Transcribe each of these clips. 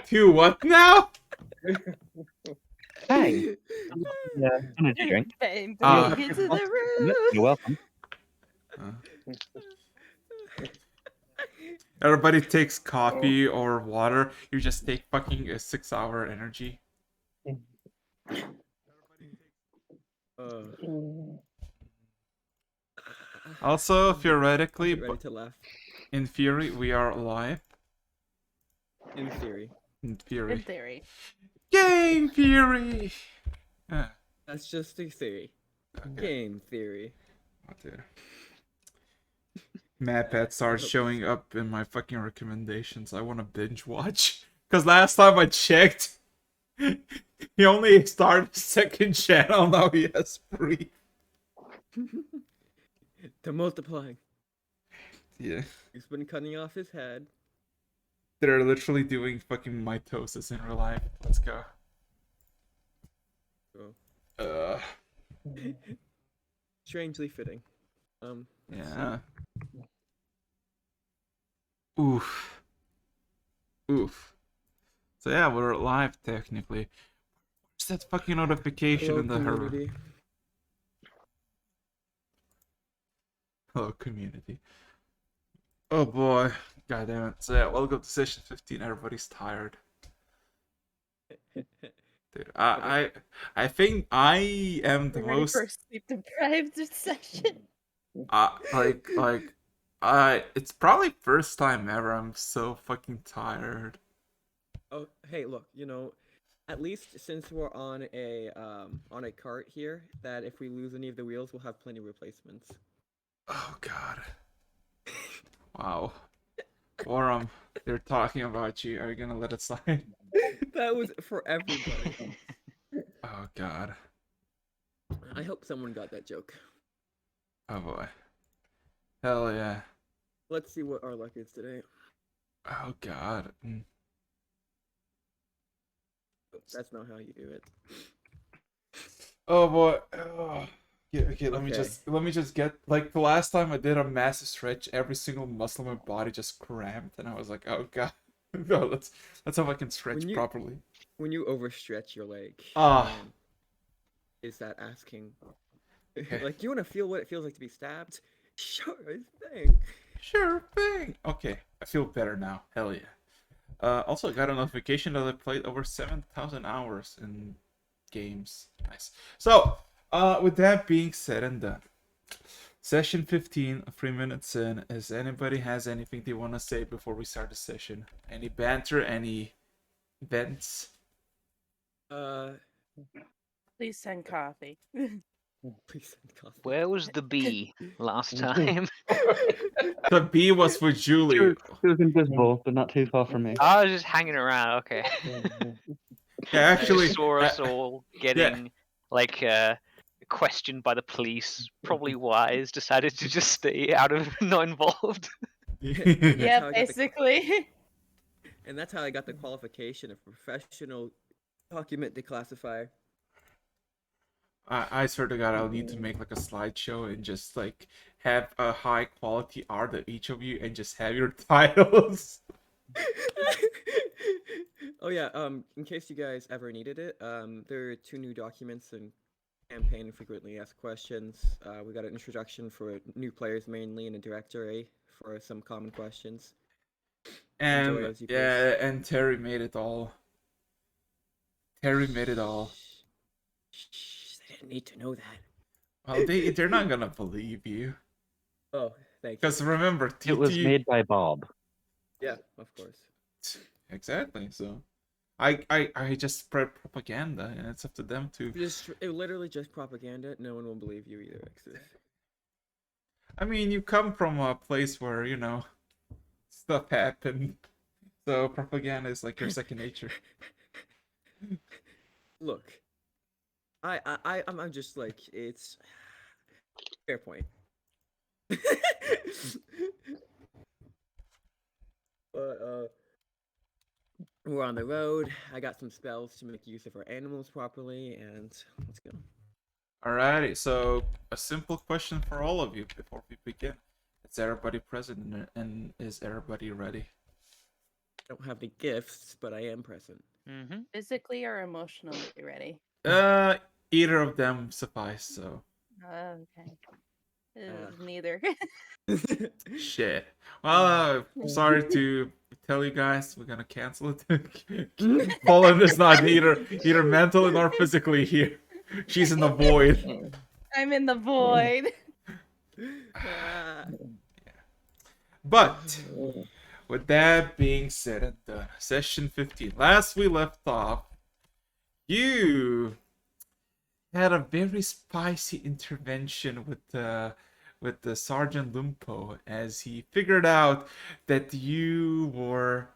To what now? Hey, energy drink. Bang, Ah. bang, to the roof. You're welcome. Everybody takes coffee or water. You just take fucking a 6-hour energy. Also, theoretically, ready to laugh. in theory, we are alive. In theory. In theory. In theory. Game theory! That's just a theory. Okay. Game theory. Oh, dude. MadPat starts showing up in my fucking recommendations. I want to binge watch. Because last time I checked, he only started the second channel. Now he has 3. They're multiplying. Yeah. He's been cutting off his head. They're literally doing fucking mitosis in real life. Let's go. Oh. Strangely fitting. Yeah. Oof. Oof. So yeah, we're live technically. Where's that fucking notification Hello, in the community. Hello, community. Oh boy. God damn it. So yeah, welcome to session 15. Everybody's tired. Dude, I think I am the We're ready most for a sleep-deprived session. it's probably first time ever I'm so fucking tired. Oh, hey, look, you know, at least since we're on a cart here, that if we lose any of the wheels, we'll have plenty of replacements. Oh god. Wow. Warren, they're talking about you. Are you gonna let it slide? That was for everybody. Oh god. I hope someone got that joke. Oh boy. Hell yeah. Let's see what our luck is today. Oh god. That's not how you do it. Oh boy. Oh. Yeah, okay, let me just get, like, the last time I did a massive stretch, every single muscle in my body just cramped, and I was like, oh god. No, let's hope I can stretch properly. When you overstretch your leg, Ah. man, is that asking? Like, you want to feel what it feels like to be stabbed? Sure thing. Sure thing. Okay, I feel better now. Hell yeah. Also got a notification that I played over 7,000 hours in games. Nice. So, with that being said and done, session 15, 3 minutes in. Is anybody has anything they want to say before we start the session? Any banter? Any events? Please send coffee. Please send coffee. Where was the bee last time? The bee was for Julie. She was invisible, but not too far from me. I was just hanging around. Okay. Yeah, actually, I saw us all getting like questioned by the police. Probably wise. Decided to just stay out of, not involved. Yeah, basically. And that's how I got the qualification of professional document declassifier. I swear to God, I'll need to make like a slideshow and just like have a high quality art of each of you and just have your titles. Oh yeah, in case you guys ever needed it, there are 2 new documents in campaign and frequently asked questions. We got an introduction for new players mainly and a directory for some common questions. And yeah, and Terry made it all. Terry made it all. Shh, they didn't need to know that. Well, they're not gonna believe you. Oh, thank you. Because remember, it was made by Bob. Yeah, of course. Exactly. So, I just spread propaganda, and it's up to them to. It literally just propaganda. No one will believe you either, Exodus. I mean, you come from a place where stuff happened, so propaganda is like your second nature. Look, I'm just like, it's fair point. But we're on the road. I got some spells to make use of our animals properly, and let's go. Alrighty, so a simple question for all of you before we begin: is everybody present and is everybody ready? don't have the gifts, but I am present. Mm-hmm. Physically or emotionally ready? Either of them suffice. So Okay. Uh. Neither. shit. Well, sorry to tell you guys, we're gonna cancel it. Poland is not either mentally nor physically here. She's in the void. I'm in the void. Ah. But with that being said and done, session 15. Last we left off, you had a very spicy intervention with the Sergeant Lumpo as he figured out that you were,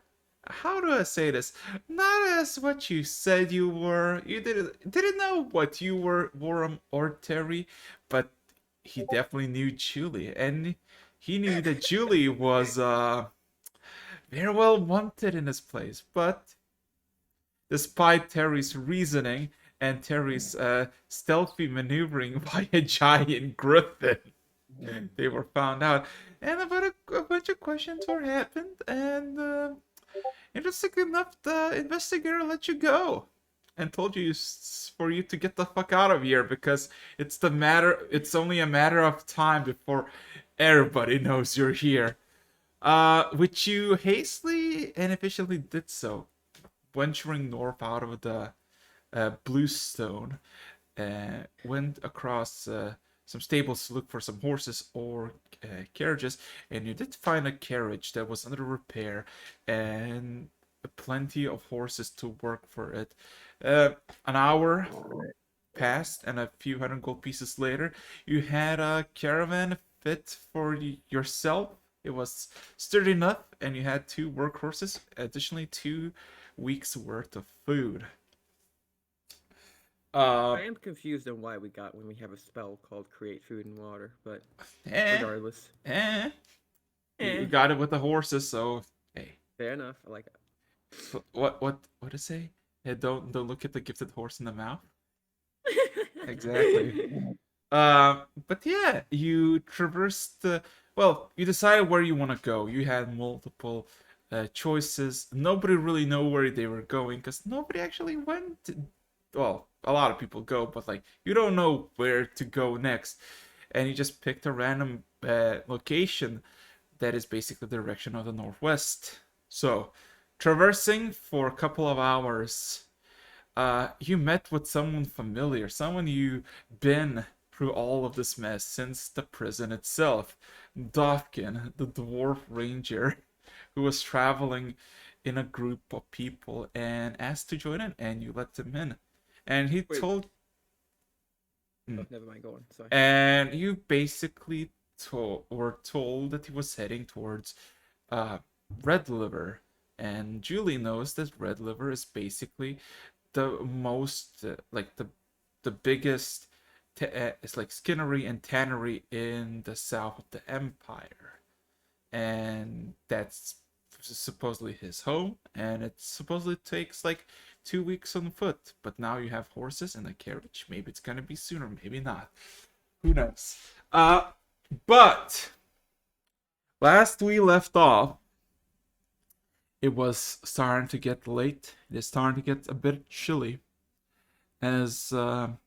how do I say this? Not as what you said you were. You didn't know what you were, Warren or Terry, but he definitely knew Julie, and he knew that Julie was very well wanted in this place. But despite Terry's reasoning and Terry's stealthy maneuvering by a giant griffin, they were found out, and about a bunch of questions were happened, and interesting enough, the investigator let you go and told you for you to get the fuck out of here because it's only a matter of time before everybody knows you're here. Which you hastily and efficiently did so, venturing north out of the Bluestone, went across some stables to look for some horses or carriages, and you did find a carriage that was under repair and plenty of horses to work for it. An hour passed, and a few hundred gold pieces later, you had a caravan fit for yourself. It was sturdy enough, and you had 2 workhorses, additionally 2 weeks worth of food. I am confused on why we got when we have a spell called Create Food and Water, but regardless. You got it with the horses, so hey. Fair enough. I like it. What did it say? Yeah, don't look at the gifted horse in the mouth. Exactly. But yeah, you traversed the. Well, you decided where you want to go. You had multiple choices. Nobody really knew where they were going because nobody actually went. Well, a lot of people go, but like you don't know where to go next, and you just picked a random location that is basically the direction of the northwest. So, traversing for a couple of hours, you met with someone familiar, someone you've been through all of this mess since the prison itself. Dovkin, the dwarf ranger, who was traveling in a group of people and asked to join in, and you let him in. And he told. Oh, never mind, go on. Sorry. And you basically were told that he was heading towards Red Liver. And Julie knows that Red Liver is basically the most, like the biggest, it's like skinnery and tannery in the south of the Empire. And that's supposedly his home, and it supposedly takes like 2 weeks on foot, but now you have horses and a carriage. Maybe it's gonna be sooner, maybe not. Who knows? But last we left off, it was starting to get late. It is starting to get a bit chilly as the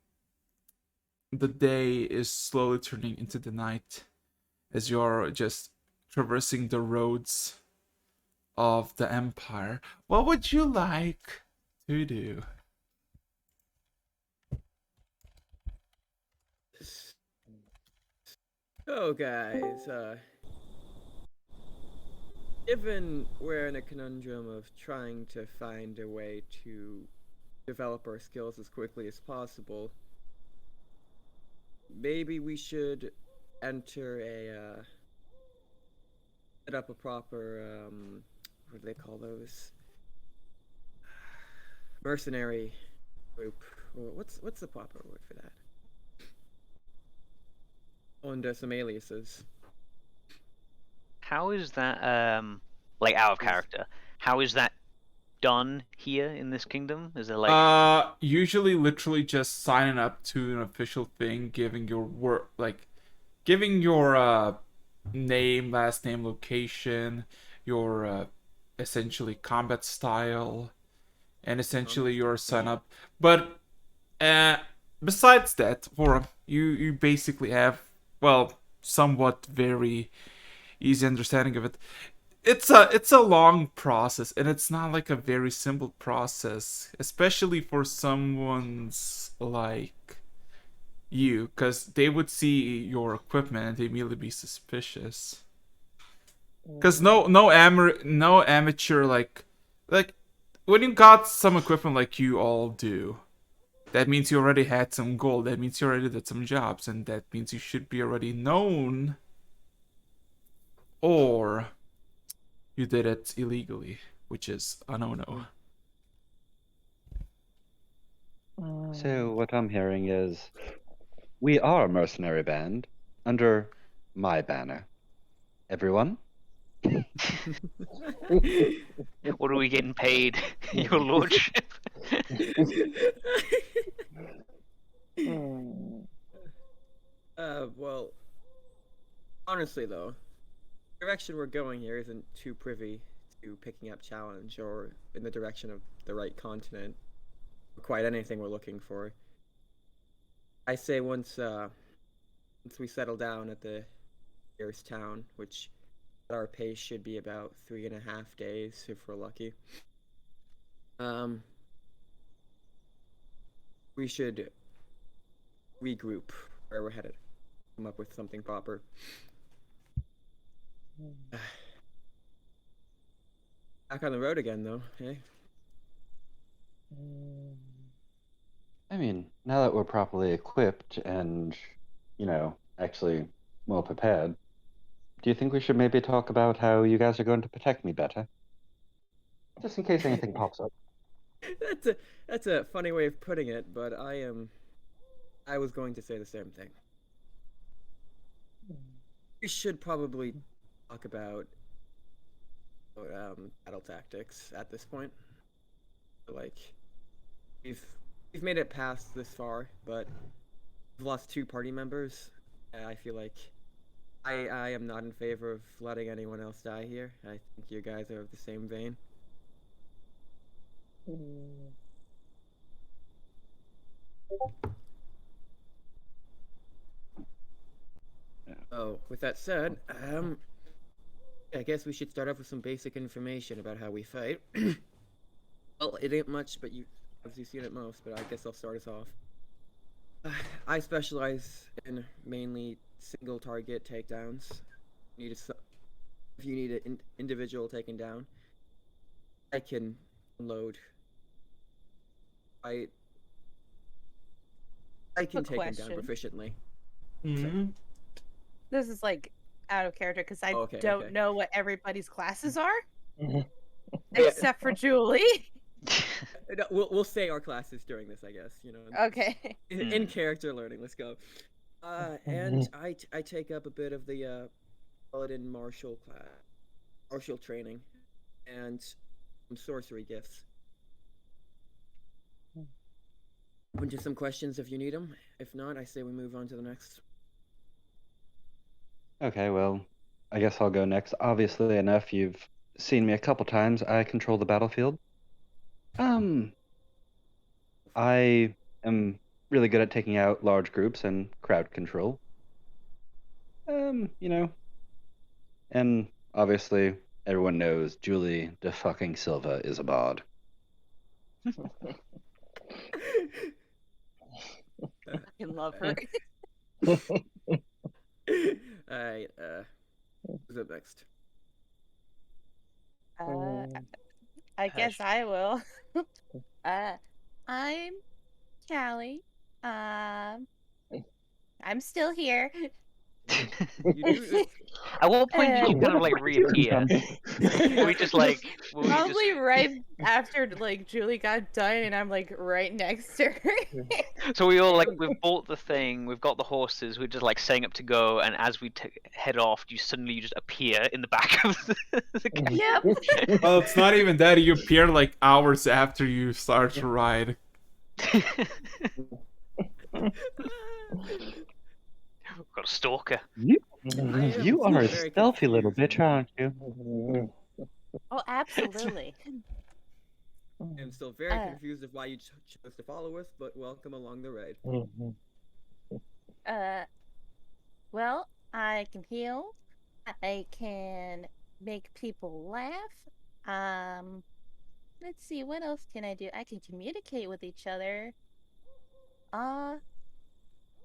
day is slowly turning into the night as you're just traversing the roads of the Empire. What would you like to do? So, guys, given we're in a conundrum of trying to find a way to develop our skills as quickly as possible, maybe we should enter set up a proper, what do they call those? Mercenary group. What's the proper word for that? Under some aliases. How is that like out of character? How is that done here in this kingdom? Is it like usually literally just signing up to an official thing, giving your work, like giving your name, last name, location, your essentially combat style and essentially your setup. But besides that, for you basically have, well, somewhat very easy understanding of it. It's a long process, and it's not like a very simple process, especially for someone's like you, because they would see your equipment and they immediately be suspicious. Because no amateur like when you got some equipment like you all do, that means you already had some gold. That means you already did some jobs, and that means you should be already known, or you did it illegally, which is a no-no. So what I'm hearing is we are a mercenary band under my banner. Everyone? What are we getting paid, your lordship? Well, honestly though, the direction we're going here isn't too privy to picking up challenge or in the direction of the right continent, or quite anything we're looking for. I say once we settle down at the nearest town, which at our pace should be about 3.5 days if we're lucky. We should regroup where we're headed, come up with something proper. Back on the road again, though, eh? I mean, now that we're properly equipped and, actually well prepared, do you think we should maybe talk about how you guys are going to protect me better? Just in case anything pops up. That's a funny way of putting it, but I was going to say the same thing. We should probably talk about battle tactics at this point. Like, we've made it past this far, but we've lost 2 party members. I feel like I am not in favor of letting anyone else die here. I think you guys are of the same vein. Oh, with that said, I guess we should start off with some basic information about how we fight. Well, it ain't much, but you've seen it most, but I guess I'll start us off. I specialize in mainly single target takedowns. If you need an individual taken down, I can load. I can take him down proficiently. Mm-hmm. This is like out of character because I Okay, don't okay. know what everybody's classes are, except for Julie. No, we'll say our classes during this, I guess. Okay. In character learning. Let's go. And I take up a bit of the paladin martial training, and some sorcery gifts. Open to some questions if you need them. If not, I say we move on to the next. Okay, well, I guess I'll go next. Obviously enough, you've seen me a couple times. I control the battlefield. I am really good at taking out large groups and crowd control. And obviously everyone knows Julie de fucking Silva is a bard. I fucking love her. Alright, who's up next? I guess I will. I'm Callie. I'm still here. At what point did you kind of like reappear? We just like Probably right after like Julie got done, and I'm like right next to her. So we all like we've bought the thing, we've got the horses, we're just like setting up to go, and as we head off, you suddenly just appear in the back of the Yep. Well, it's not even that. You appear like hours after you start to ride. We've got a stalker. You are a stealthy little bitch, aren't you? Oh, absolutely. I'm still very Uh. confused of why you chose to follow us, but welcome along the ride. Uh, well, I can heal. I can make people laugh. Let's see, what else can I do? I can communicate with each other. Uh,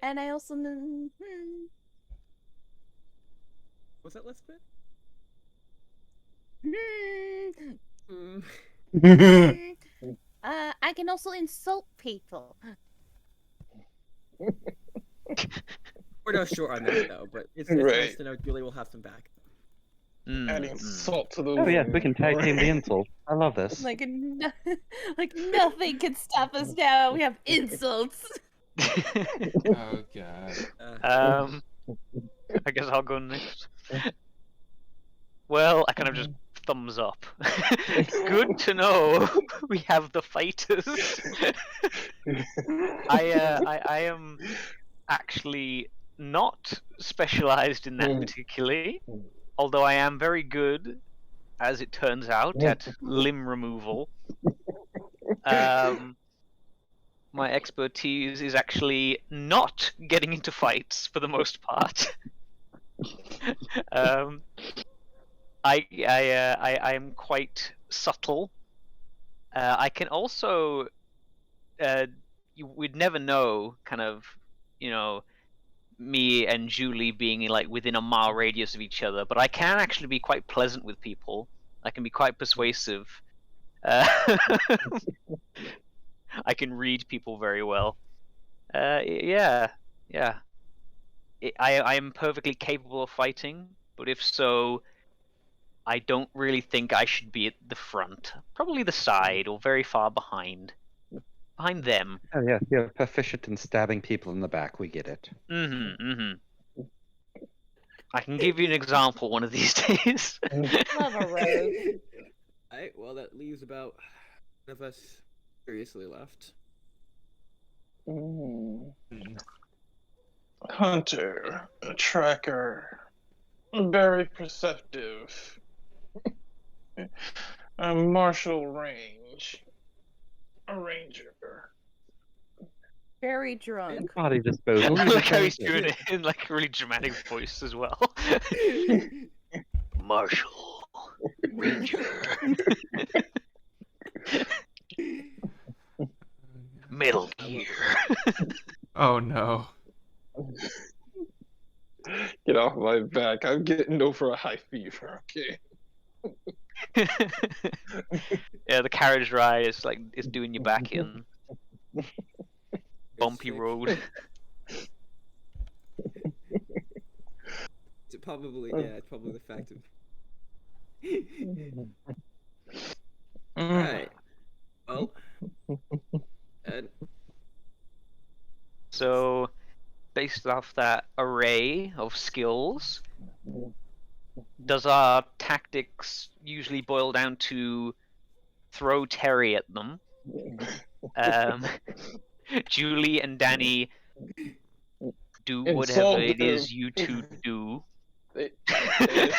and I also Was that Lisbeth? hmm, Mm. I can also insult people. We're not sure on that though, but it's nice Right. to know Julie will have some back. Adding salt to the Oh yes, we wound. can tag team the insult. I love this. Like, like nothing can stop us now. We have insults. Oh god. um, I guess I'll go next. Well, I kind of just thumbs up. Good to know we have the fighters. I am actually not specialized in that particularly, although I am very good, as it turns out, at limb removal. My expertise is actually not getting into fights for the most part. um, I am quite subtle. I can also you would never know, kind of, you know, me and Julie being like within a mile radius of each other, but I can actually be quite pleasant with people. I can be quite persuasive. Uh, I can read people very well. Yeah, yeah. I am perfectly capable of fighting, but if so, I don't really think I should be at the front. Probably the side or very far behind. Behind them. Oh yes, you're proficient in stabbing people in the back. We get it. I can give you an example one of these days. Love a rogue. Alright, well that leaves about one of us seriously left. Hunter, a tracker, very perceptive, a martial range, a ranger. Very drunk. Body disposal. I you like just how don't he's get doing it. it in like a really dramatic voice as well. Marshall, Ranger, Metal Gear. Oh no. Get off my back. I'm getting over a high fever, okay? Yeah, the carriage ride is like it's doing your back in. Bumpy sick. road. It's probably it's probably the fact of Alright. Well and So, based off that array of skills, does our tactics usually boil down to throw Terry at them? Julie and Danny do whatever Insult it them. is you two do. They, they,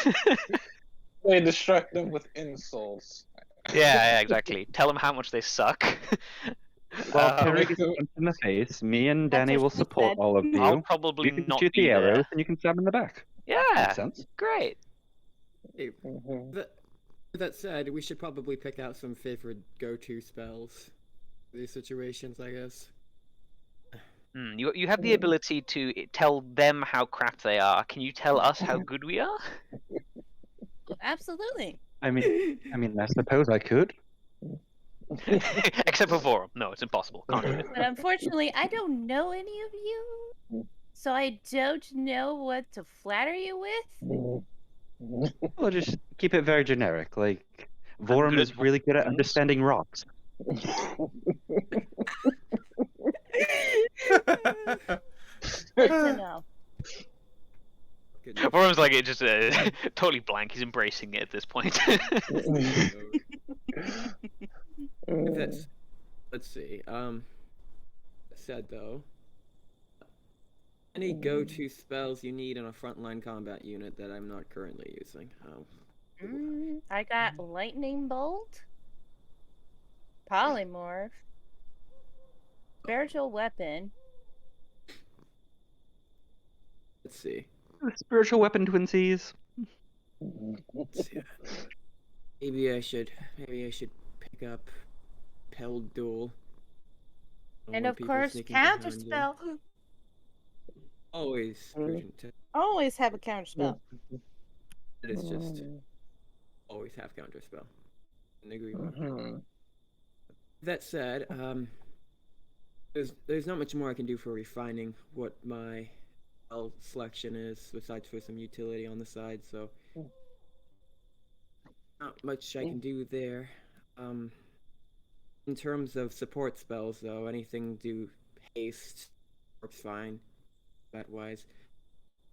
they distract them with insults. Yeah, exactly. Tell them how much they suck. Well, Um, Terry gets punched in the face. Me and That's Danny what will she support said. all of I'll you. probably You can not shoot be the arrows, there. and you can stab in the back. Yeah, Makes sense. great. hey, that said, we should probably pick out some favorite go-to spells for these situations, I guess. You have the ability to tell them how crap they are. Can you tell us how good we are? Absolutely. I mean, I suppose I could. Except for Vorum. No, it's impossible. Can't do it. But unfortunately, I don't know any of you. So I don't know what to flatter you with. Well, just keep it very generic. Like, good Vorum at is really good at things. understanding rocks. Good to know. Goodness. Vorum's like it just totally blank. He's embracing it at this point. If that's, let's see. Said though, any go-to spells you need in a frontline combat unit that I'm not currently using? I got lightning bolt, polymorph, spiritual weapon. Let's see. Spiritual weapon twinsies. Let's see. Maybe I should pick up Pelled Duel. I don't And want of people course, sneaking behind you. counterspell. Always prudent. Always have a counterspell. It is just always have counterspell. Couldn't agree more. Mhm. That said, there's not much more I can do for refining what my spell selection is, besides for some utility on the side. So not much I can do there. In terms of support spells, though, anything do haste works fine. That wise,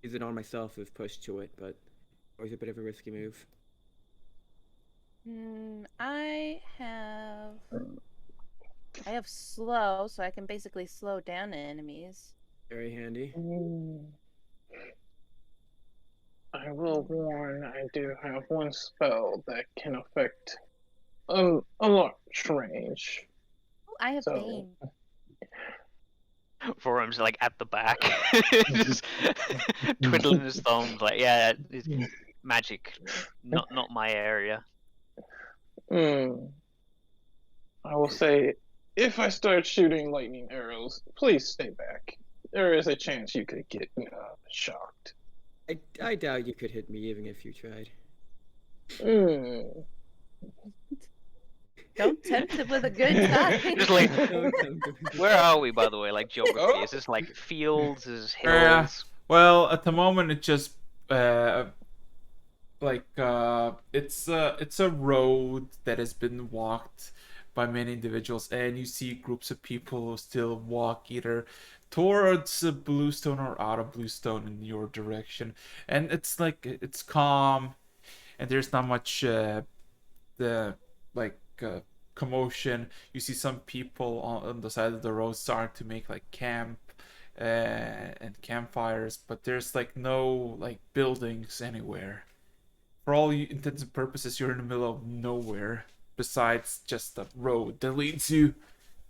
use it on myself if pushed to it, but always a bit of a risky move. I have slow, so I can basically slow down enemies. Very handy. I will warn, I do have one spell that can affect a large range. Oh, I have So- Bane. Vorum's like at the back, just twiddling his thumbs, like, yeah, it's magic, not my area. I will say, if I start shooting lightning arrows, please stay back. There is a chance you could get shocked. I doubt you could hit me even if you tried. Don't tempt him with a good time. Just like, Don't tempt me. where are we, by the way? Like geography? Oh. Is this like fields? Is this Yeah. hills? Well, at the moment, it just it's a road that has been walked by many individuals, and you see groups of people who still walk either towards Bluestone or out of Bluestone in your direction, and it's like it's calm, and there's not much commotion. You see some people on the side of the road start to make like camp and campfires, but there's like no like buildings anywhere. For all intents and purposes, you're in the middle of nowhere besides just the road that leads you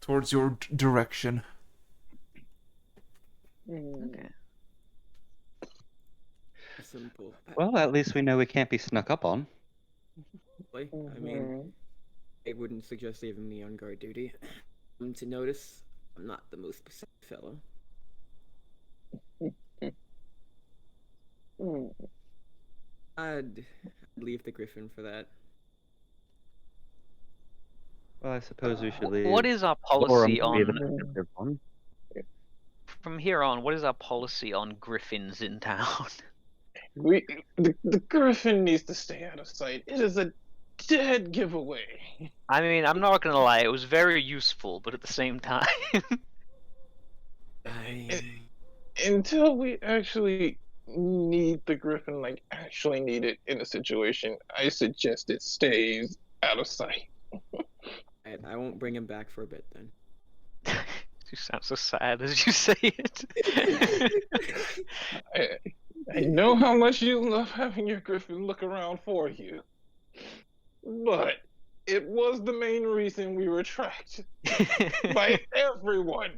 towards your direction. Okay. Simple. Well, at least we know we can't be snuck up on. I mean, I wouldn't suggest leaving me on guard duty. To notice, I'm not the most precise fellow. I'd leave the Griffin for that. Well, I suppose we should leave. What is our Vorum policy to be the on descriptive one. from here on? What is our policy on griffins in town? The Griffin needs to stay out of sight. It is a dead giveaway. I mean, I'm not gonna lie, it was very useful, but at the same time, Until we actually need the Griffin, like actually need it in a situation, I suggest it stays out of sight. I won't bring him back for a bit then. you sound so sad as you say it. I know how much you love having your Griffin look around for you, but it was the main reason we were tracked by everyone.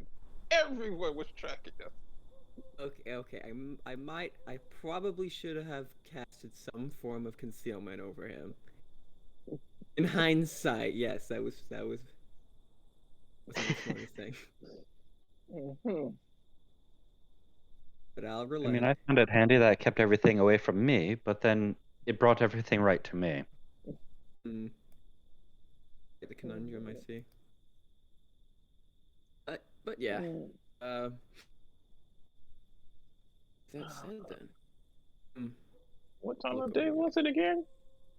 Everyone was tracking us. Okay. I probably should have casted some form of concealment over him. In hindsight, yes, that was wasn't the smartest thing. But I'll I relent. mean, I found it handy that it kept everything away from me, but then it brought everything right to me. The conundrum I see. But yeah. That said then. What time of day was it again?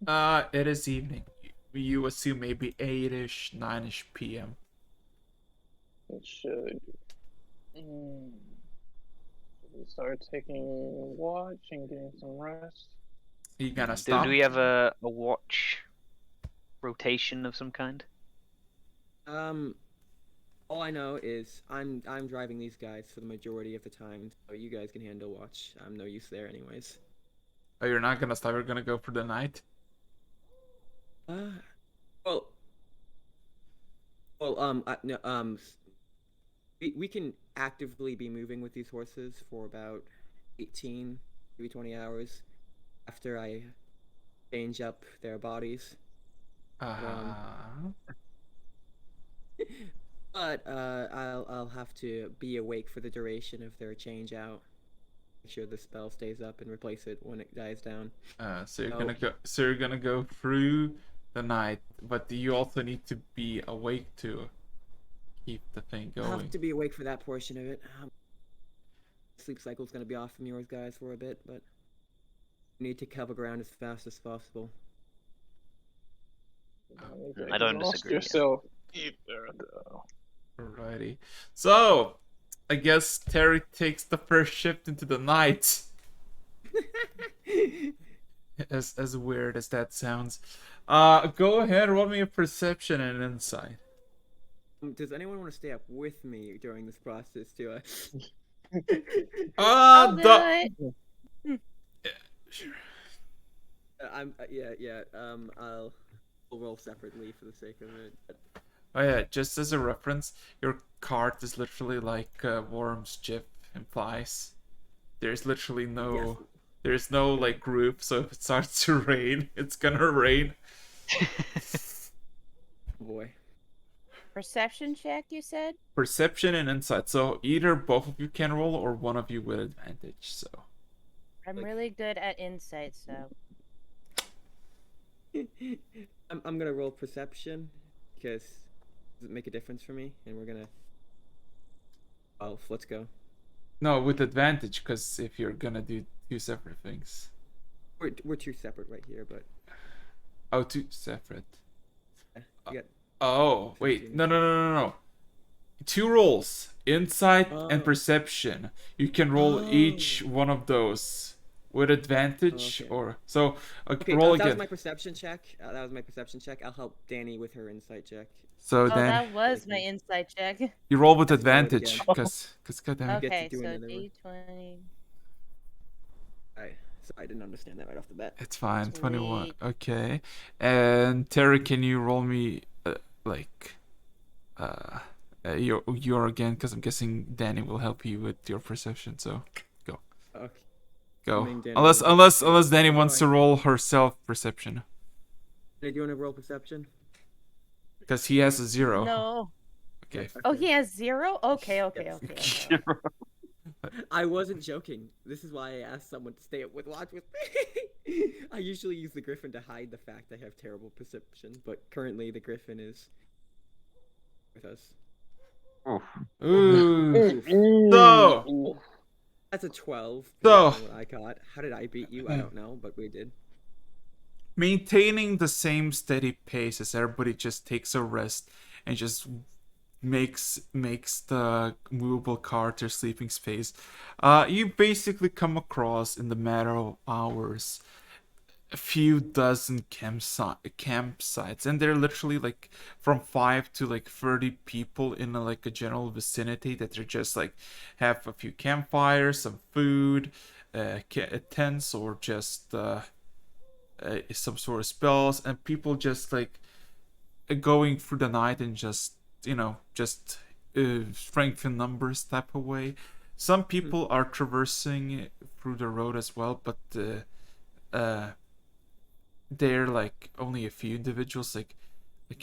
It is evening. You assume maybe 8ish, 9ish p.m. It should. We start taking watch and getting some rest. You gonna do, stop? do we have a watch rotation of some kind? All I know is I'm driving these guys for the majority of the time, so you guys can handle watch. I'm no use there anyways. Oh, you're not gonna stop. You're gonna go for the night. Uh, well, no, we can actively be moving with these horses for about 18, maybe 20 hours after I change up their bodies. Uh, But I'll have to be awake for the duration of their change out. Make sure the spell stays up and replace it when it dies down. so you're Oh. gonna go. So you're gonna go through the night, but you also need to be awake to keep the thing I'll going. have to be awake for that portion of it. Sleep cycle's gonna be off from yours guys for a bit, but we need to cover ground as fast as possible. Okay, I don't lost disagree, yeah. yourself either, though. Alrighty. So, I guess Terry takes the first shift into the night. As weird as that sounds. Go ahead, roll me a perception and insight. Does anyone want to stay up with me during this process too? I'll do the it. yeah, sure. I'll roll separately for the sake of it. Oh yeah, just as a reference, your card is literally like Worm's GIF implies. There's literally no, there's no like group, so if it starts to rain, it's gonna rain. Boy. Perception check, you said? Perception and insight. So either both of you can roll, or one of you with advantage. So. I'm really good at insight, so. I'm gonna roll perception because does it make a difference for me? And we're gonna. Oh, let's go. No, with advantage, because if you're gonna do two separate things. We're two separate right here, but Oh, two separate. you got Oh, wait. No. Two rolls. Insight and Oh. perception. You can roll each Oh. one of those with advantage Okay. or... So, Okay, roll that was again. my perception check. That was my perception check. I'll help Danny with her insight check. So Oh, then that was my insight check. you roll with Let's roll it advantage, again. because goddamn. get to Okay, do so another one. D20. So I didn't understand that right off the bat. It's fine. 21. Sweet. Okay. And Terry, can you roll me your again? Because I'm guessing Danny will help you with your perception. So go. Okay. Go. Assuming Danny Unless wants to- unless Danny Oh, wants to roll herself perception, Danny, do you want to roll perception? because he has a 0. No. Okay. Oh, he has 0? Okay. I wasn't joking. This is why I asked someone to stay up with watch with me. I usually use the griffin to hide the fact I have terrible perception, but currently the griffin is with us. Oof. Ooh. So That's a 12. So- That's what I got. How did I beat you? I don't know, but we did. maintaining the same steady pace as everybody just takes a rest and just makes the movable car their sleeping space. You basically come across in the matter of hours a few dozen campsites, and they're literally like from 5 to like 30 people in like a general vicinity that they're just like have a few campfires, some food, tents, or just some sort of spells, and people just like going through the night and just strength in numbers type of way. Some people are traversing through the road as well, but they're like only a few individuals. Like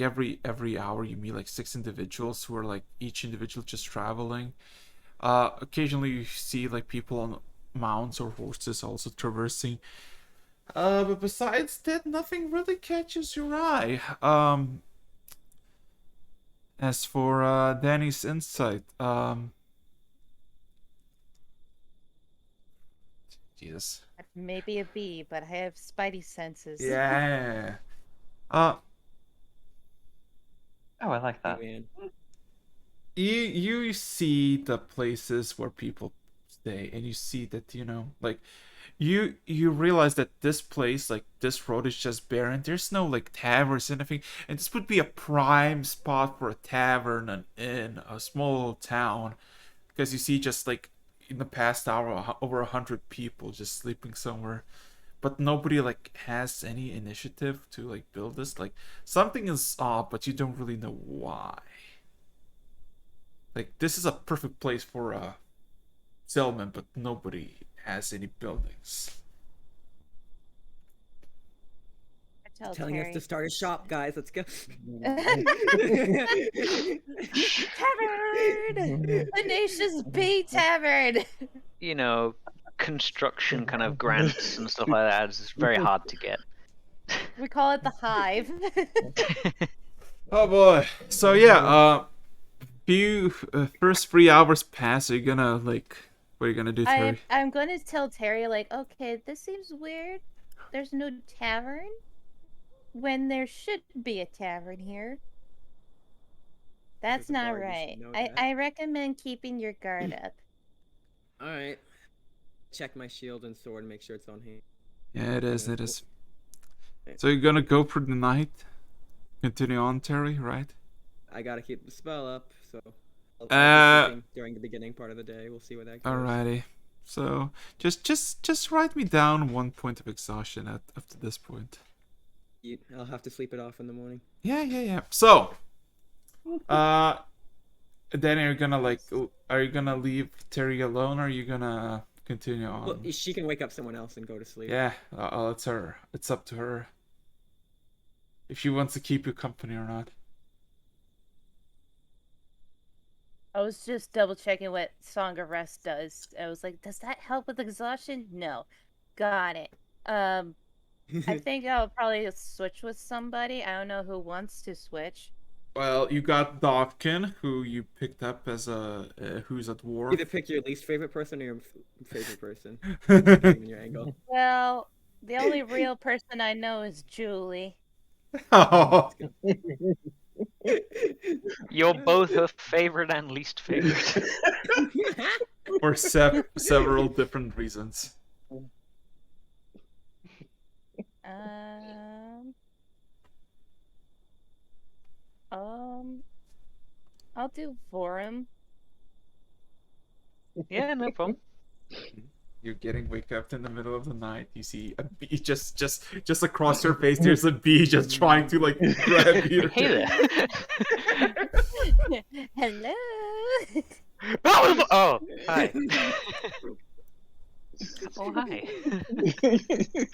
every hour you meet like 6 individuals who are like each individual just traveling. Occasionally you see like people on mounts or horses also traversing. But besides that, nothing really catches your eye. As for Danny's insight, Jesus. Maybe a B, but I have spidey senses. Yeah. Oh, I like that. Man. You see the places where people stay, and you see that like you realize that this place, like this road, is just barren. There's no like taverns or anything, and this would be a prime spot for a tavern, an inn, a small town, because you see just like in the past hour over 100 people just sleeping somewhere. but nobody like has any initiative to like build this. Like something is off, but you don't really know why. Like this is a perfect place for a settlement, but nobody has any buildings. I tell Telling us Terry. to start a shop, guys. Let's go. Tavern! Tenacious B Tavern! You know, construction kind of grants and stuff like that is very hard to get. We call it the Hive. Oh boy. So yeah, few first 3 hours pass. Are you gonna like? What are you gonna do, Terry? I'm going to tell Terry, like, okay, this seems weird. There's no tavern when there should be a tavern here. That's There's a not bar, you should right. know I, that. I recommend keeping your guard up. All right. Check my shield and sword and make sure it's on hand. Yeah, it is. It Cool. is. So you're gonna go for the night. Continue on, Terry. Right? I gotta keep the spell up, so I'll be sleeping during the beginning part of the day. We'll see where that goes. Alrighty. So just write me down 1 point of exhaustion at up to this point. I'll have to sleep it off in the morning. Yeah. So, then you're gonna like, are you gonna leave Terry alone, or are you gonna continue on? Well, she can wake up someone else and go to sleep. Yeah, it's her. It's up to her. If she wants to keep you company or not. I was just double checking what Song of Rest does. I was like, does that help with exhaustion? No. Got it. I think I'll probably switch with somebody. I don't know who wants to switch. Well, you got Dovkin, who you picked up as a who's a dwarf. Either pick your least favorite person or your favorite person, depending on your angle. Well, the only real person I know is Julie. Oh. You're both her favorite and least favorite. For several different reasons. I'll do Vorum. Yeah, no problem. You're getting wake up in the middle of the night. You see a bee just across your face. There's a bee just trying to like grab you. Hey there. Hello. Oh, hi. Oh, hi.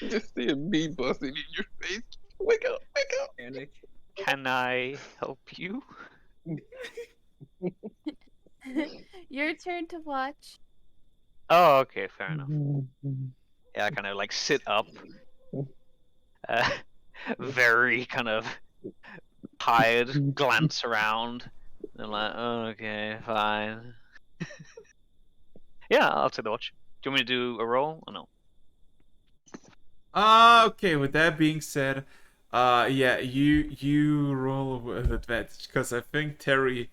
Just see a bee busting in your face. Wake up! Wake up! Panic. Can I help you? Your turn to watch. Oh, okay, fair enough. Yeah, I kind of like sit up. Very kind of tired, glance around. And like, oh, okay, fine. Yeah, I'll take the watch. Do you want me to do a roll or no? Okay, with that being said, yeah, you roll with advantage because I think Terry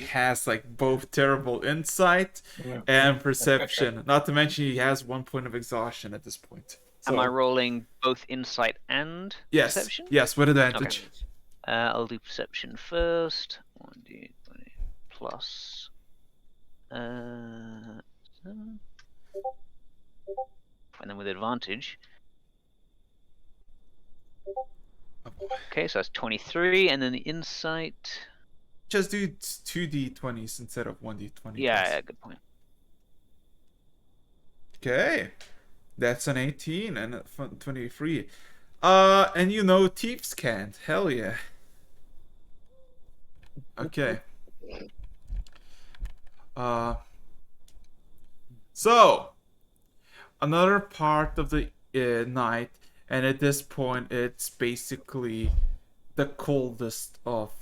has like both terrible insight and perception. Not to mention he has 1 point of exhaustion at this point. Am I So, rolling both insight and yes, perception? yes, with advantage. I'll do perception first. 1d20 plus 7. And then with advantage. Okay, so that's 23, and then the insight. Just do 2d20s instead of 1d20. Yeah, good point. Okay, that's an 18 and a 23. And you know thieves can't. Hell yeah. Okay. So another part of the night, and at this point it's basically the coldest of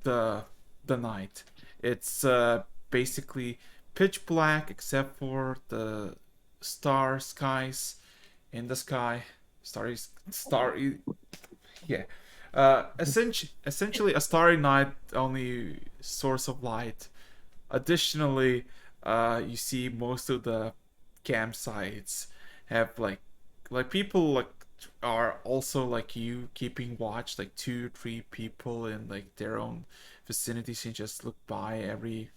the night. It's basically pitch black except for the skies in the sky. Yeah. Essentially a starry night, only source of light. Additionally, you see most of the campsites have like people like are also like you keeping watch, like 2-3 people in like their own vicinities. You just look by every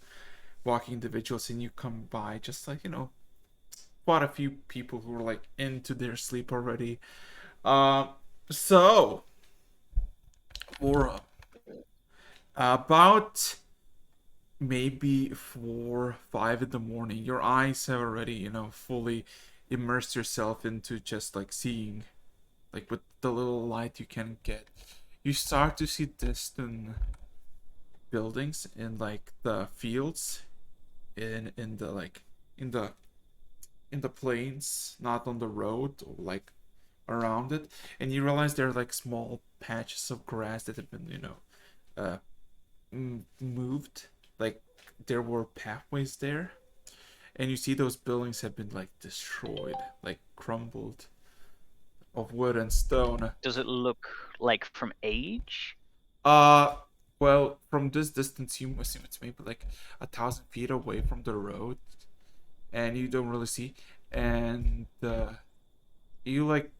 walking individual, and you come by just like, you know, quite a few people who are like into their sleep already. So for about maybe 4, 5 in the morning, your eyes have already, fully immersed yourself into just like seeing, like with the little light you can get. You start to see distant buildings in like the fields, in the like in the in the plains, not on the road or like around it, and you realize there are like small patches of grass that have been, uh, moved. Like there were pathways there, and you see those buildings have been like destroyed, like crumbled, of wood and stone. Does it look like from age? Uh, well, from this distance, you assume it's maybe like 1,000 feet away from the road, and you don't really see. And you like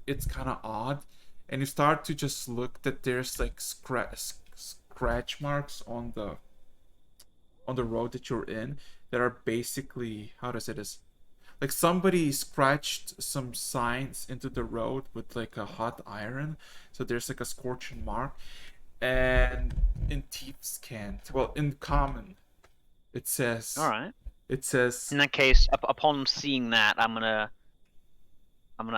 it's kind of odd, and you start to just look that there's like scratch marks on the road that you're in that are basically, how to say this, like somebody scratched some signs into the road with like a hot iron, so there's like a scorching mark. And in Thieves Cant, well, in common, it says All right. it says In that case, upon seeing that, I'm gonna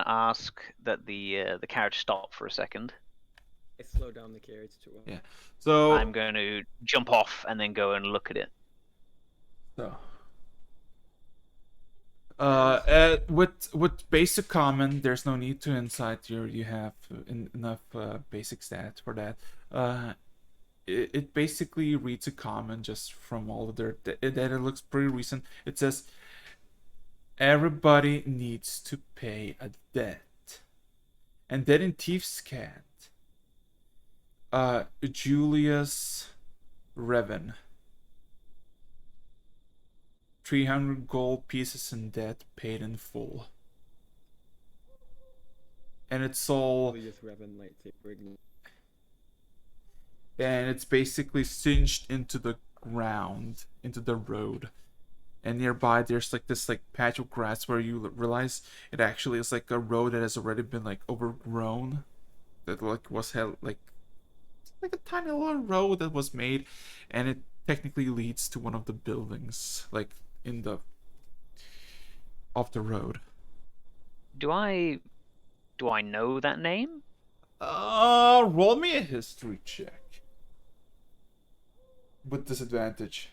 ask that the carriage stop for a second. I slow down the carriage to. yeah. So I'm going to jump off and then go and look at it. So, with basic common, there's no need to insight. You have enough basic stats for that. It basically reads a common just from all of their that it looks pretty recent. It says everybody needs to pay a debt, and then in Thieves' Cant, Julius Revan. 300 gold pieces in debt paid in full. And it's all. Just Revan lightsaber ignite. And it's basically singed into the ground, into the road. And nearby there's like this like patch of grass where you realize it actually is like a road that has already been like overgrown. That like was held like a tiny little road that was made, and it technically leads to one of the buildings, like in the off the road. Do I know that name? Roll me a history check. With disadvantage.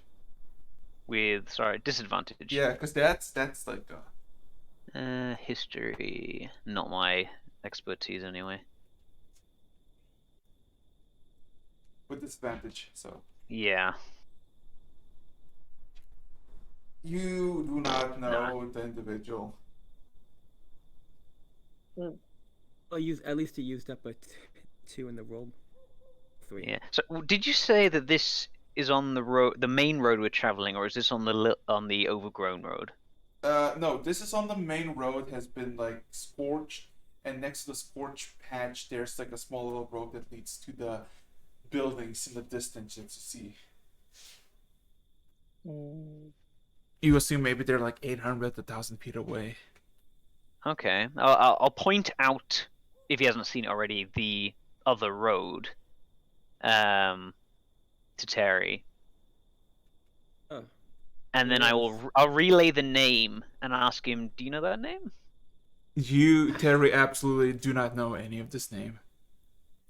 With disadvantage. Yeah, because that's like History, not my expertise anyway. with disadvantage, so. Yeah. You do not know the individual. Well, at least you used up a 2 in the roll. 3. Yeah. So did you say that this is on the road, the main road we're traveling, or is this on the overgrown road? No, this is on the main road, has been like scorched, and next to the scorched patch, there's like a small little road that leads to the buildings in the distance you see. You assume maybe they're like 800 to 1,000 feet away. Okay. I'll point out, if he hasn't seen it already, the other road to Terry. Oh. And then I'll relay the name and ask him, do you know that name? You, Terry, absolutely do not know any of this name.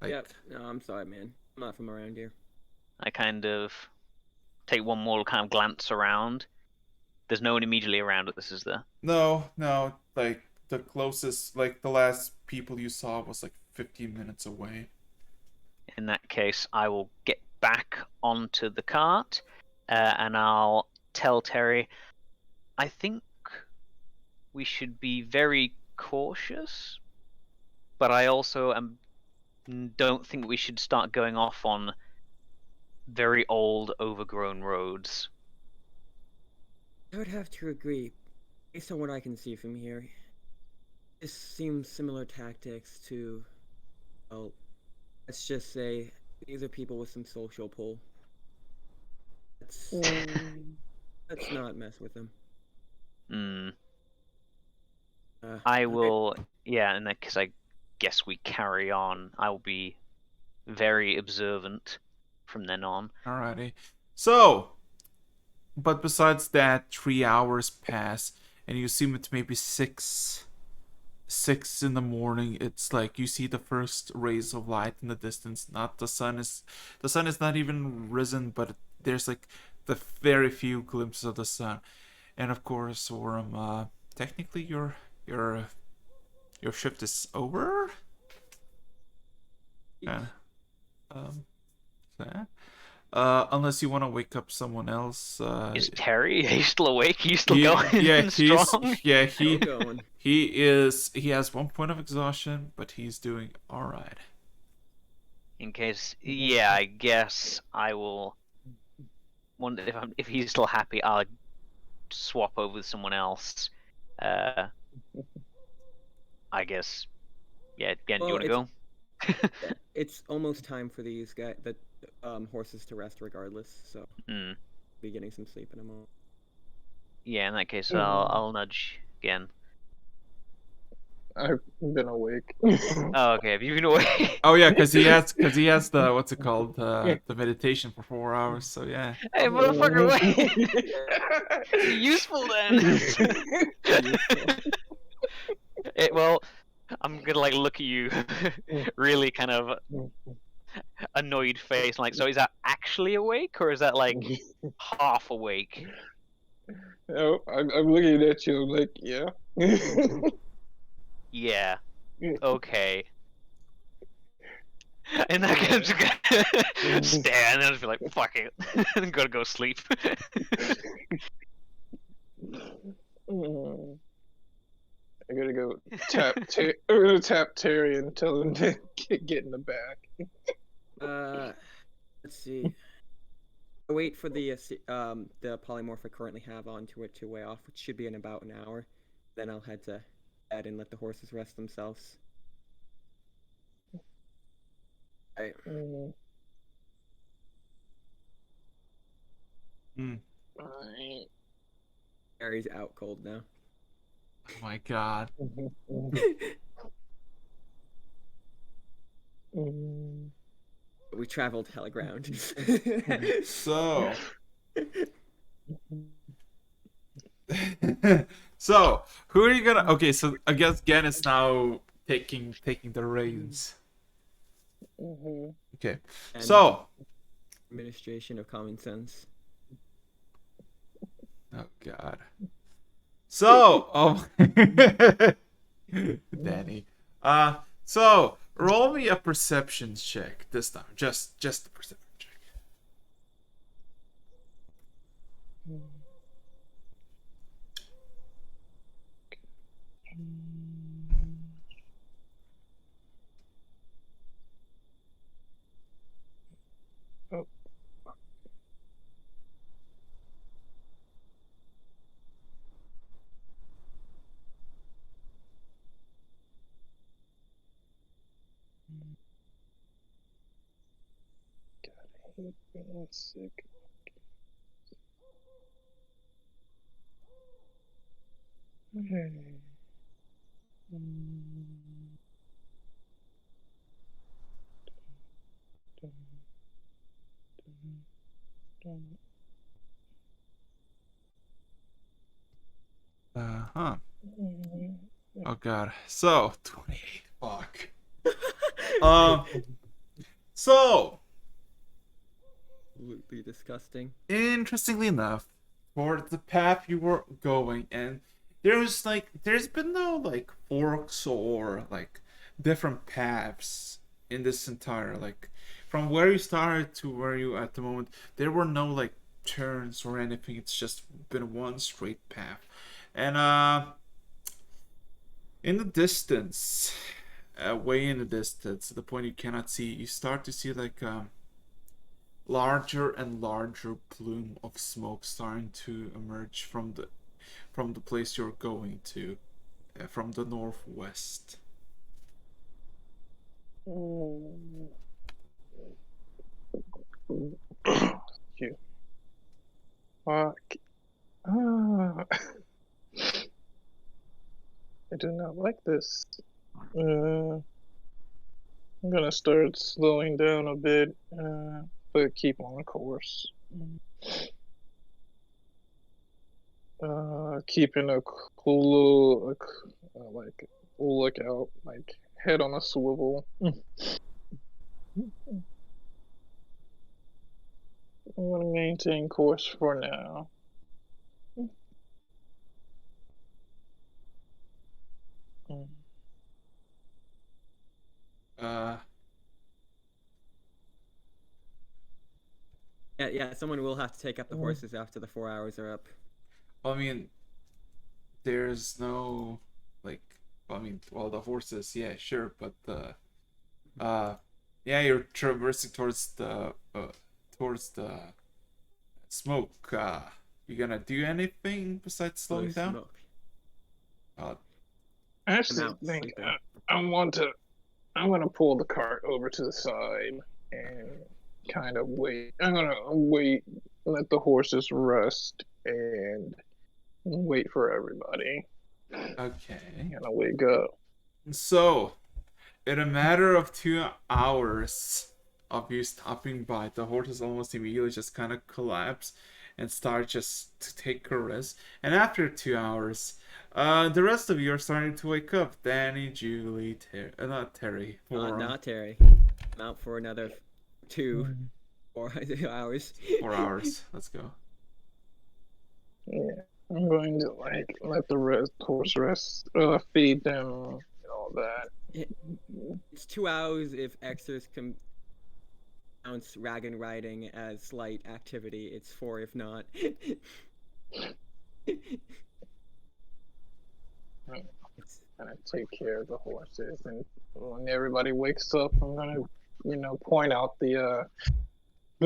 Like, Yep. No, I'm sorry, man. I'm not from around here. I kind of take one more kind of glance around. There's no one immediately around it, this is there? No, like the closest, like the last people you saw was like 15 minutes away. In that case, I will get back onto the cart and I'll tell Terry, I think we should be very cautious, but I also don't think we should start going off on very old, overgrown roads. I would have to agree. Based on what I can see from here, this seems similar tactics to, well, let's just say these are people with some social pull. Let's not mess with them. I okay. will, yeah, and because I guess we carry on. I will be very observant from then on. Alrighty. So, but besides that, 3 hours pass, and you see it maybe six in the morning. It's like you see the first rays of light in the distance. Not the sun is not even risen, but there's like the very few glimpses of the sun. And of course, Orem, technically your your shift is over. Yeah. Um. So, unless you want to wake up someone else. Is Terry? He's still awake? He's still he, going yeah, strong? he Still going. he has 1 point of exhaustion, but he's doing all right. In case, yeah, I guess I will. Wonder if he's still happy. I'll swap over with someone else. I guess. Yeah, again, do you Well, want to go? It's almost time for these horses to rest regardless, so Mm. be getting some sleep in a moment. Yeah, in that case, Mhm. I'll nudge again. I've been awake. Oh, okay. Have you been away? Oh yeah, because he has the what's it called the meditation for 4 hours. So yeah. Hey, motherfucker, wait! You're useful then. Well, I'm gonna like look at you, really kind of annoyed face. Like, so is that actually awake or is that like half awake? No, I'm looking at you like, yeah. Yeah. Okay. And that I'm just gonna stand and just be like, fuck it. I'm gonna go sleep. I gotta go I'm gonna tap Terry and tell him to get in the back. Let's see. I wait for the polymorph I currently have onto it to weigh off, which should be in about an hour. Then I'll head to bed and let the horses rest themselves. Right. Alright. Harry's out cold now. Oh my god. We traveled hella ground. So. So who are you gonna? Okay, so I guess Gen is now taking the reins. Okay. And So. administration of common sense. Oh god. So, Danny. So roll me a perception check this time. Just a perception check. I'm sick. Huh. Oh god. So 28. Fuck. So Absolutely disgusting. interestingly enough, for the path you were going, and there's been no like forks or like different paths in this entire like from where you started to where you at the moment. There were no like turns or anything. It's just been one straight path, and in the distance, way in the distance, the point you cannot see, you start to see like larger and larger plume of smoke starting to emerge from the place you're going to, from the northwest. You. Fuck. I do not like this. I'm gonna start slowing down a bit, but keep on course. Keeping a cool, like lookout, like head on a swivel. I want to maintain course for now. Uh, Yeah, someone will have to take up the horses after the 4 hours are up. I mean, there's no like. I mean, well, the horses, yeah, sure, but yeah, you're traversing towards the smoke. You gonna do anything besides slowing Blue down? smoke. I actually I'm out think sleeping. I'm gonna pull the cart over to the side and kind of wait. I'm gonna wait, let the horses rest, and wait for everybody. Okay. I'm gonna wake up. So, in a matter of 2 hours of you stopping by, the horses almost immediately just kind of collapse and start just to take a rest. And after 2 hours, the rest of you are starting to wake up. Danny, Julie, not Terry. Not Terry. I'm out for another 2 or 2 hours. 4 hours. Let's go. Yeah, I'm going to like let the horse rest, feed them, and all that. It's 2 hours if Xers can counts wagon riding as slight activity. It's 4 if not. Gonna take care of the horses, and when everybody wakes up, I'm gonna, point out the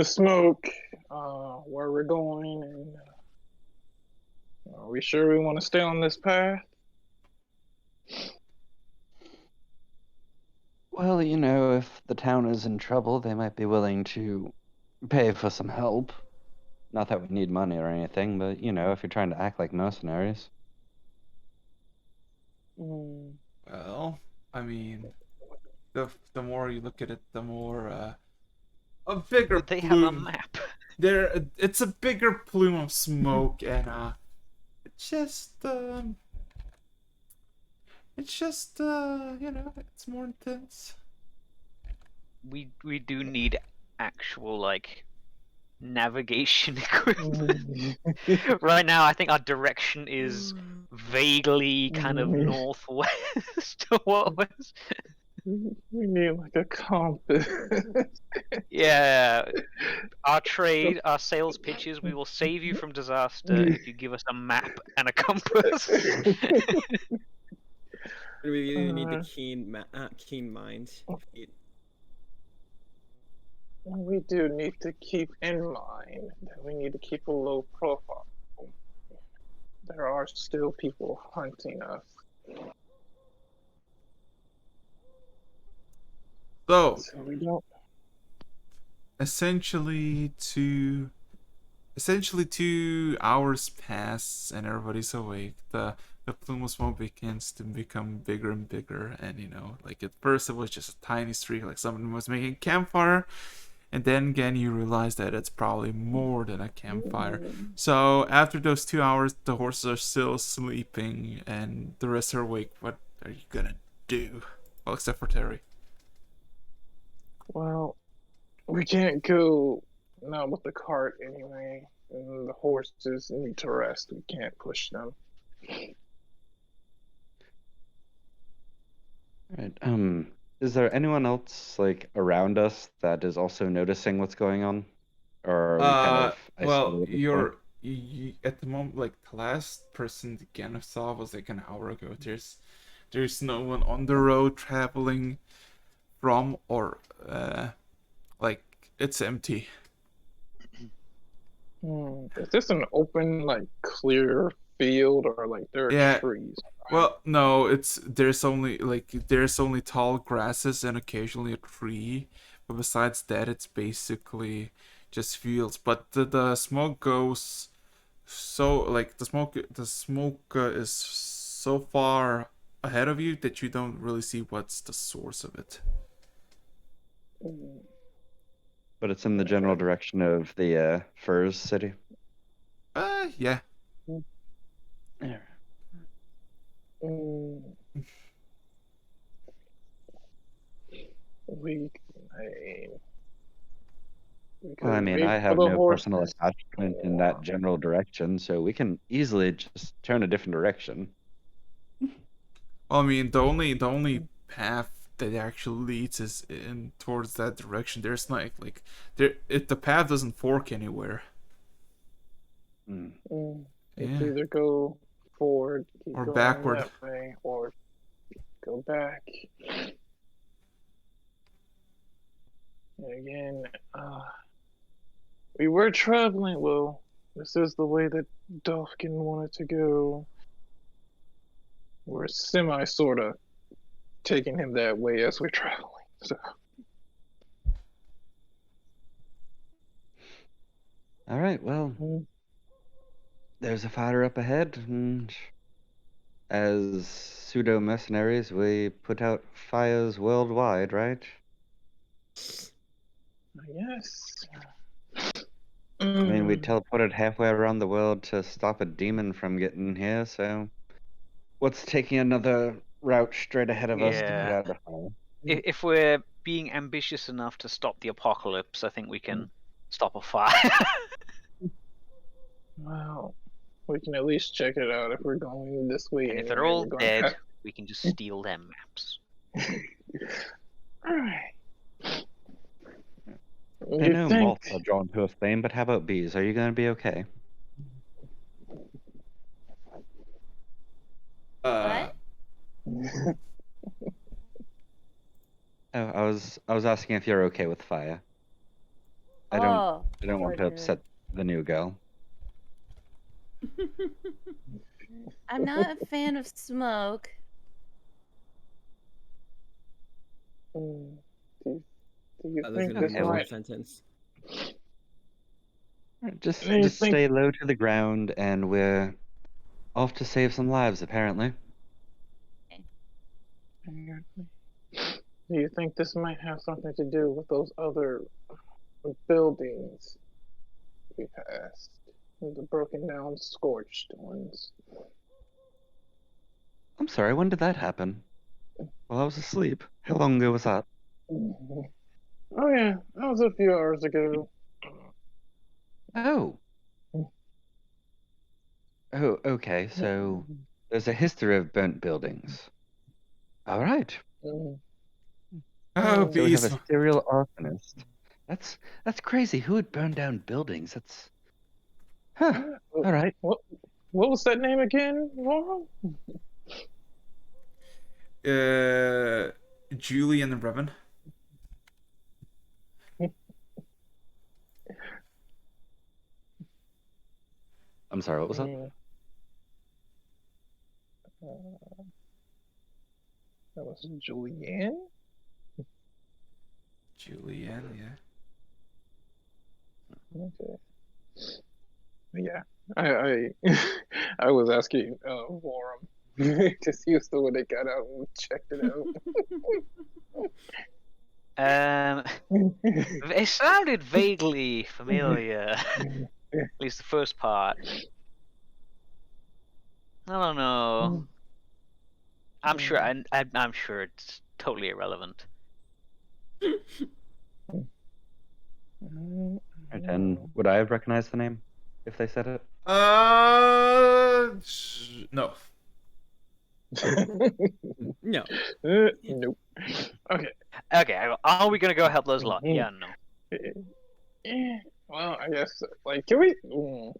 smoke, where we're going, and are we sure we want to stay on this path? Well, if the town is in trouble, they might be willing to pay for some help. Not that we need money or anything, but, if you're trying to act like mercenaries. Well, I mean, the more you look at it, the more a bigger They plume. have a map. It's a bigger plume of smoke, and it's just it's more intense. We do need actual like navigation equipment. Right now, I think our direction is vaguely kind of northwest. What was? We need like a compass. Yeah, our sales pitches. We will save you from disaster if you give us a map and a compass. We really need the keen mind. We do need to keep in mind that we need to keep a low profile. There are still people hunting us. So we don't. essentially 2 hours pass and everybody's awake. The plume of smoke begins to become bigger and bigger, and like at first it was just a tiny streak, like someone was making a campfire, and then again you realize that it's probably more than a campfire. So after those 2 hours, the horses are still sleeping and the rest are awake. What are you gonna do? Well, except for Terry. Well, we can't go now with the cart anyway, and the horses need to rest. We can't push them. Right. Is there anyone else like around us that is also noticing what's going on, or are we kind of Well, isolated? you at the moment, like the last person Ganef saw was like an hour ago. There's no one on the road traveling from, or like it's empty. Is this an open, like clear field, or like there are trees? Well, no, there's only tall grasses and occasionally a tree, but besides that, it's basically just fields. But the smoke goes so like the smoke is so far ahead of you that you don't really see what's the source of it. But it's in the general direction of the Furs city. Yeah. Yeah. We, Well, I mean, wait I for have the no personal horses. attachment in that general direction, so we can easily just turn a different direction. Well, I mean, the only path that actually leads is in towards that direction. There's not like there. If the path doesn't fork anywhere. It's Yeah. either go forward, keep Or going backward. that way, or go back. And again, we were traveling. Well, this is the way that Dolphin wanted to go. We're sort of taking him that way as we're traveling. So. All right, well, there's a fighter up ahead, and as pseudo mercenaries, we put out fires worldwide, right? Yes. I mean, we teleported halfway around the world to stop a demon from getting here, so what's taking another route straight ahead of us to put Yeah. out a fire? If we're being ambitious enough to stop the apocalypse, I think we can stop a fire. Well, we can at least check it out if we're going this way. And if anyway. they're all We're going dead, past- we can just steal their maps. All right. I You know think? moths are drawn to a flame, but how about bees? Are you going to be okay? What? Oh, I was asking if you're okay with fire. I don't want to upset the new girl. I'm not a fan of smoke. Do you There's think gonna be this more of a might? sentence. Just Do you think- stay low to the ground, and we're off to save some lives, apparently. Do you think this might have something to do with those other buildings we passed? The broken down, scorched ones. I'm sorry, when did that happen? While I was asleep. How long ago was that? Oh yeah, that was a few hours ago. Oh. Oh, okay, so there's a history of burnt buildings. All right. Oh, So we have bees. a serial arsonist. That's crazy. Who would burn down buildings? That's huh. All right. What was that name again, Laura? Julian and Revan. I'm sorry, what was that? That was Julianne? Julianne, yeah. Okay. Yeah, I I was asking Forum because he was the one that got out and checked it out. It sounded vaguely familiar. At least the first part. I don't know. I'm sure. I'm sure it's totally irrelevant. And would I have recognized the name if they said it? No. No. Nope. Okay. Okay, are we gonna go help those lot? Yeah, no. Well, I guess can we?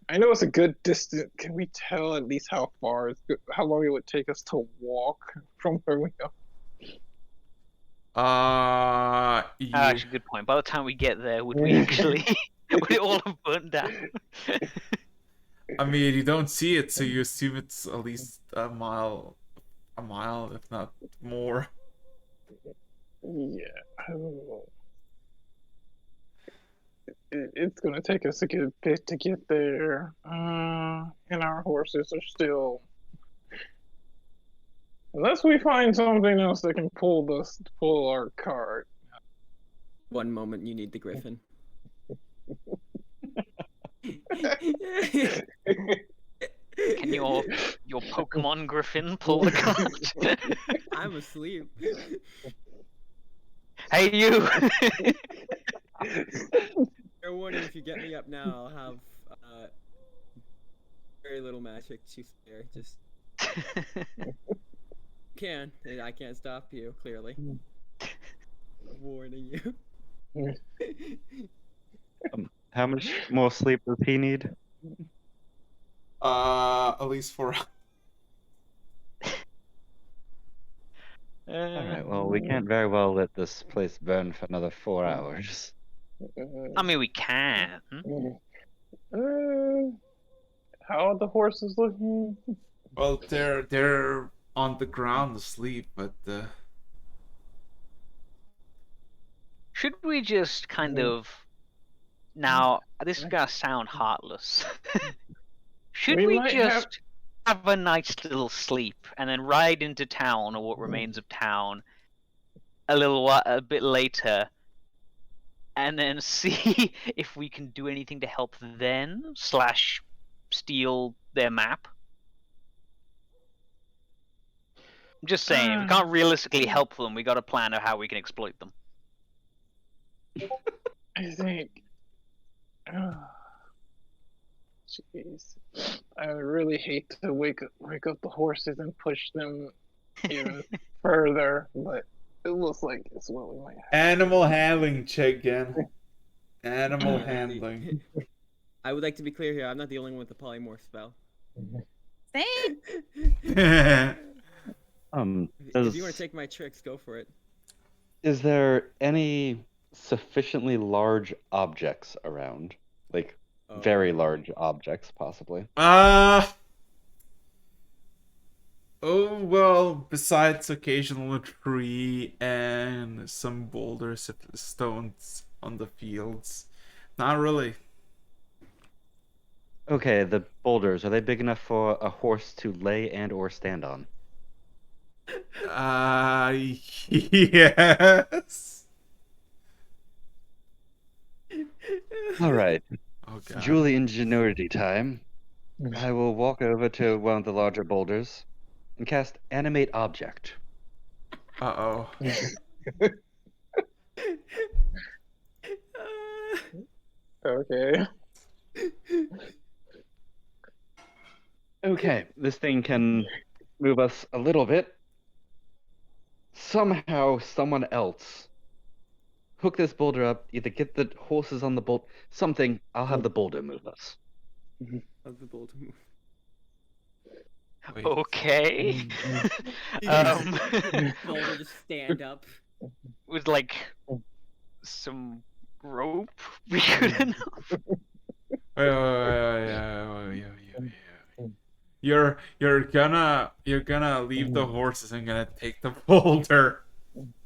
I know it's a good distance. Can we tell at least how far how long it would take us to walk from where we are? Actually, good point. By the time we get there, would we actually would it all have burnt down? I mean, you don't see it, so you assume it's at least a mile, if not more. Yeah. It's gonna take us a good bit to get there, and our horses are still Unless we find something else that can pull our cart. One moment you need the griffin. Can your Pokemon Griffin pull the cart? I'm asleep. Hey, you! Fair warning, if you get me up now, I'll have very little magic to spare. Just can. And I can't stop you, clearly. Warning you. How much more sleep does he need? At least 4 hours. Alright, well, we can't very well let this place burn for another 4 hours. I mean, we can. How are the horses looking? Well, they're on the ground asleep, but Should we just kind of... Now, this is gonna sound heartless. Should We we might just have a nice little sleep and then ride into town, or what remains of town, a bit later, and then see if we can do anything to help then, slash steal their map? I'm just saying, if we can't realistically help them, we got a plan of how we can exploit them. I think. Jeez, I would really hate to wake up the horses and push them even further, but it looks like it's what we might have. animal handling check again. Animal handling. I would like to be clear here. I'm not the only one with the polymorph spell. Same. If you want Does, to take my tricks, go for it. is there any sufficiently large objects around? Like, very large objects, possibly. Oh well, besides occasional tree and some boulders, stones on the fields, not really. Okay, the boulders, are they big enough for a horse to lay and or stand on? Yes. Alright, Oh god. Julie ingenuity time. I will walk over to one of the larger boulders and cast Animate Object. Uh-oh. Okay. Okay, this thing can move us a little bit. Somehow, someone else hook this boulder up, either get the horses on the boulder, something. I'll have the boulder move us. Of the boulder move. Wait. Okay. Boulder just stand up. With like some rope, we could enough. Wait. You're gonna leave the horses and gonna take the boulder.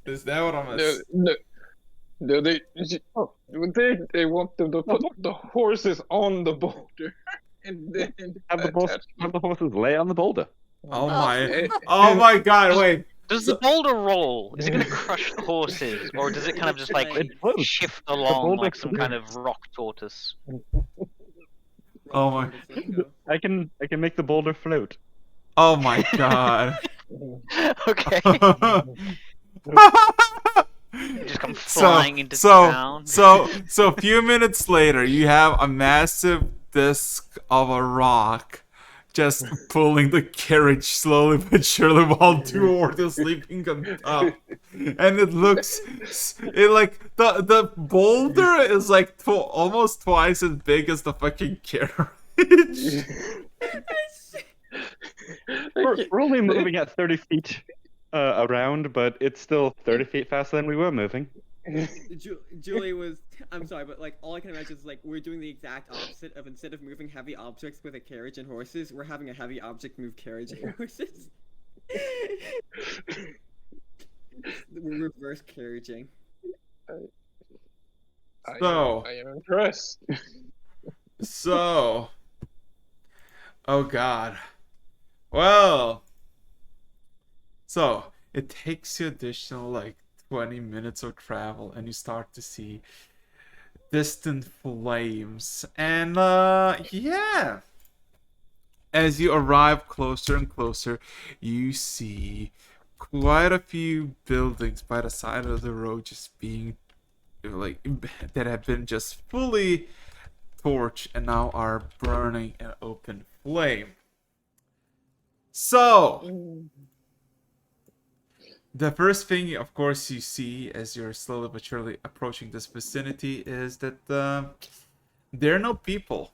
Is that what I'm No, they want them to put the horses on the boulder and then Have the horses lay on the boulder. Oh my god, wait. Does the boulder roll? Is it going to crush the horses, or does it kind of just like It floats. shift along boulder like some kind of floats. rock tortoise? Oh my- Let's go. I can make the boulder float. Oh my god. Okay. Just come So- flying into so- town. So a few minutes later, you have a massive disc of a rock just pulling the carriage slowly but surely while two horses sleeping on top. And it looks, like the boulder is like almost twice as big as the fucking carriage. We're only moving at 30 feet around, but it's still 30 feet faster than we were moving. Julie was. I'm sorry, but like all I can imagine is like we're doing the exact opposite of instead of moving heavy objects with a carriage and horses, we're having a heavy object move carriage and horses. We're reverse carriaging. So- I am impressed. So, oh god. Well, So it takes you additional like 20 minutes of travel, and you start to see distant flames. And yeah, as you arrive closer and closer, you see quite a few buildings by the side of the road just being like that have been just fully torched and now are burning in open flame. So the first thing, of course, you see as you're slowly but surely approaching this vicinity is that there are no people.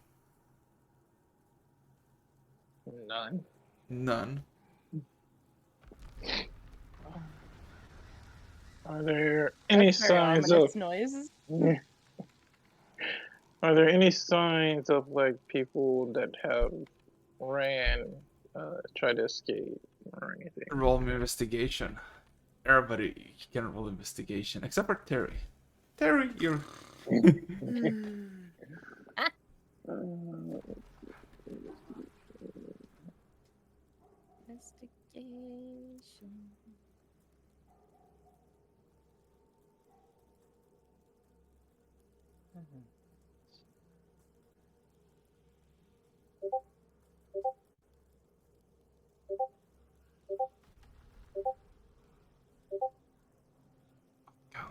None. None. Are there any That's very signs of? ominous noise. Are there any signs of like people that have tried to escape or anything? Roll me investigation. Everybody can roll investigation except for Terry. Terry, you're. Investigation.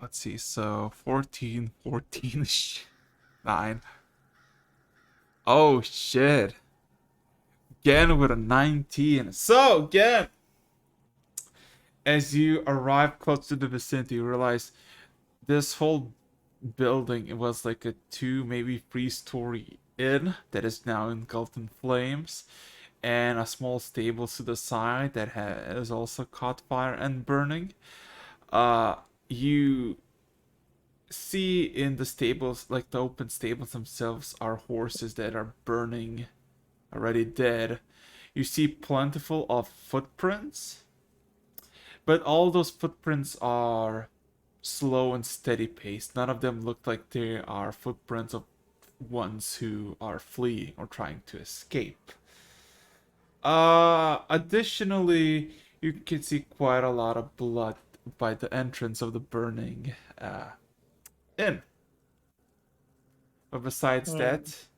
Let's see. So 14, 14, 9. Oh shit. Again with a 19. So again, as you arrive close to the vicinity, you realize this whole building, it was like a 2, maybe 3-story inn that is now engulfed in flames, and a small stable to the side that has also caught fire and burning. You see in the stables, like the open stables themselves, are horses that are burning, already dead. You see plentiful of footprints, but all those footprints are slow and steady pace. None of them look like they are footprints of ones who are fleeing or trying to escape. Additionally, you can see quite a lot of blood by the entrance of the burning inn. But besides that,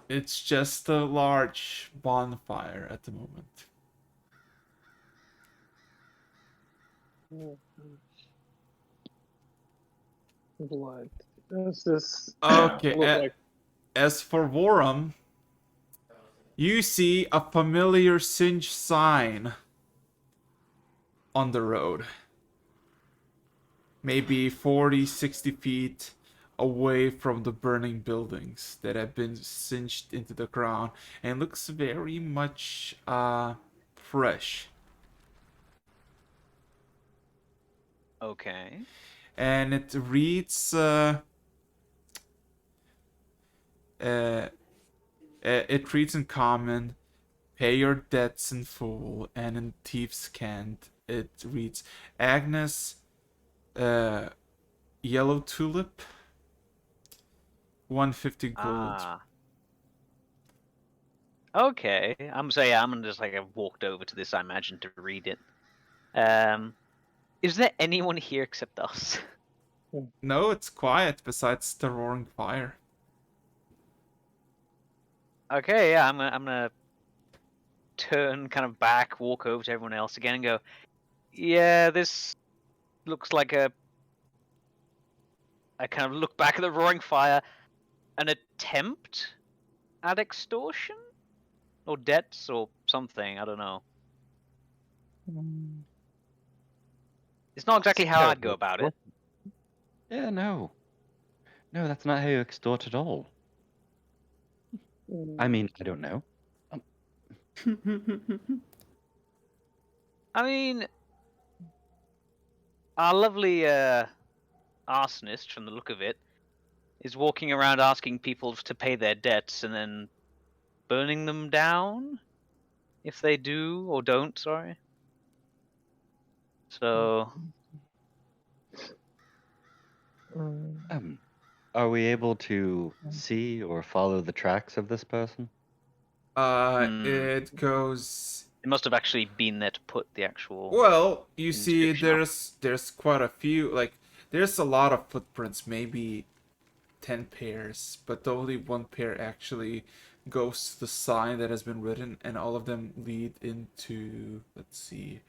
it's just a large bonfire at the moment. Blood. Does this Okay, look like? as for Vorum, you see a familiar Singe sign on the road. Maybe 40, 60 feet away from the burning buildings that have been singed into the ground, and looks very much fresh. Okay. And it reads it reads in common, pay your debts in full, and in thieves' cant it reads, Agnes Yellow Tulip, 150 gold. Ah. Okay. I'm gonna just like have walked over to this, I imagine, to read it. Is there anyone here except us? No, it's quiet besides the roaring fire. Okay, yeah, I'm gonna turn kind of back, walk over to everyone else again, and go, yeah, this looks like a. I kind of look back at the roaring fire, an attempt at extortion or debts or something. I don't know. It's not exactly how I'd go about it. Yeah, no. No, that's not how you extort at all. I mean, I don't know. I mean, our lovely arsonist, from the look of it, is walking around asking people to pay their debts and then burning them down if they do or don't. Sorry. So. Are we able to see or follow the tracks of this person? It goes It must have actually been there to put the actual. Well, you see, inscription up. there's quite a few. Like, there's a lot of footprints, maybe 10 pairs, but only one pair actually goes to the sign that has been written, and all of them lead into. Let's see.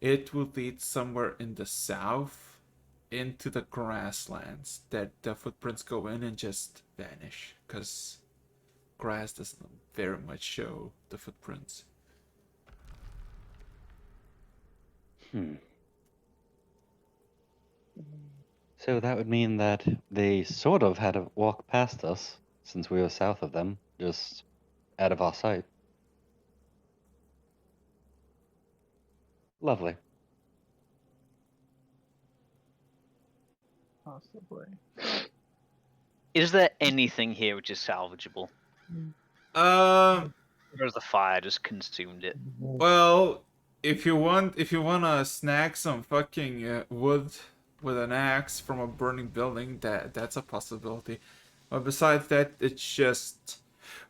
It will lead somewhere in the south into the grasslands that the footprints go in and just vanish because grass doesn't very much show the footprints. So that would mean that they sort of had to walk past us since we were south of them, just out of our sight. Lovely. Possibly. Is there anything here which is salvageable? Or has the fire just consumed it? Well, if you wanna snag some fucking wood with an axe from a burning building, that's a possibility. But besides that, it's just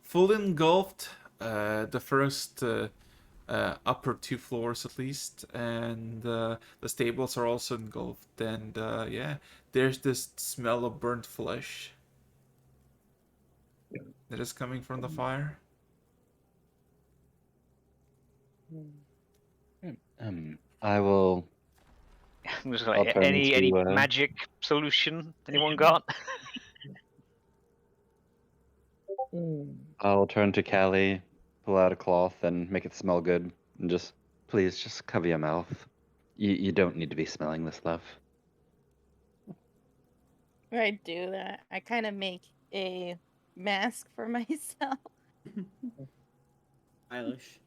fully engulfed. The first upper 2 floors at least, and the stables are also engulfed. And yeah, there's this smell of burnt flesh that is coming from the fire. I will. I'm just I'll like, turn any to, magic solution anyone got? I'll turn to Callie, pull out a cloth, and make it smell good, and please, just cover your mouth. You don't need to be smelling this stuff. I do that. I kind of make a mask for myself. Eilish.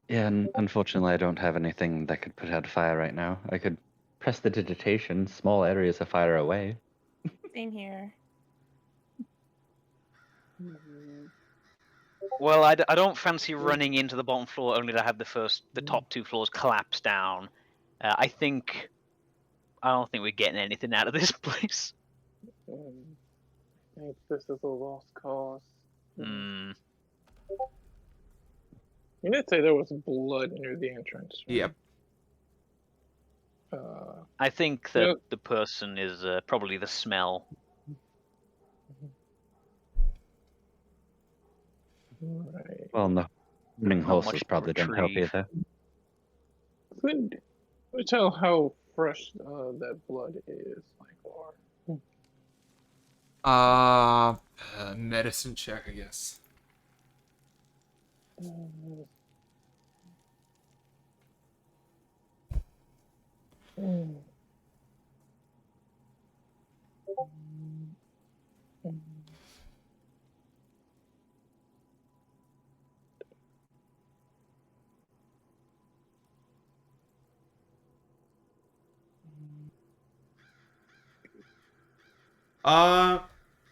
Yeah, and unfortunately, I don't have anything that could put out a fire right now. I could press the digitation, small areas of fire away. Same here. Well, I don't fancy running into the bottom floor only to have the top 2 floors collapse down. I don't think we're getting anything out of this place. I think this is a lost cause. Hmm. You did say there was blood near the entrance. Right? Yep. I think that Yep. the person is probably the smell. Right. Well, the running Not horses much to probably don't help retrieve. either. Could we tell how fresh that blood is, like, or Medicine check, I guess.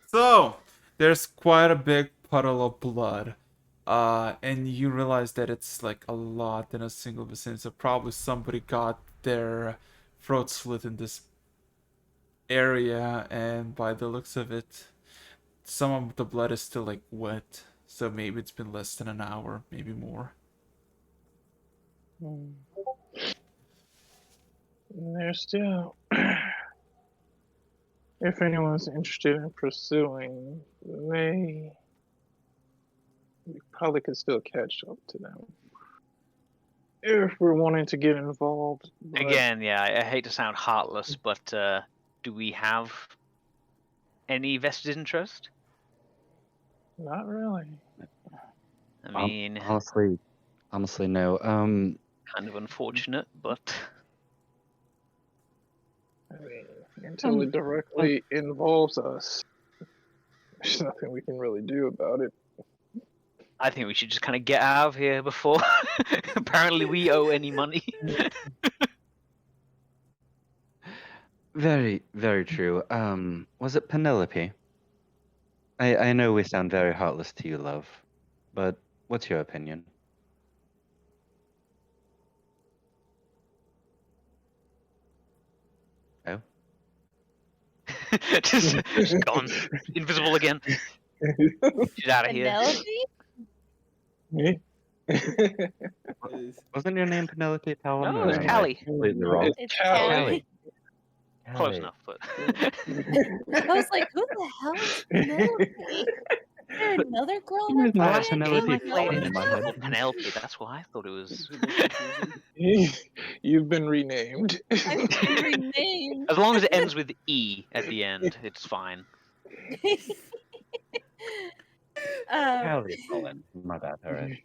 So there's quite a big puddle of blood. And you realize that it's like a lot in a single vicinity. So probably somebody got their throat slit in this area, and by the looks of it, some of the blood is still like wet. So maybe it's been less than an hour, maybe more. there's still. If anyone's interested in pursuing, we probably could still catch up to them. If we're wanting to get involved. But Again, yeah, I hate to sound heartless, but do we have any vested interest? Not really. I mean, honestly, no. kind of unfortunate, but I mean, until it directly involves us, there's nothing we can really do about it. I think we should just kind of get out of here before apparently we owe any money. Very, very true. Was it Penelope? I know we sound very heartless to you, love, but what's your opinion? Oh? just gone. Invisible again. She's out of here. Penelope? Me? Wasn't your name Penelope Talon? No, or it's am I Callie. completely wrong? It's Callie. Callie. Close Callie. enough, but I was like, who the hell is Penelope? Is there another girl Some reason I named had Brian? Penelope I played Talon it, in my it's head. called Penelope. That's why I thought it was. You've been renamed. I've been renamed. As long as it ends with E at the end, it's fine. Callie Talon. My bad. All right.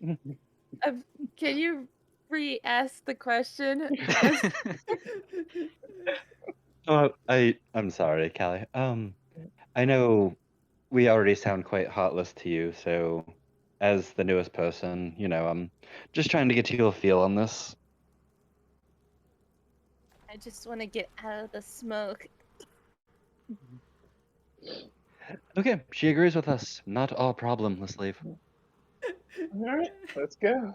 Can you re-ask the question? Oh, I'm sorry, Callie. I know we already sound quite heartless to you, so as the newest person, I'm just trying to get you a feel on this. I just want to get out of the smoke. Okay, she agrees with us. Not our problem. Let's leave. Alright, let's go.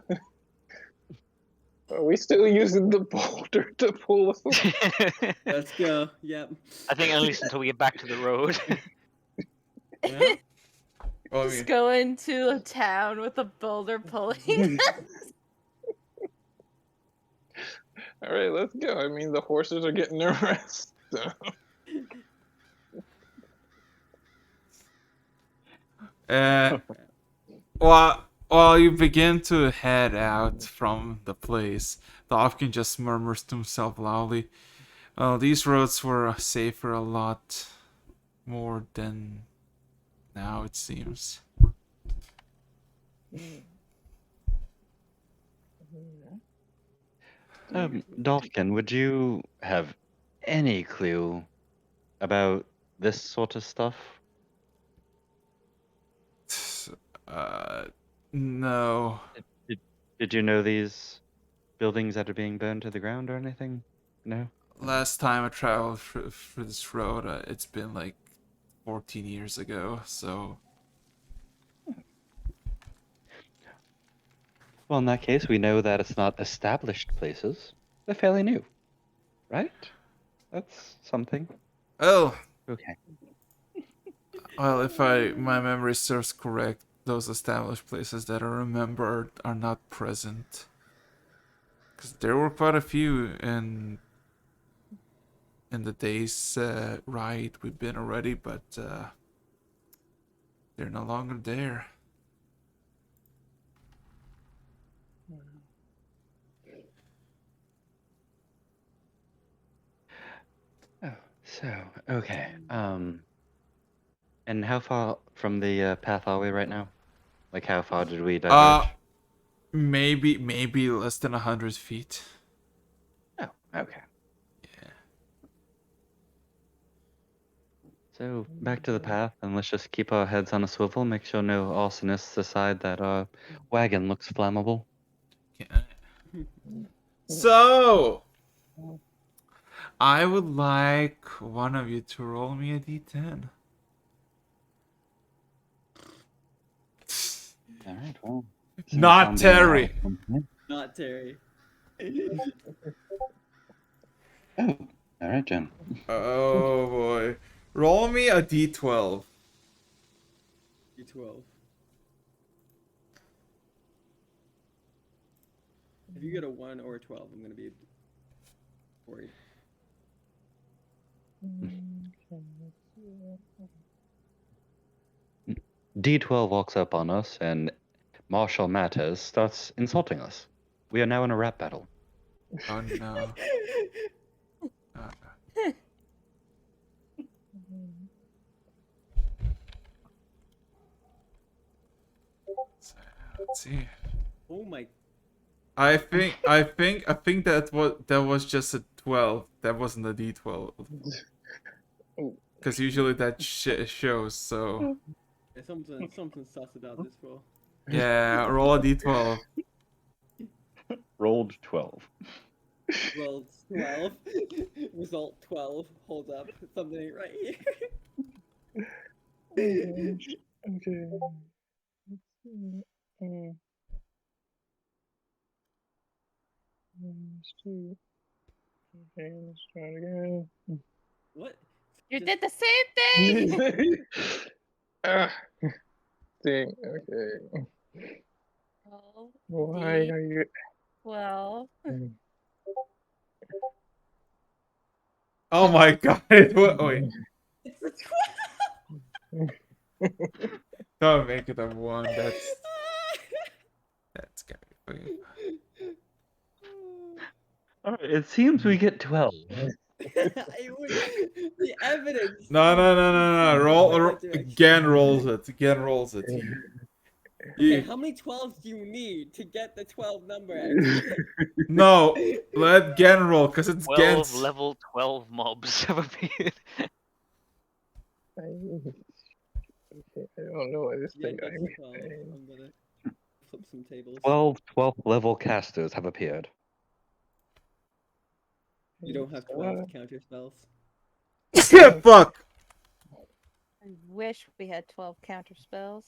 Are we still using the boulder to pull us away? Let's go. Yep. I think at least until we get back to the road. Yeah. Well, I Just mean, go into a town with a boulder pulling. Alright, let's go. I mean, the horses are getting their rest. So. while you begin to head out from the place, the Ofkin just murmurs to himself loudly. Well, these roads were safer a lot more than now, it seems. Dolphin, would you have any clue about this sort of stuff? No. Did you know these buildings that are being burned to the ground or anything? No? Last time I traveled through this road, it's been like 14 years ago, so... Well, in that case, we know that it's not established places. They're fairly new, right? That's something. Oh, Okay. well, if my memory serves correct, those established places that I remember are not present. Because there were quite a few in the day's ride we've been already, but they're no longer there. Oh, so, okay. And how far from the path are we right now? Like, how far did we diverge? Maybe less than 100 feet. Oh, okay. Yeah. So, back to the path, and let's just keep our heads on a swivel, make sure no arsonists decide that our wagon looks flammable. Yeah. So, I would like one of you to roll me a d10. Alright, well. Not sounds Terry. Not Terry. Oh, alright, Jen. Oh boy. Roll me a d12. D12. If you get a 1 or a 12, I'm gonna be worried. D12 walks up on us, and Marshal Matters starts insulting us. We are now in a rap battle. Oh no. Let's see. Oh my. I think that was just a 12. That wasn't a d12. Because usually that shows. So There's something sus about this roll. yeah, roll a d12. Rolled 12. Rolled 12. Result 12. Hold up. Something ain't right here. Okay. Let's do. Okay, let's try it again. What? You Just- did the same thing. Ah, think. Okay. 12, Why are you? 12. Oh my god! What? Wait, It's a 12. don't make it a 1. That's gotta be funny. Alright, it seems we get 12. It would, the evidence. No, no, no, no, no. Roll, Point roll that direction. again. Rolls it. Again, rolls it. Okay, how many 12s do you need to get the 12 number? Actually? No, let Gen roll because it's 12 Gen's. level 12 mobs have appeared. I don't know what this Yeah, thing that's I'm a 12. I'm gonna flip some tables. 12 12th level casters have appeared. You don't have 12 counter spells. Fuck. I wish we had 12 counter spells.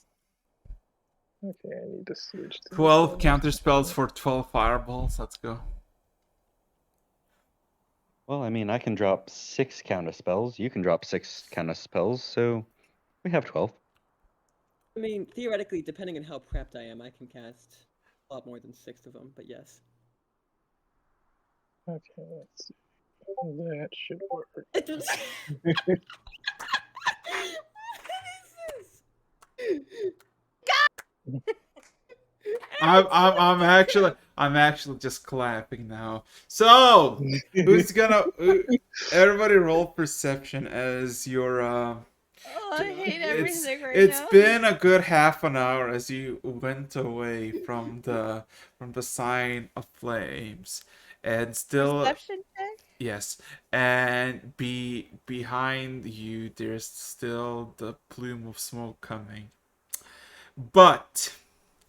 Okay, I need to switch to 12 counter spells for 12 fireballs. Let's go. Well, I mean, I can drop 6 counter spells. You can drop 6 counter spells, so we have 12. I mean, theoretically, depending on how prepped I am, I can cast a lot more than 6 of them, but yes. Okay, let's see. That should work. What is this? I'm actually just clapping now. So who's gonna? Everybody roll perception as your. Oh, I hate It's everything right it's now. been a good half an hour as you went away from the sign of flames, and still. Perception check? Yes, and behind you, there's still the plume of smoke coming. But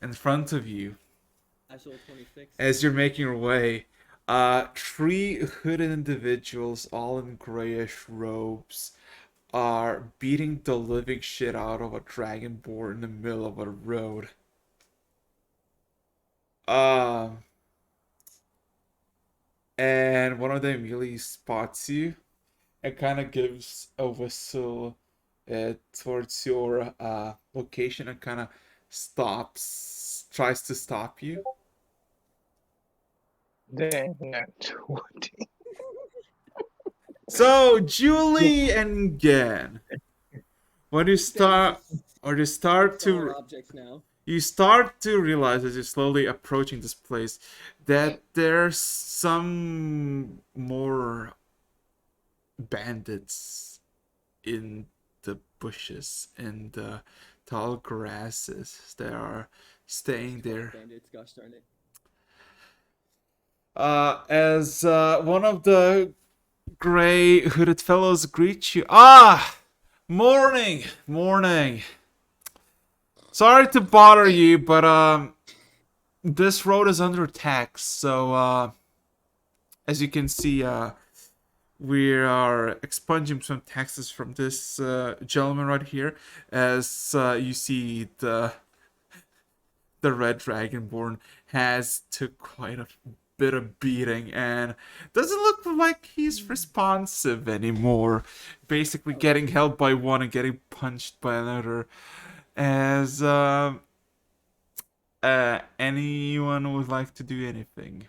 in front of you, Actual 26. as you're making your way, 3 hooded individuals, all in grayish robes, are beating the living shit out of a dragonborn in the middle of a road. And one of them immediately spots you and kind of gives a whistle towards your location and kind of tries to stop you. Dang, not 20. So Julie and Gan, when you start to objects now. you start to realize as you're slowly approaching this place that there's some more bandits in the bushes and the tall grasses that are staying there. Bandits, gosh darn it. As one of the gray hooded fellows greets you. Ah! Morning! Morning! Sorry to bother you, but this road is under attack, so as you can see, we are expunging some taxes from this gentleman right here. As you see, the red dragonborn has took quite a bit of beating and doesn't look like he's responsive anymore. Basically, getting held by one and getting punched by another. As anyone would like to do anything?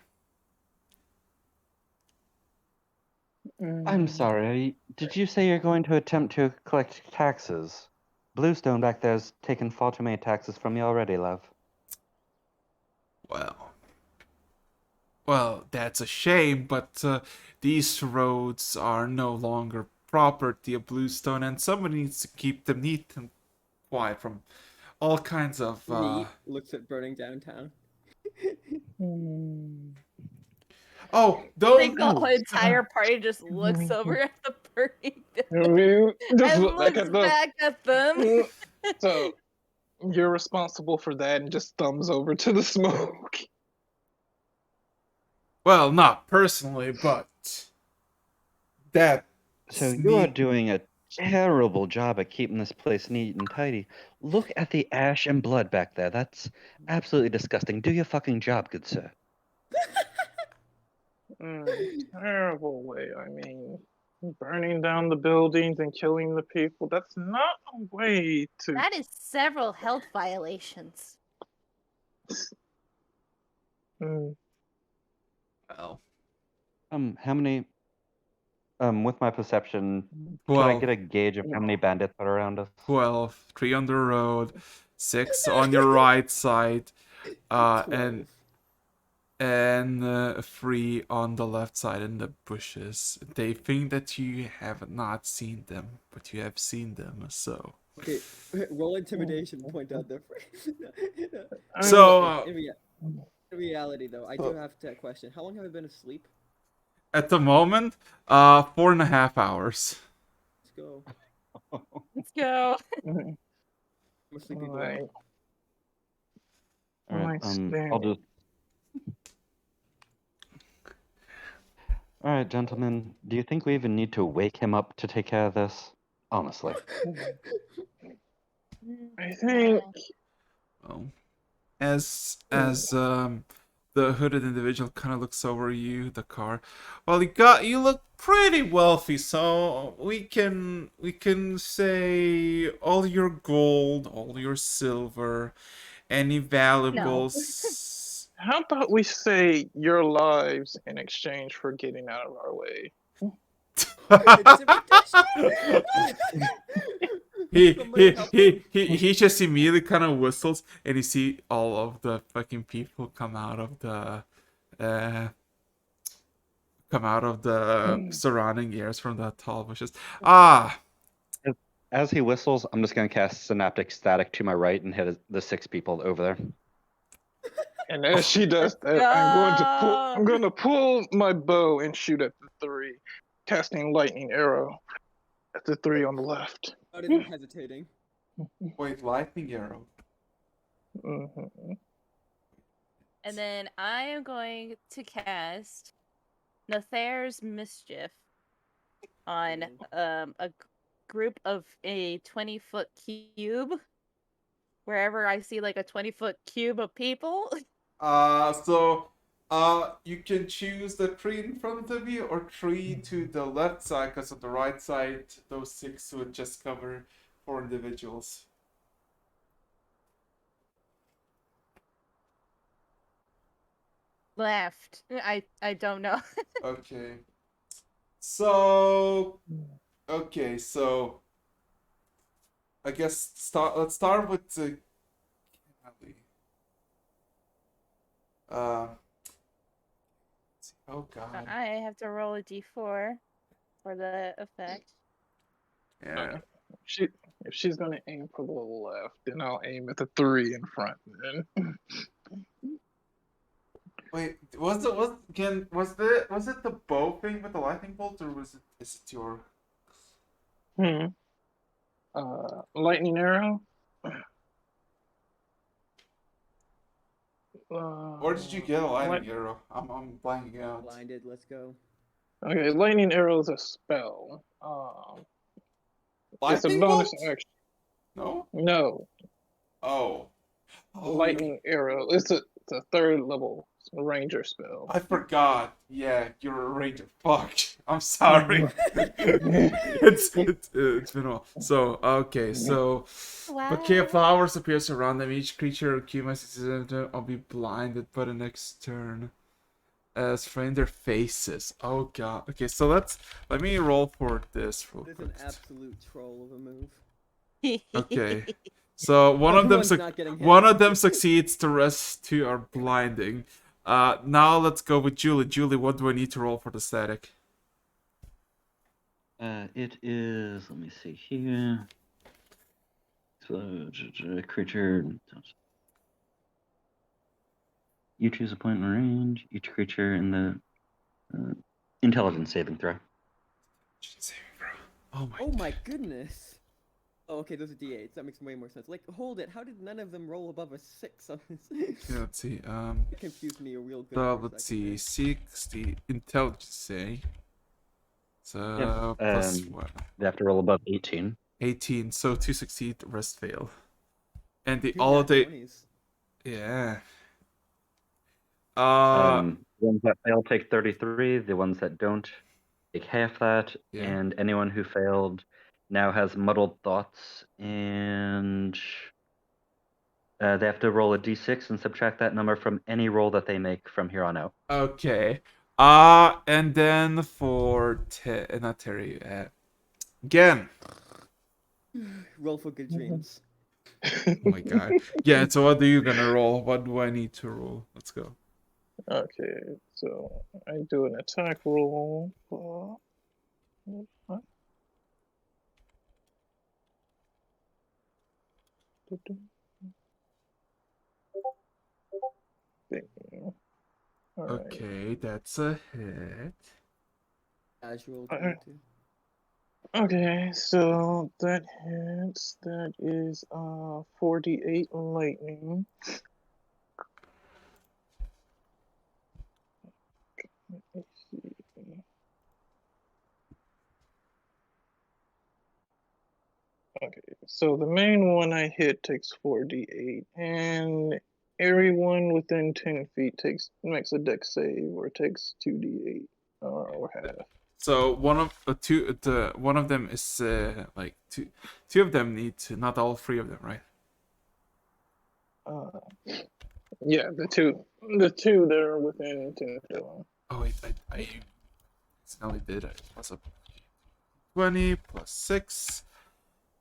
I'm sorry, did you say you're going to attempt to collect taxes? Bluestone back there's taken far too many taxes from you already, love. Well, that's a shame, but these roads are no longer property of Bluestone, and somebody needs to keep them neat and quiet from all kinds of. Neat looks at burning downtown. Oh, I don't. think the whole entire party just looks over at the burning Just and look back looks at them. back at them. So, you're responsible for that and just thumbs over to the smoke. Well, not personally, but that. So you are doing a terrible job at keeping this place neat and tidy. Look at the ash and blood back there. That's absolutely disgusting. Do your fucking job, good sir. Terrible way, I mean. burning down the buildings and killing the people. That's not a way to. That is several health violations. Mm, Well, How many? With my perception, can I 12. get a gauge of how many bandits are around us? 12. 3 on the road, 6 on your right side, and 3 on the left side in the bushes. They think that you have not seen them, but you have seen them, so. Okay, roll intimidation. Point out their phrase. So, In reality, though, I do have to question: how long have I been asleep? at the moment, 4.5 hours. Let's go. Let's go. I'm a sleepy boy. right. All right. Nice. I'll just. All right, gentlemen. Do you think we even need to wake him up to take care of this? Honestly. I think. Well, as the hooded individual kind of looks over you, the car. Well, you look pretty wealthy, so we can say all your gold, all your silver, any valuables. How about we say your lives in exchange for getting out of our way? he just immediately kind of whistles, and you see all of the fucking people come out of the surrounding areas from the tall bushes. As he whistles, I'm just gonna cast Synaptic Static to my right and hit the 6 people over there. And as she does that, I'm going to pull my bow and shoot at the 3, casting lightning arrow at the 3 on the left. Not even hesitating. Wait, lightning arrow. Mm-hmm. And then I am going to cast Nathair's Mischief on a group of a 20-foot cube. Wherever I see like a 20-foot cube of people. You can choose the tree in front of you or tree to the left side, because on the right side, those 6 would just cover 4 individuals. Left. I don't know. Okay. So I guess let's start with the oh god. I have to roll a d4 for the effect. Yeah. If she's going to aim for the left, then I'll aim at the 3 in front. Then. Wait, was it the bow thing with the lightning bolt, or is it your Lightning arrow. Or did you get a lightning arrow? I'm blanking out. Blinded. Let's go. Okay, lightning arrow is a spell. It's a Lightning bonus bolt? action. No? No, Oh. lightning arrow. It's a 3rd level ranger spell. I forgot. Yeah, you're a ranger. Fuck. I'm sorry. it's been a while. So okay, so bouquet of flowers appears around them. Each creature or cube will be blinded by the next turn. As frame their faces. Oh god. Okay, so let me roll for this real This is quick. an absolute troll of a move. Okay. So one of them Everyone's not getting hit. one of them succeeds, the rest 2 are blinding. Now let's go with Julie. Julie, what do I need to roll for the static? It is. Let me see here. So, creature. You choose a point in range. Each creature in the intelligence saving throw. Oh my goodness. Oh, okay, those are d8s. That makes way more sense. Like, hold it. How did none of them roll above a 6 on this? Yeah, let's see. It confused me a real good. So for a let's second see. 60 intelligence say. So plus what? They have to roll above 18. 18. So 2 succeed, the rest fail. And there. all they 20s. yeah. The ones that fail take 33. The ones that don't take half that, Yeah. and anyone who failed now has muddled thoughts, and they have to roll a d6 and subtract that number from any roll that they make from here on out. Okay. And then for not Terry, again. Roll for good dreams. Oh my god. Yeah, so what are you gonna roll? What do I need to roll? Let's go. Okay, so I do an attack roll. What? All right. Okay, that's a hit. Casual Alright. 22. Okay, so that hits. That is 48 lightning. Let's see. Okay, so the main one I hit takes 4d8, and everyone within 10 feet makes a dex save or takes 2d8 or half. So one of one of them is like two of them need to, not all three of them, right? Yeah, the two that are within 10 feet. Oh wait, I accidentally did it. What's up? 20 plus 6.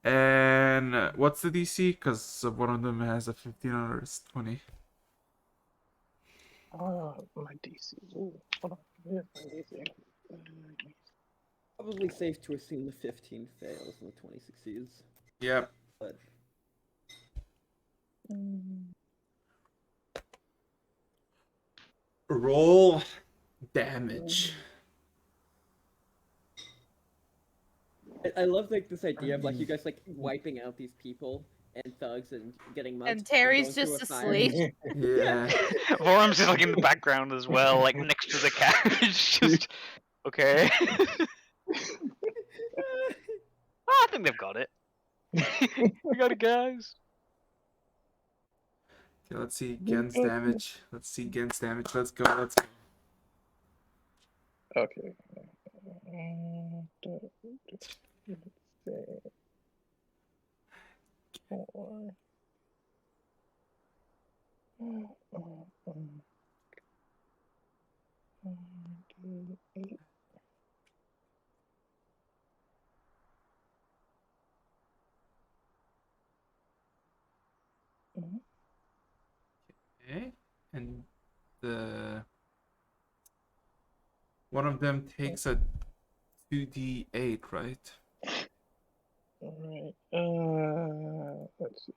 And what's the DC? Because one of them has a 15, or it's 20. My DC. Ooh, hold on. Yeah, my DC. Probably safe to assume the 15 fails and the 20 succeeds. Yep. But Roll damage. I love like this idea of like you guys like wiping out these people and thugs and getting mugged. And Terry's going through just a fire. asleep. Yeah. Vorum's just like in the background as well, like next to the carriage. Just okay. I think they've got it. We got it, guys. Okay, let's see Gen's damage. Let's go. Let's go. Okay. Let's see. 4. Eight. Okay. And the one of them takes a 2d8, right? All right. Let's see.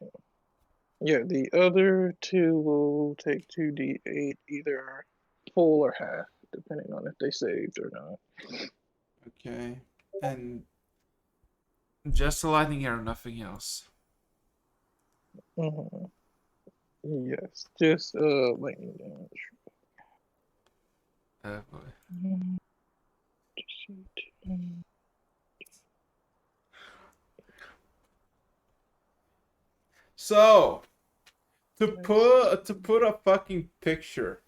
Yeah, the other two will take 2d8, either full or half, depending on if they saved or not. Okay. And just a lightning arrow, nothing else. Mhm. Yes, just lightning damage. Boy. So, to put a fucking picture,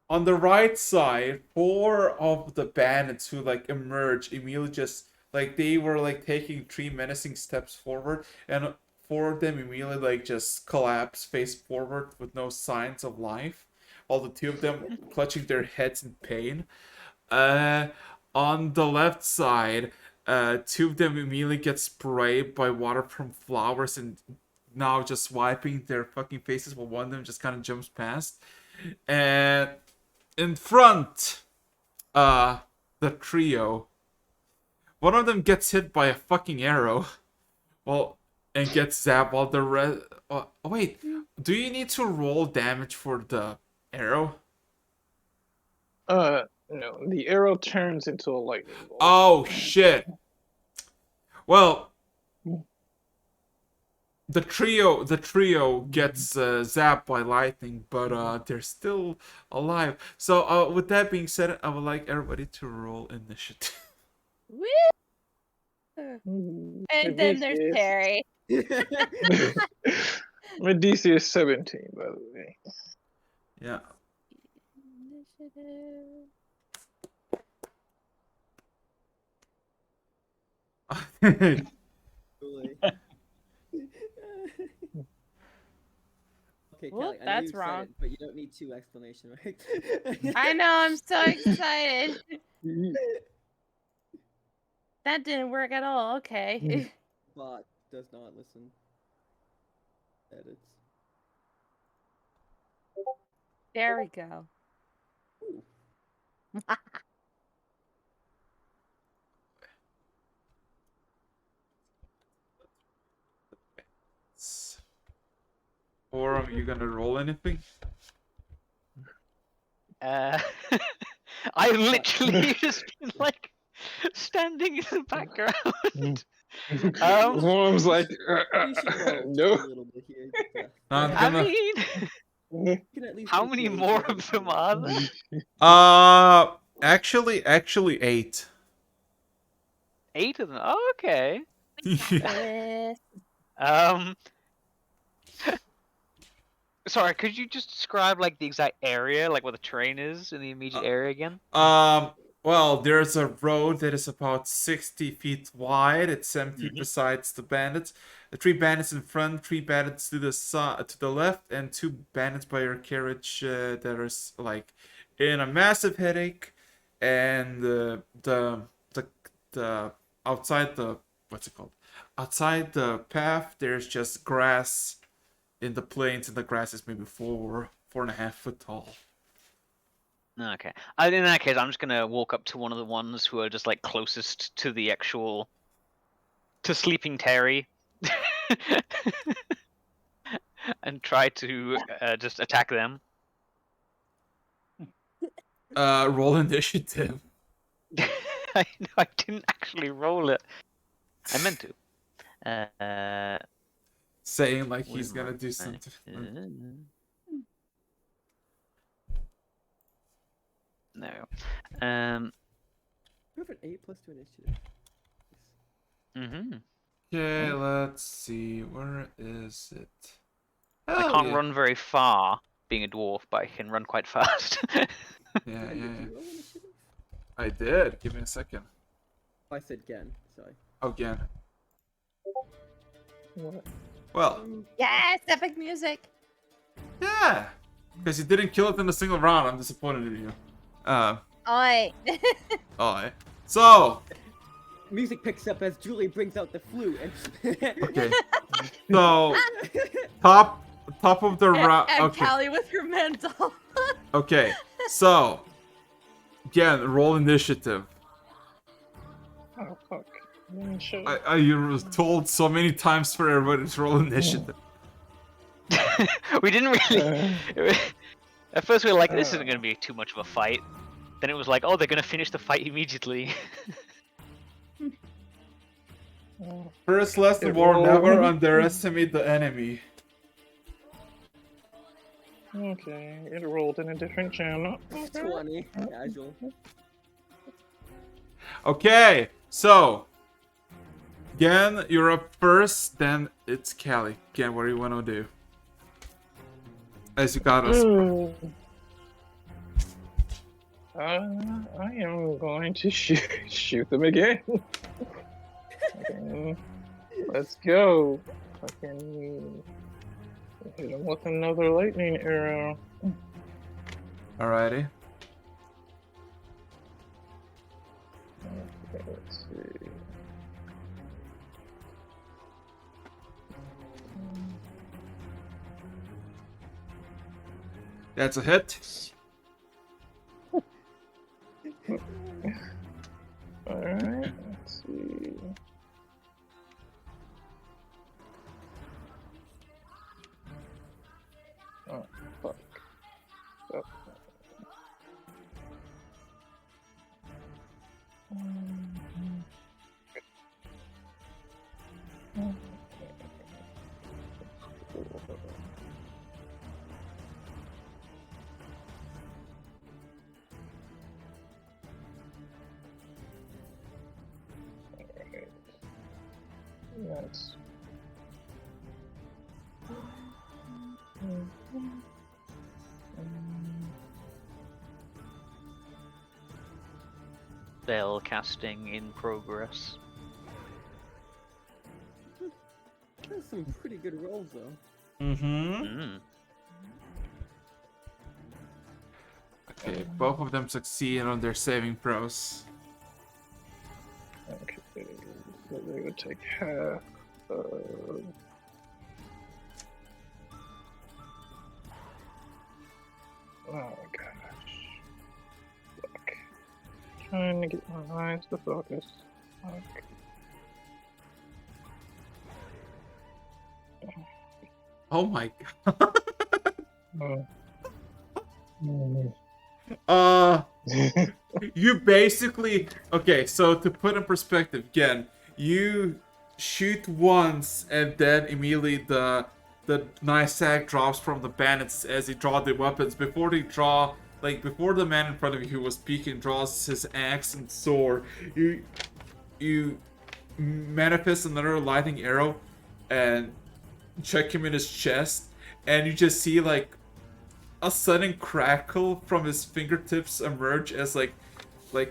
on the right side, 4 of the bandits who like emerge immediately, just like they were like taking 3 menacing steps forward, and 4 of them immediately like just collapse face forward with no signs of life, while the 2 of them clutching their heads in pain. On the left side, 2 of them immediately get sprayed by water from flowers and now just wiping their fucking faces, while one of them just kind of jumps past. And in front, the trio, one of them gets hit by a fucking arrow, well, and gets zapped, while the rest. Oh, wait, do you need to roll damage for the arrow? No, the arrow turns into a lightning bolt. Oh shit. Well, the trio gets zapped by lightning, but they're still alive. So with that being said, I would like everybody to roll initiative. Woo! My And then DC there's is- Terry. My DC is 17, by the way. Yeah. Initiative. Truly. Okay, Whoop, Callie, I know that's you said wrong. it, but you don't need 2 explanation, right? I know, I'm so excited. That didn't work at all. Okay. Bot does not listen. Edits. There we go. Ooh. Or you gonna roll anything? Uh, I've literally just been like standing in the background. One was like, You should roll just no. a little bit here. Not I gonna. mean, You can at least how make many the more age of them level are there? Actually 8. 8 of them. Oh, okay. Yes. Um, sorry, could you just describe like the exact area, like where the train is in the immediate area again? Well, there's a road that is about 60 feet wide. It's empty besides the bandits. The 3 bandits in front, 3 bandits to the left, and 2 bandits by your carriage that is like in a massive headache. And the outside the what's it called? Outside the path, there's just grass in the plains, and the grass is maybe 4.5 foot tall. Okay. In that case, I'm just gonna walk up to one of the ones who are just like closest to the actual to Sleeping Terry, and try to just attack them. Roll initiative. I know I didn't actually roll it. I meant to. Saying like he's Where gonna do am I? something. No. You have an 8 plus 2 initiative. Okay, let's see. Where is it? I Hell can't yeah. run very far, being a dwarf, but I can run quite fast. Yeah. Did you roll initiative? I did. Give me a second. Oh, I said Gen, sorry. Again. What? Well, Yes, epic music. yeah. Because you didn't kill it in a single round. I'm disappointed in you. Oi. Alright. So, Music picks up as Julie brings out the flute and okay. So, top of the round. And Okay. Callie with her mental. Okay. So, again, roll initiative. Oh, fuck. Shit. You were told so many times for everybody to roll initiative. We didn't really. At first, we were like, "This isn't going to be too much of a fight." Then it was like, "Oh, they're going to finish the fight immediately." First lesson It war: rolled. never underestimate the enemy. Okay, it rolled in a different channel. 20. Casual. Okay, so again, you're up first. Then it's Callie. Again, what do you want to do? As you got us. I am going to shoot them again. Okay, let's go. Fucking hit him with another lightning arrow. Alrighty. Okay, let's see. That's a hit. Alright, let's see. Oh, fuck. Oh. That's Spell casting in progress. That's some pretty good rolls, though. Mm-hmm. Mm. Okay, both of them succeed on their saving throws. Okay, so they would take half of. Oh gosh. Fuck. Trying to get my eyes to focus. Fuck. Oh my god. Oh. Mm. You basically, okay, so to put in perspective again, you shoot once and then immediately the knife sack drops from the bandits as they draw their weapons. Before they draw, like before the man in front of you who was peeking draws his axe and sword, you manifest another lightning arrow and check him in his chest, and you just see like a sudden crackle from his fingertips emerge as like a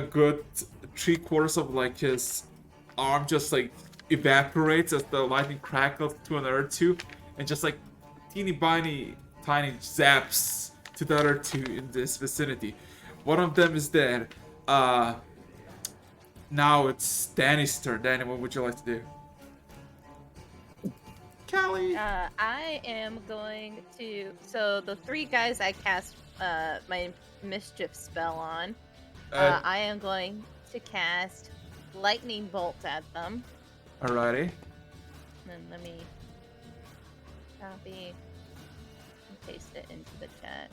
good 3/4 of like his arm just like evaporates as the lightning crackles to another two, and just like teeny tiny zaps to the other two in this vicinity. One of them is dead. Now it's Danny's turn. Danny, what would you like to do? Callie. I am going to. So the 3 guys I cast my mischief spell on, I am going to cast lightning bolt at them. Alrighty. And then let me copy and paste it into the chat.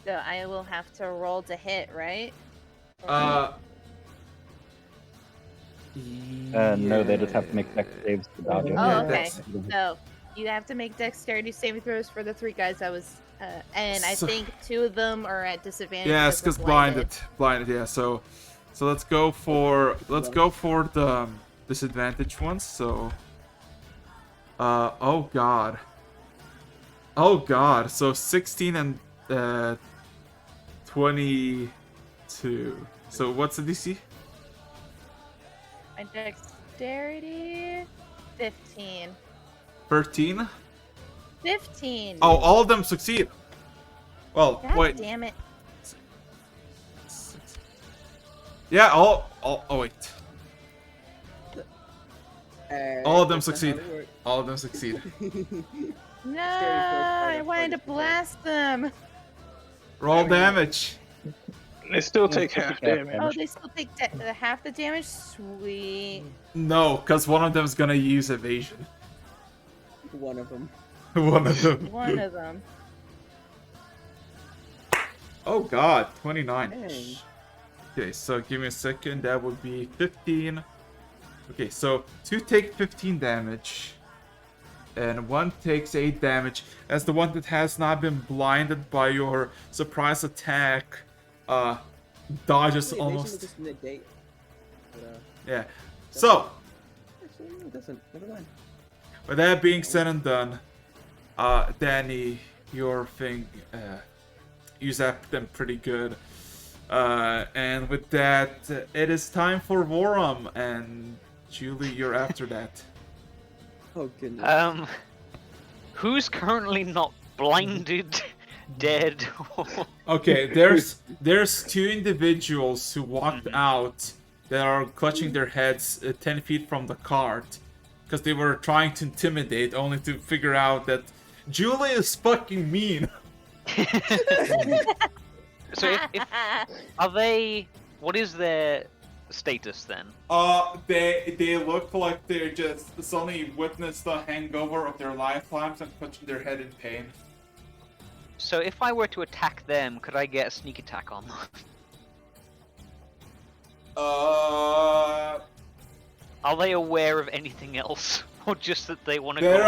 So I will have to roll to hit, right? No, they just have to make dex saves to dodge it. Oh, okay. that's- So you have to make dexterity saving throws for the 3 guys I was, and I So- think 2 of them are at disadvantage. Yeah, it's because of blinded. Yeah. So let's go for the disadvantaged ones. So, oh god. So 16 and 22. So what's the DC? My dexterity, 15. 13. 15. Oh, all of them succeed. Well, God wait. damn it. Yeah, all. Oh wait. All of them That's not succeed. how it works. All of them succeed. No, part I of wanted to party blast them. Roll damage. They still take half damage. Oh, they still take half the damage? Sweet. No, because one of them is gonna use evasion. One of them. One of them. One of them. Oh god, 29. Dang. Okay, so give me a second. That would be 15. Okay, so 2 take 15 damage. And 1 takes 8 damage. As the one that has not been blinded by your surprise attack, dodges The evasion will almost. just negate. But, Yeah. So, actually, no, it doesn't. Never mind. with that being said and done, Danny, your thing, you zapped them pretty good. And with that, it is time for Vorum, and Julie, you're after that. Oh goodness. Who's currently not blinded, dead? Okay, there's 2 individuals who walked out that are clutching their heads 10 feet from the cart because they were trying to intimidate, only to figure out that Julie is fucking mean. So if are they? What is their status then? They look like they're just suddenly witnessed the hangover of their lifetimes and clutching their head in pain. So if I were to attack them, could I get a sneak attack on them? Are they aware of anything else, or just that they want to? They're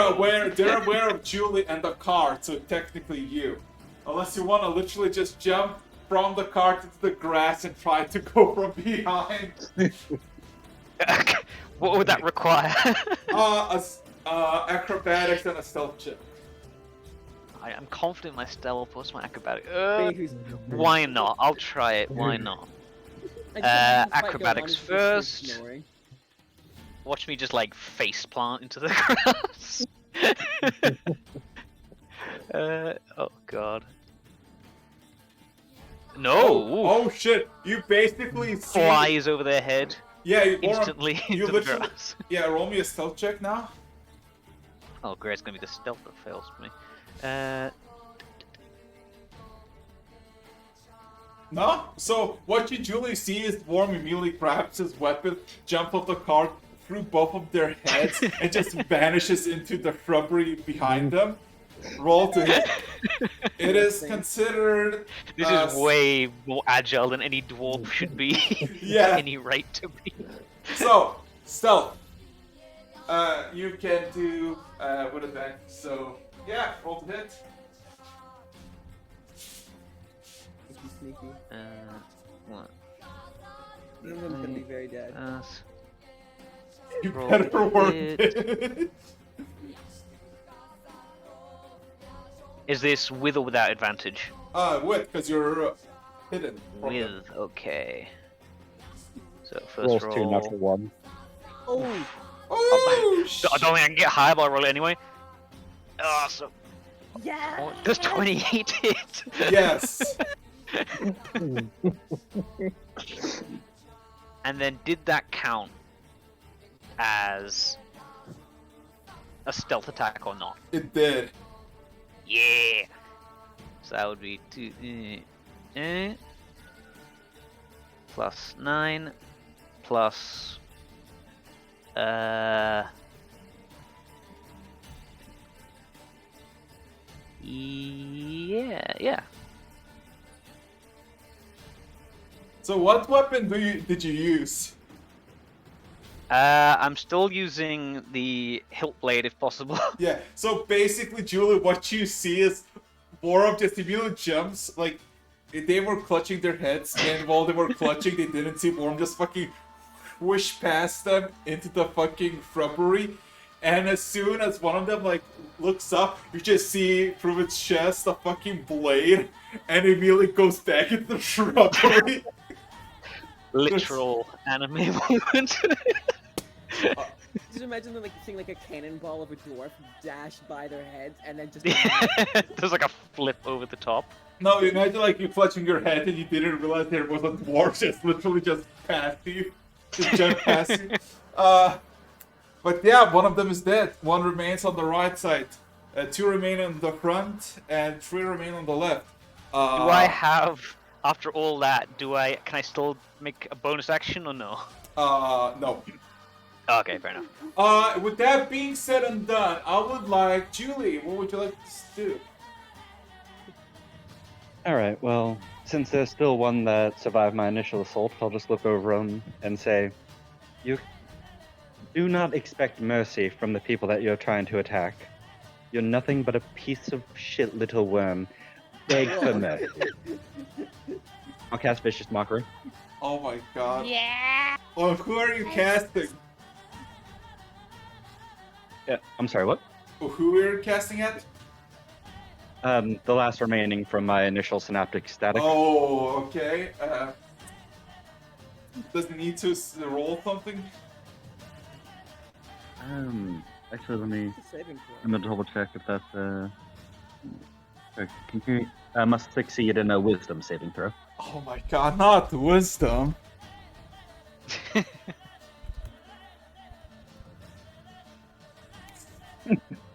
aware of Julie and the cart, so technically you. Unless you want to literally just jump from the cart into the grass and try to go from behind. What would that require? Acrobatics and a stealth check. I am confident in my stealth. What's my acrobatic? Being who's- Why not? I'll try it. Why not? I just imagine the fight going on, acrobatics he's just sort of first. snoring. Watch me just like face plant into the grass. Oh god. No! Oh shit! You basically see. Flies over their head Yeah, you instantly you into the literally. grass. Yeah, roll me a stealth check now. Oh great, it's gonna be the stealth that fails for me. No? So, what you usually see is Worm immediately grabs his weapon, jumps off the cart through both of their heads, and just vanishes into the shrubbery behind them. Roll to hit. It is considered. This is way more agile than any dwarf should be. Yeah. Any right to be. So, stealth. You can do with advantage. So, yeah, roll to hit. Sneaky, sneaky. What? One of them's gonna be very dead. You Roll better work it. it. Is this with or without advantage? With, because you're hidden. from them. With, okay. So first Rolls roll. 2, natural 1. Oh! Oh, I don't think I can get higher, but I'll roll it anyway. Oh, so Yeah. does 28 hit? yes. And then did that count as a stealth attack or not? It did. Yeah. So that would be 2 plus 9 plus yeah. So what weapon did you use? I'm still using the hilt blade if possible. Yeah, so basically, Julie, what you see is Borum just immediately jumps, like, they were clutching their heads, and while they were clutching, they didn't see Borum just fucking whoosh past them into the fucking shrubbery, and as soon as one of them, like, looks up, you just see through its chest a fucking blade, and immediately goes back into the shrubbery. Literal anime moment. Just imagine them like seeing like a cannonball of a dwarf dash by their heads and then just. There's like a flip over the top. No, imagine like you clutching your head and you didn't realize there was a dwarf just literally just past you. Just jump past you. But yeah, one of them is dead. One remains on the right side. 2 remain on the front and 3 remain on the left. Do I have, after all that, can I still make a bonus action or no? No. Okay, fair enough. With that being said and done, I would like, Julie, what would you like to do? Alright, well, since there's still one that survived my initial assault, I'll just look over him and say, you do not expect mercy from the people that you're trying to attack. You're nothing but a piece of shit little worm. Beg for mercy. I'll cast Vicious Mockery. Oh my god. Yeah. Oh, who are you casting? Yeah, I'm sorry, what? Who are you casting at? The last remaining from my initial synaptic static. Oh, okay. Does it need to roll something? Actually, let me. It's a saving throw. I'm gonna double check if that's must succeed in a Wisdom saving throw. Oh my god, not wisdom.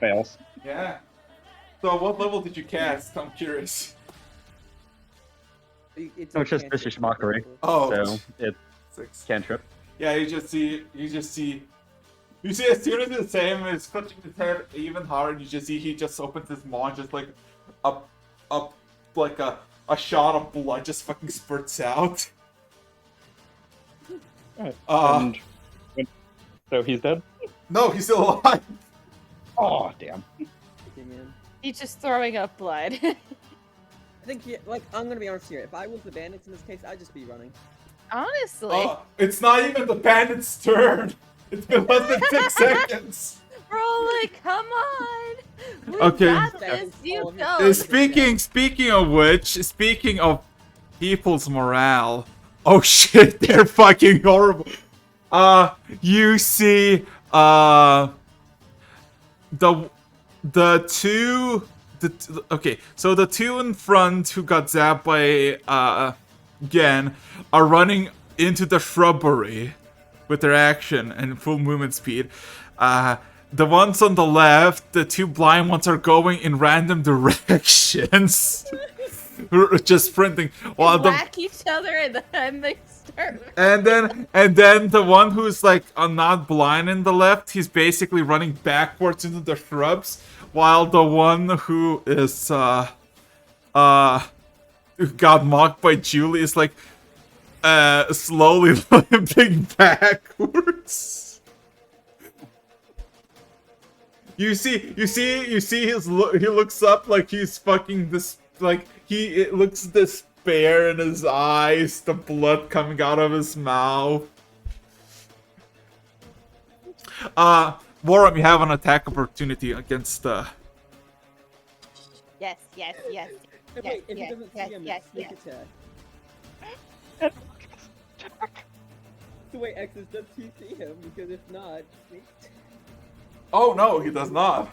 Fails. Yeah. So what level did you cast? I'm curious. It's No, a it's just cantrip. Vicious Mockery. Oh, So it's 6. cantrip. Yeah, you see as soon as it's him is clutching his head even harder, you just see he just opens his maw and just like up like a shot of blood just fucking spurts out. Alright. So he's dead? No, he's still alive. Oh, damn. Okay, man. He's just throwing up blood. I think, like, I'm gonna be honest here. If I was the bandits in this case, I'd just be running. Honestly. It's not even the bandit's turn. It's been less than 6 seconds. Rolling, come on. We Okay. got this. You Oh, go. Speaking of which, speaking of people's morale, Oh shit, they're fucking horrible. You see, the okay, so the two in front who got zapped by Gen are running into the shrubbery with their action and full movement speed. The ones on the left, the two blind ones, are going in random directions. Just sprinting while the Whack each other and then they start. and then the one who's like not blind in the left, he's basically running backwards into the shrubs, while the one who is who got mocked by Julie is like slowly limping backwards. You see his he looks up like he's fucking this, like it looks despair in his eyes, the blood coming out of his mouth. Warren, you have an attack opportunity against Yes, yes, yes. Okay, if yes, he doesn't yes, see him, yes, it's sneak attack. So wait, X's, does he see him? Because if not, sneak. Oh no, he does not.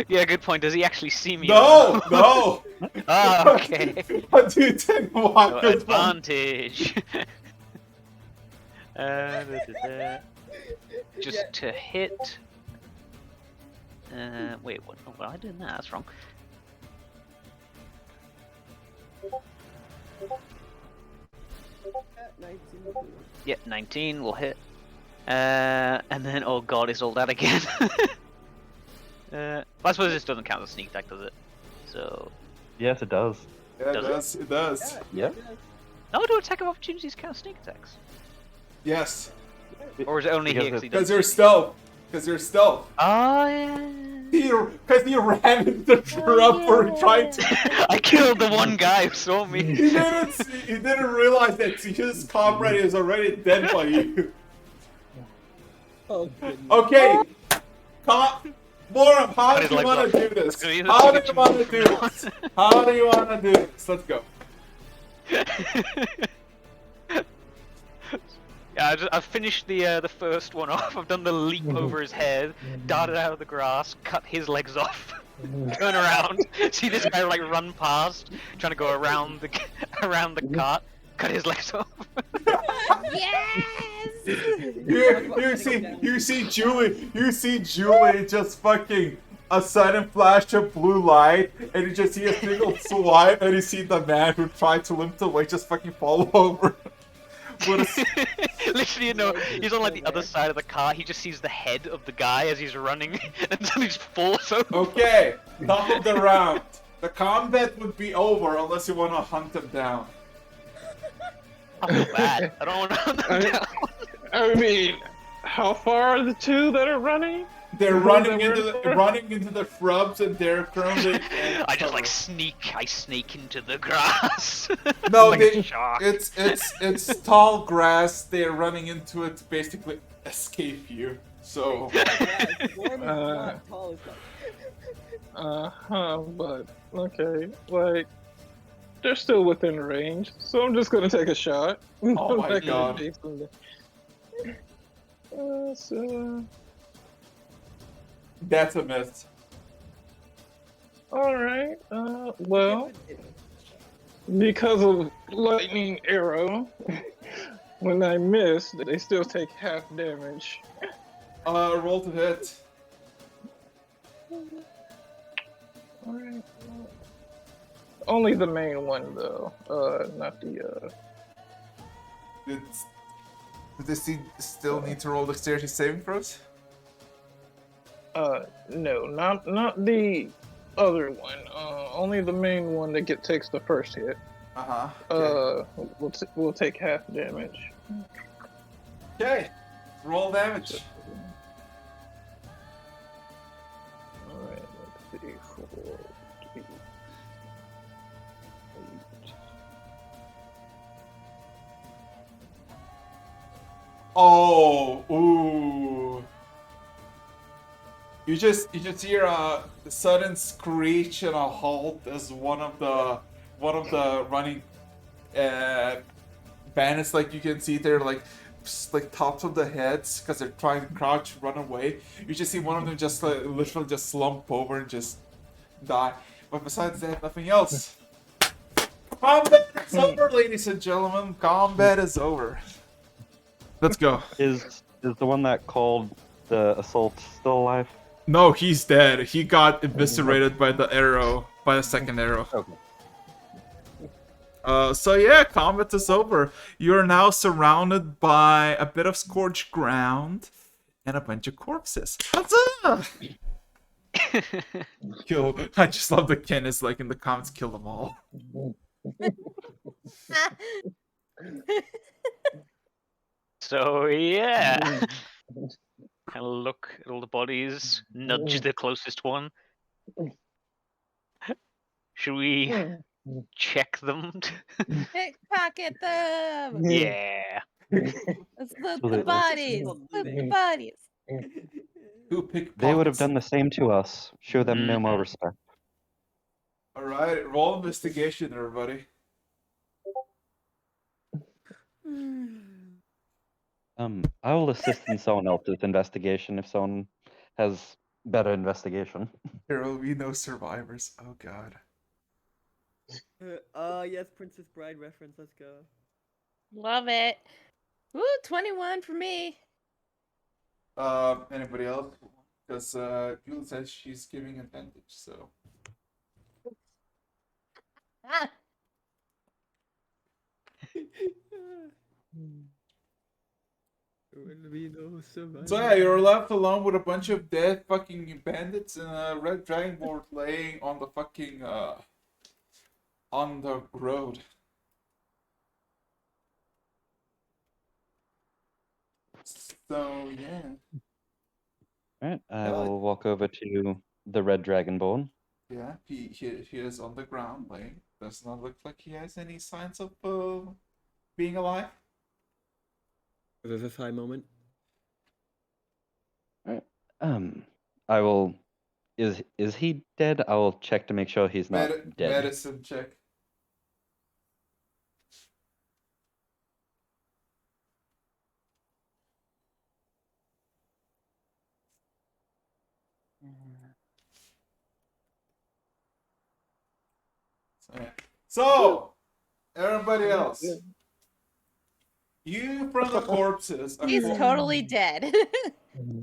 Yeah, good point. Does he actually see me? No, no. Ah, okay. What do you think? No Walk is advantage. Just to hit. Wait, what? Oh, well, I did that. That's wrong. At 19. Yeah, 19 will hit. And then, oh god, it's all that again. Well, I suppose this doesn't count as sneak attack, does it? So, Yes, it does. Yeah, Does it it? does. It does. Yeah. no, do attack of opportunities count as sneak attacks? Yes. Or is it only Because he actually Because does? you're stealth. Because you're stealth. Oh yeah. Because he ran into the shrub or tried to. I killed the one guy who saw me. He didn't realize that his comrade is already dead by you. Oh, goodness. Okay. Moram, how Cut do his you legs want off. to do this? Gonna use How the do you want to do this? How do you want to do this? Let's go. Yeah, I've finished the first one off. I've done the leap over his head, darted out of the grass, cut his legs off, turn around, see this guy like run past, trying to go around the cart, cut his legs off. Yes! You see Julie just fucking a sudden flash of blue light, and you just see a single swipe, and you see the man who tried to limp away just fucking fall over. Literally, you know, he's on like the other side of the car. He just sees the head of the guy as he's running, and then he just falls over. Okay, top of the round. The combat would be over unless you want to hunt them down. I feel bad. I don't want to hunt them down. I mean, how far are the two that are running? They're Who running they into were the for? running into the shrubs, and they're currently. I just like sneak. I sneak into the grass. No, like a they, shark. it's tall grass. They're running into it to basically escape you. So Yeah, Storm is not tall as that. But okay, like they're still within range, so I'm just gonna take a shot. Oh my Like, God. So, that's a miss. all right. Well, because of lightning arrow, when I miss, they still take half damage. Roll to hit. All right. Only the main one though. Not the. Does he still need to roll dexterity saving throws? No, not the other one. Only the main one that takes the first hit. Okay. We'll take half damage. Okay. Roll damage. All right, let's see. 4, 3, 8. Oh, ooh. You just hear a sudden screech and a halt as one of the running bandits, like you can see they're like tops of the heads because they're trying to crouch, run away. You just see one of them just literally just slump over and just die. But besides that, nothing else. Combat is over, ladies and gentlemen. Combat is over. Let's go. Is the one that called the assault still alive? No, he's dead. He got eviscerated by the arrow, by the second arrow. Okay. So yeah, combat is over. You're now surrounded by a bit of scorched ground and a bunch of corpses. Huzzah! Kill. I just love the Ken is like in the comments, kill them all. So yeah, kind of look at all the bodies, nudge the closest one. Should we check them? Pickpocket them. Yeah. Let's loot So the they- bodies. Well, Loot the looting. bodies. Who picked They would have pockets? done the same to us. Show them no more respect. Alright, roll investigation, everybody. I will assist in someone else's investigation if someone has better investigation. There will be no survivors. Oh god. Yes, Princess Bride reference. Let's go. Love it. Woo, 21 for me. Anybody else? Because Jewel says she's giving advantage, so. Ah, There will be no survivors. So yeah, you're left alone with a bunch of dead fucking bandits and a red dragon board laying on the fucking on the road. So yeah, Alright, I Yeah. will walk over to the red dragonborn. yeah, he is on the ground laying. Does not look like he has any signs of being alive. There's a high moment. I will. Is he dead? I will check to make sure he's not dead. Medicine check. So, everybody else, you from the corpses. he's totally dead.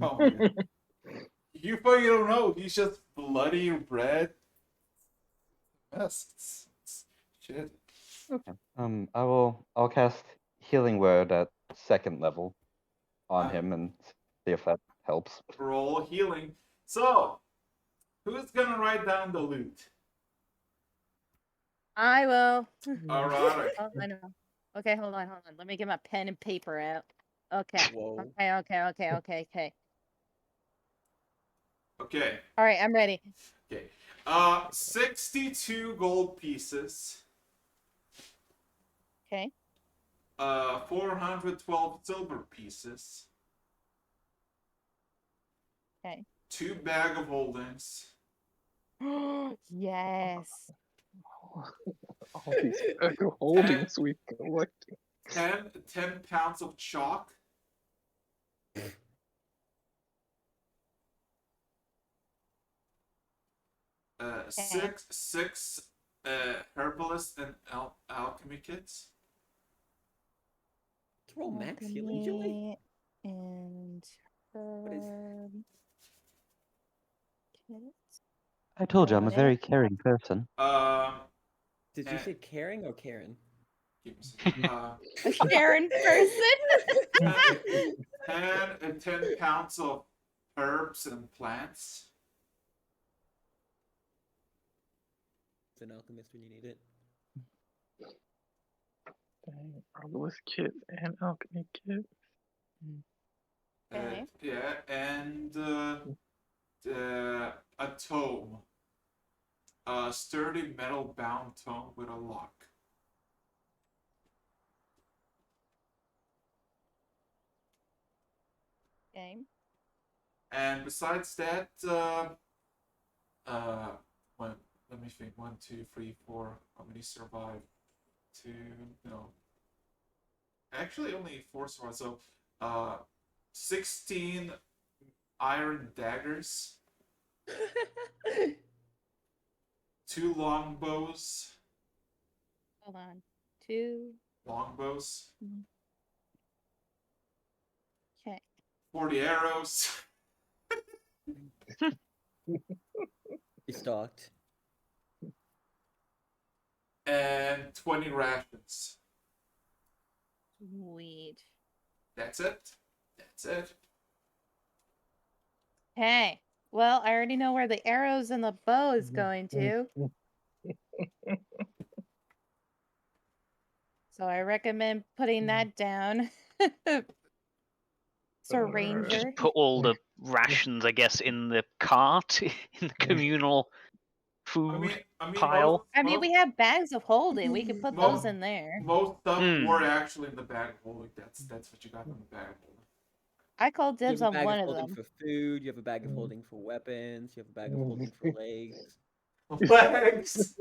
Oh my God. You fucking don't know. He's just bloody red. Mess. It's shit. I'll cast healing word at second level on Ah. him and see if that helps. Roll healing. So, who's gonna write down the loot? I will. Alright. Oh, I know. Okay, hold on. Let me get my pen and paper out. Okay. Whoa. Okay. Okay. All right, I'm ready. Okay. 62 gold pieces. Okay. 412 silver pieces. Okay. 2 bag of holdings. Yes. All these echo holdings we collected. 10 pounds of chalk. Six herbalist and alchemy kits. Let's roll max healing, Julie. And herb kits. I told you I'm a Got very it. caring person. Did you say caring or Karen? Give me a second. A Sharon person. 10 pounds of herbs and plants. It's an alchemist when you need it. Dang, Herbalist kit and alchemy kit. Okay. Yeah, and a tome. A sturdy metal bound tome with a lock. Okay. And besides that, one, let me think. 1, 2, 3, 4. How many survive? 2, no. actually only 4 swords. So, 16 iron daggers, 2 longbows, Hold on. 2. longbows, Okay. 40 arrows, He stalked. and 20 rations. Sweet. That's it. That's it. Hey. Well, I already know where the arrows and the bow is going to. So I recommend putting that down. Sir Ranger. Just put all the rations, I guess, in the cart, in the communal food pile. I mean, we have bags of holding. We could put those Mo- in there. Most stuff Hmm. were actually in the bag of holding. That's what you got in the bag of holding. I call You dibs have a on bag one of of holding them. for food. You have a bag of holding for weapons. You have a bag of holding for legs. Legs.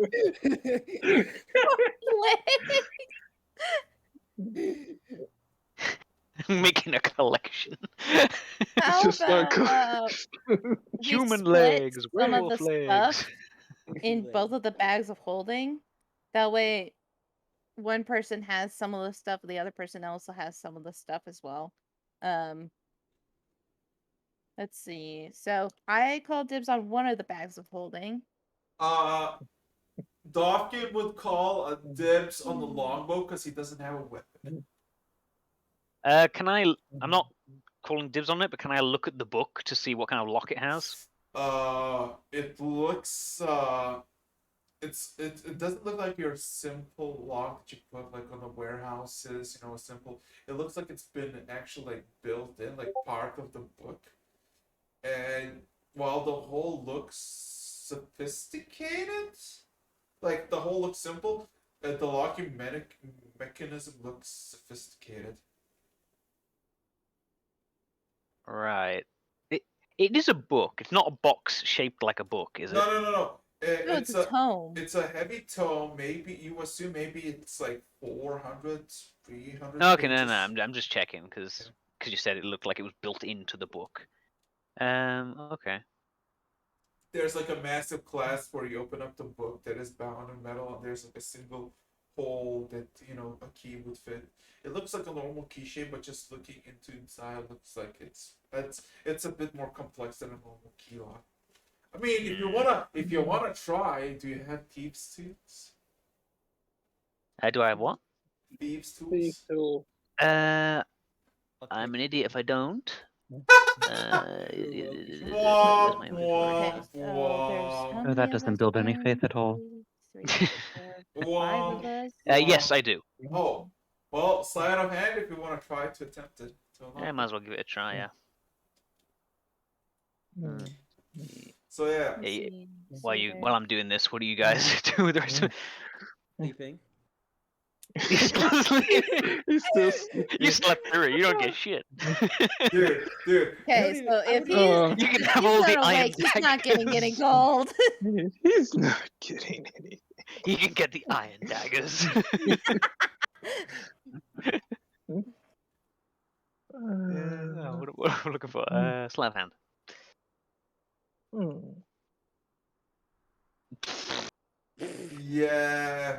Making a collection. How just like about we Human split legs, some of the werewolf legs. stuff in both of the bags of holding? That way, one person has some of the stuff, the other person also has some of the stuff as well. Let's see. So I call dibs on one of the bags of holding. Dawkins would call a dibs on the longbow because he doesn't have a weapon. Can I? I'm not calling dibs on it, but can I look at the book to see what kind of lock it has? It looks it doesn't look like your simple lock that you put like on the warehouses, a simple. It looks like it's been actually like built in, like part of the book. And while the whole looks sophisticated, like the whole looks simple, the locking mechanism looks sophisticated. Right. It is a book. It's not a box shaped like a book, is it? No. No, it's a tome. It's a heavy tome. Maybe you assume maybe it's like 400, 300 Okay, no, pages. I'm just checking because you said it looked like it was built into the book. Okay. There's like a massive clasp where you open up the book that is bound in metal, and there's like a single hole that a key would fit. It looks like a normal key shape, but just looking into inside looks like it's a bit more complex than a normal key lock. I mean, if you wanna try, do you have thieves tools? Do I have what? Thieves Thieves tools. tool. I'm an idiot if I don't. Where's Wah, my wah, inventory? Okay, so there's wah. how No, many that of doesn't us build any again? faith at all. 2, 3, 4, 5 of Wah. us. Yes, I do. Oh, well, sleight of hand if you want to try to attempt it. Yeah, I might as well give it a try. Yeah. So yeah. Let's Hey, see. While So while I'm doing this, what do you guys do with the rest of it? Sleeping. He's still You slept through it. You don't get shit. Dude. Okay, so if he's, You can if have he's all not the iron awake, he's not getting any daggers. gold. He's not getting any. You can get the iron daggers. What am I looking for? Sleight of hand. Yeah.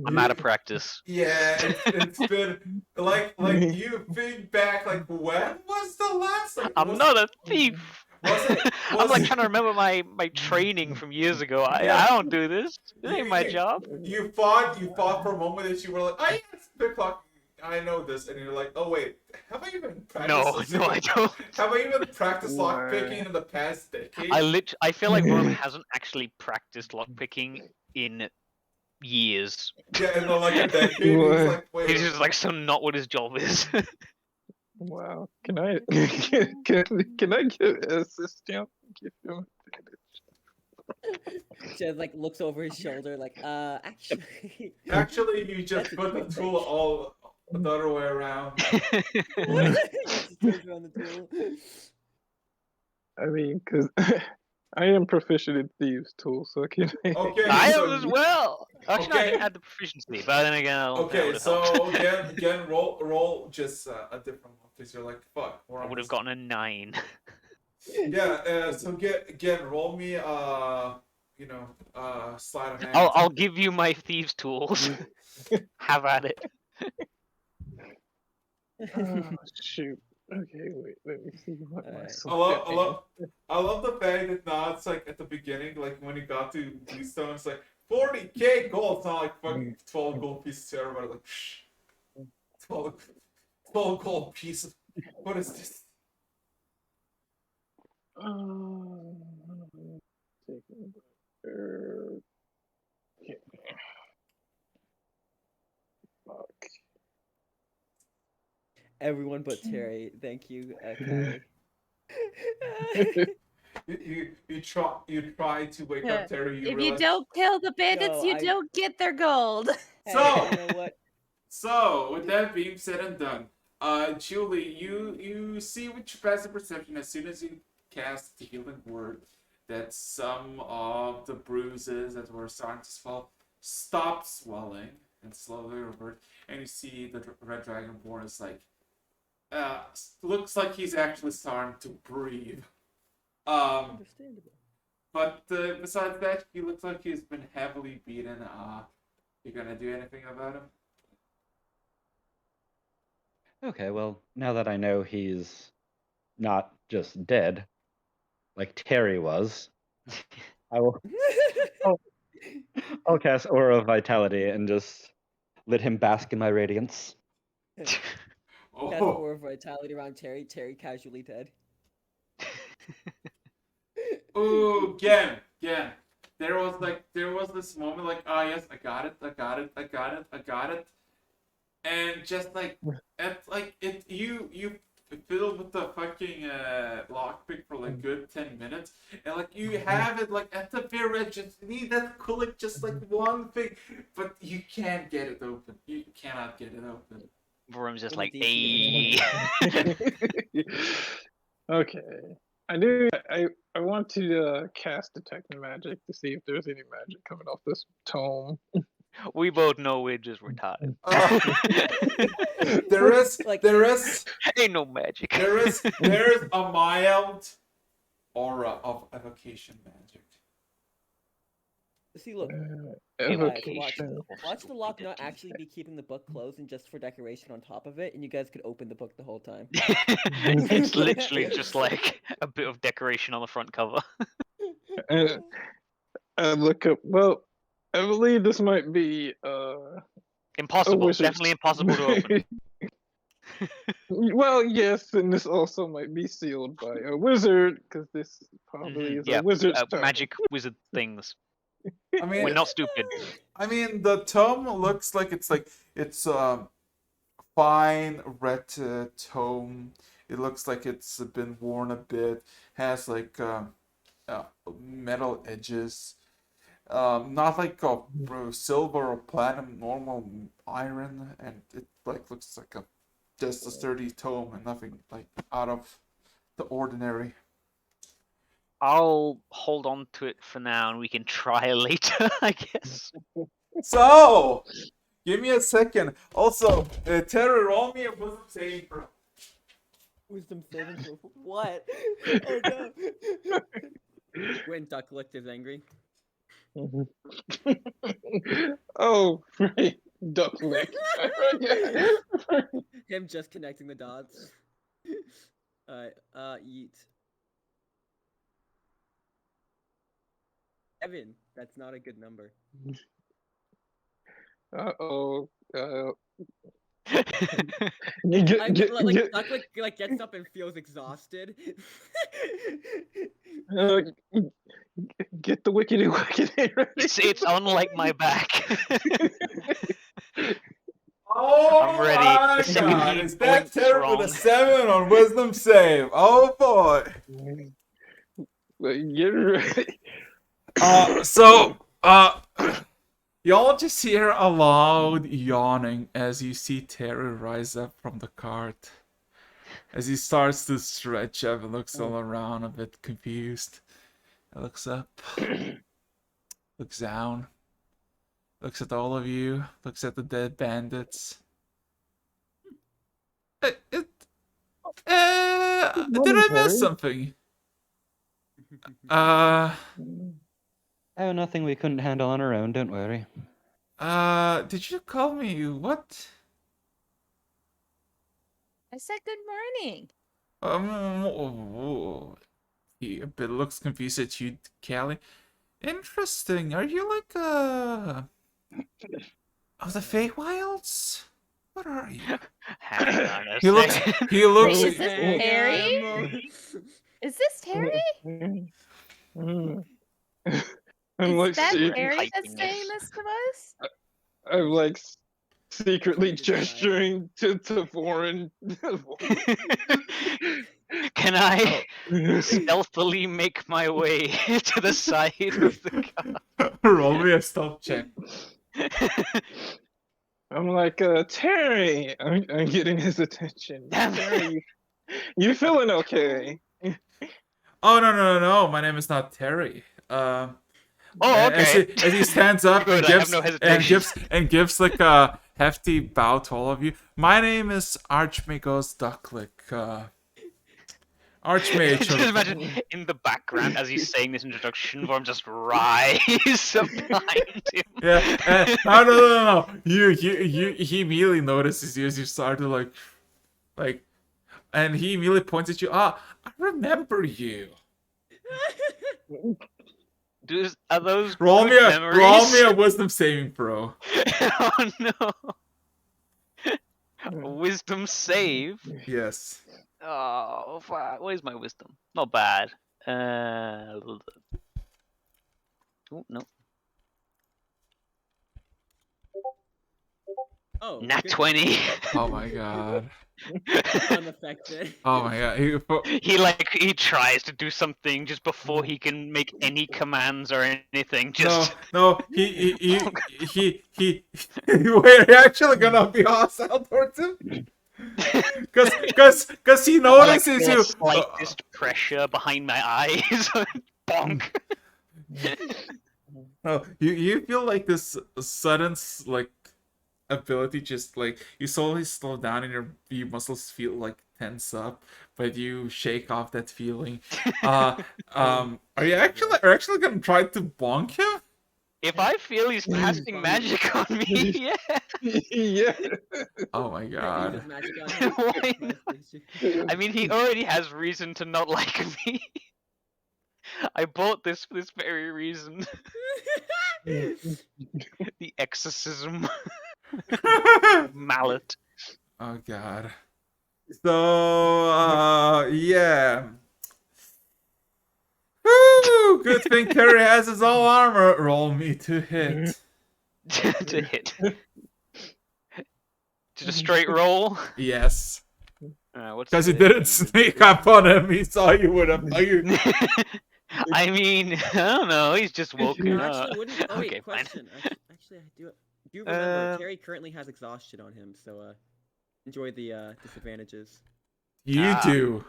I'm out of practice. Yeah, it's been like you think back, like when was the last? Like, I'm not a thief. I'm like it- trying to remember my training from years ago. Yeah. I don't do this. This ain't my job. You thought for a moment that you were like, oh yeah, it's 3 o'clock. I know this, and you're like, oh wait, have I even practiced? No, I don't. Have I even practiced lockpicking in the past decade? I feel like Ron hasn't actually practiced lockpicking in years. Yeah, in like a decade. He's What? like, wait. He's just like so not what his job is. Wow. Can I can I get an assistant? Give him Jed like looks over his shoulder, like, actually. Actually, you just That's a put the good tool pitch. all the other way around. Just turns around the tool. I mean, cause I am proficient in thieves' tools, so I can. Okay, I so am as well. Actually, no, I Okay. didn't add the proficiency, but then again, that Okay, would have so helped. again, roll just a different one because you're like fuck. We're I on would have this. gotten a 9. Yeah. So again, roll me sleight of hand. I'll give you my thieves' tools. Have at it. Oh, shoot. Okay, wait. Let me see what my Alright. I love the fact that now it's like at the beginning, like when you got to Bluestone, it's like 40k gold. It's not like fucking 12 gold pieces to everybody. Like, shh, 12, 12 gold pieces. What is this? Fuck. Everyone but Terry. Thank you, Callie. You try to wake up Terry. If you realize. don't kill the bandits, No, you I- don't get their gold. Hey, So- you know what? So, with that being said and done, Julie, you see with your passive perception as soon as you cast the healing word that some of the bruises that were starting to swell stop swelling and slowly revert, and you see the red dragonborn is like, looks like he's actually starting to breathe. Understandable. But besides that, he looks like he's been heavily beaten. You gonna do anything about him? Okay, well, now that I know he's not just dead, like Terry was, I will. I'll cast Aura of Vitality and just let him bask in my radiance. Cast Oh, Aura of Vitality around Terry. Terry casually dead. ooh, again. There was this moment like, oh yes, I got it, and just like, you fiddle with the fucking lockpick for like good 10 minutes, and like you have it like at the very edge, just need that click, just like one thing, but you can't get it open. You cannot get it open. Vroom's just In like, the ayy. Okay. I want to cast Detect Magic to see if there's any magic coming off this tome. We both know we're just retarded. There is Like- Ain't no magic. there is a mild aura of evocation magic. See, look. Evocation. Watch the lock not actually be keeping the book closed and just for decoration on top of it, and you guys could open the book the whole time. It's literally just like a bit of decoration on the front cover. I look up. Well, I believe this might be Impossible. wizard's- Definitely impossible to open. Well, yes, and this also might be sealed by a wizard because this probably Mhm, is yeah, a wizard's tome. magic wizard things. I mean, We're not stupid. I mean, the tome looks like it's fine red tome. It looks like it's been worn a bit. Has like metal edges. Not like silver or platinum, normal iron, and it like looks like just a sturdy tome and nothing like out of the ordinary. I'll hold on to it for now, and we can try later, I guess. So, give me a second. Also, Terry, roll me a wisdom saving throw. Wisdom saving throw for what? Oh no. When Duck Collective's angry. Oh, right. Duck lick. Him just connecting the dots. Alright, yeet. Evan, that's not a good number. Uh-oh. I'm Duck like gets up and feels exhausted. Get the wickedy wickedy ready. It's unlike my back. Oh I'm ready. my See god, you is that blink Terry with a wrong. 7 on wisdom save? Oh boy. Get ready. Y'all just hear a loud yawning as you see Terry rise up from the cart. As he starts to stretch up and looks all around a bit confused. Looks up. Looks down. Looks at all of you. Looks at the dead bandits. Did I miss something? Oh, nothing we couldn't handle on our own, don't worry. Did you call me what? I said good morning. He a bit looks confused at you, Callie. Interesting. Are you like of the Feywilds? What are you? Hang on a He looks. second. He looks. Wait, is this Terry? Is this Terry? I'm Is like that secret- Terry that's Typing saying it. this to us? I'm like secretly Just try. gesturing to foreign. Can I stealthily make my way to the side of the Roll me a stealth check. car? I'm like, Terry. I'm getting his attention. Damn it. Terry, you feeling okay? Oh no! My name is not Terry. Oh, As okay. he stands up Good, and I have gives no hesitation. like a hefty bow to all of you. My name is Archmagos Ducklick. Archmage. Just imagine in the background as he's saying this introduction, Vorm just rise up behind him. Yeah. No. He immediately notices you as you start to like, and he immediately points at you. Ah, I remember you. Are those Roll good me memories? a wisdom saving throw. Oh no! A wisdom save. Yes. Oh, where's my wisdom? Not bad. Oh no. Oh, Nat good. 20. Oh my god. Unaffected. Oh my god. He tries to do something just before he can make any commands or anything. Just No. He. Wait, are you actually gonna be hostile towards him? Cause he notices the you. slightest pressure behind my eyes. Bonk. No, you feel like this sudden ability, just like you slowly slow down and your muscles feel like tense up, but you shake off that feeling. Are you actually gonna try to bonk him? If I feel he's casting magic on me, yeah. Yeah. Oh my god. Why not? I mean, he already has reason to not like me. I bought this for this very reason. The exorcism. Mallet. Oh god. So yeah. Woo! Good thing Terry has his all armor. Roll me to hit. To hit. Just a straight roll. Yes. What's Because he the- didn't sneak up on him. He saw you would have. I mean, I don't know. He's just woken You up. actually wouldn't. Oh wait, Okay, fine. question. Actually, I do remember Um, Terry currently has exhaustion on him, so enjoy the disadvantages. You do.